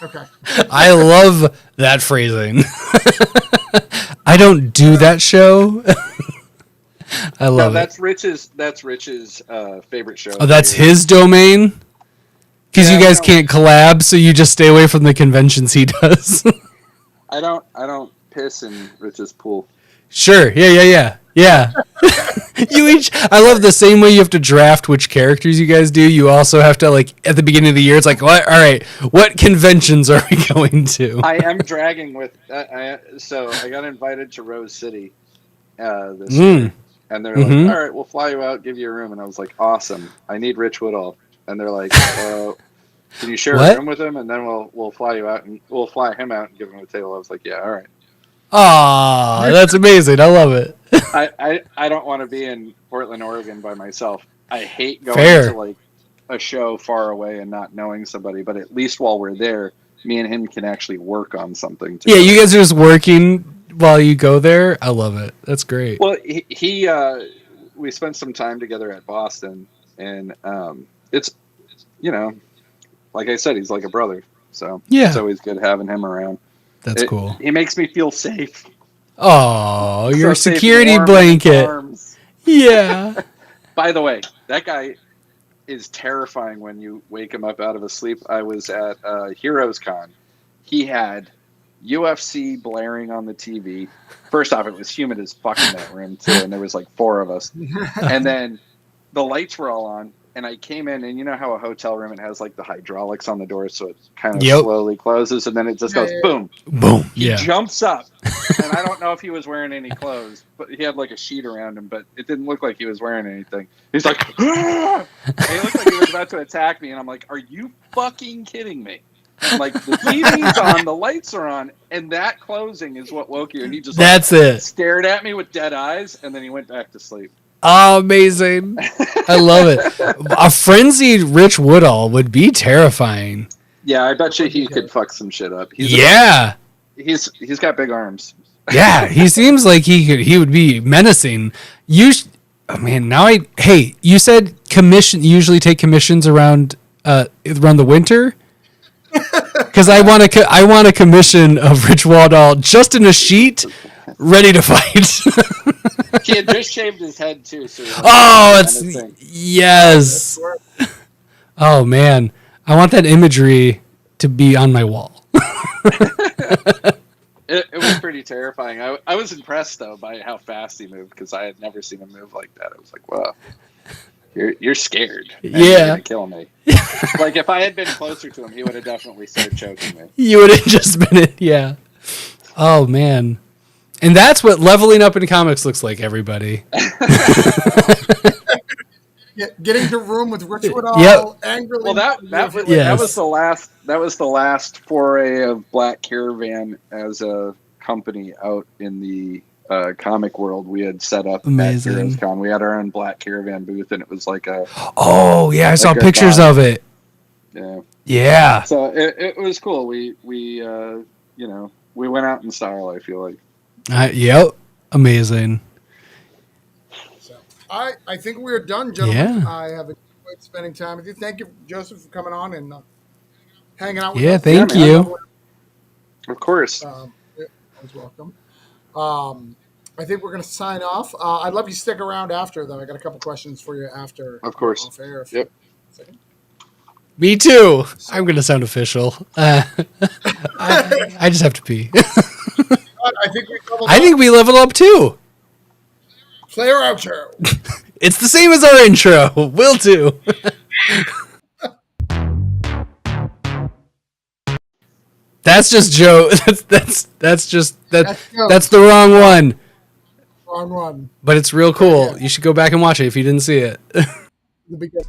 S2: Okay.
S1: I love that phrasing. I don't do that show. I love it.
S3: That's Rich's favorite show.
S1: Oh, that's his domain? Because you guys can't collab, so you just stay away from the conventions he does.
S3: I don't piss in Rich's pool.
S1: Sure. Yeah. You each. I love the same way you have to draft which characters you guys do. You also have to, like, at the beginning of the year, it's like, what? All right, what conventions are we going to?
S3: I am dragging with. So I got invited to Rose City this year, and they're like, "All right, we'll fly you out, give you a room." And I was like, "Awesome! I need Rich Woodall." And they're like, "Can you share a room with him? And then we'll fly you out and we'll fly him out and give him a table." I was like, "Yeah, all right."
S1: Aw, that's amazing. I love it.
S3: I don't want to be in Portland, Oregon by myself. I hate going to like a show far away and not knowing somebody. But at least while we're there, me and him can actually work on something together.
S1: Yeah, you guys are just working while you go there. I love it. That's great.
S3: Well, we spent some time together at Boston, and it's like I said, he's like a brother. So
S1: yeah,
S3: it's always good having him around.
S1: That's cool.
S3: He makes me feel safe.
S1: Oh, your
S3: So
S1: security blanket. Yeah.
S3: By the way, that guy is terrifying when you wake him up out of his sleep. I was at Heroes Con. He had UFC blaring on the TV. First off, it was humid as fuck in that room too, and there was like 4 of us. And then the lights were all on, and I came in, and you know how a hotel room, it has like the hydraulics on the door, so it kind of slowly closes, and then it just goes boom.
S1: Boom.
S3: He jumps up, and I don't know if he was wearing any clothes, but he had like a sheet around him, but it didn't look like he was wearing anything. He's like, "Ah!" And he looked like he was about to attack me, and I'm like, "Are you fucking kidding me?" And like the TV's on, the lights are on, and that closing is what woke you. And he just stared at me with dead eyes, and then he went back to sleep.
S1: Oh, amazing. I love it. A frenzied Rich Woodall would be terrifying.
S3: Yeah, I bet you he could fuck some shit up. He's got big arms.
S1: Yeah, he seems like he would be menacing. You said usually take commissions around the winter? Because I want a commission of Rich Woodall just in a sheet, ready to fight.
S3: He had just shaved his head too. So
S1: yes. Oh man, I want that imagery to be on my wall.
S3: It was pretty terrifying. I was impressed though by how fast he moved, because I had never seen him move like that. I was like, wow, you're scared. You're gonna kill me. Like if I had been closer to him, he would have definitely started choking me.
S1: You would have just been yeah. Oh man. And that's what leveling up in comics looks like, everybody.
S2: Getting to room with Rich Woodall angrily.
S3: Well, that was the last foray of Black Caravan as a company out in the comic world. We had set up
S1: Amazing.
S3: at Heroes Con. We had our own Black Caravan booth, and it was like a.
S1: Oh yeah, I saw pictures of it.
S3: Yeah.
S1: Yeah.
S3: So it was cool. We went out in style, I feel like.
S1: Yep. Amazing.
S2: So I think we're done, gentlemen.
S1: Yeah.
S2: I have enjoyed spending time with you. Thank you, Joseph, for coming on and hanging out with us.
S1: Yeah, thank you.
S3: Of course.
S2: You're always welcome. I think we're going to sign off. I'd love you to stick around after, though. I got a couple questions for you after.
S3: Of course.
S2: Off air.
S3: Yep.
S1: Me too. I'm going to sound official. I just have to pee. I think we leveled up too.
S2: Play our outro.
S1: It's the same as our intro. Will do. That's just Joe. That's the wrong one.
S2: Wrong one.
S1: But it's real cool. You should go back and watch it if you didn't see it.
S2: The beginning.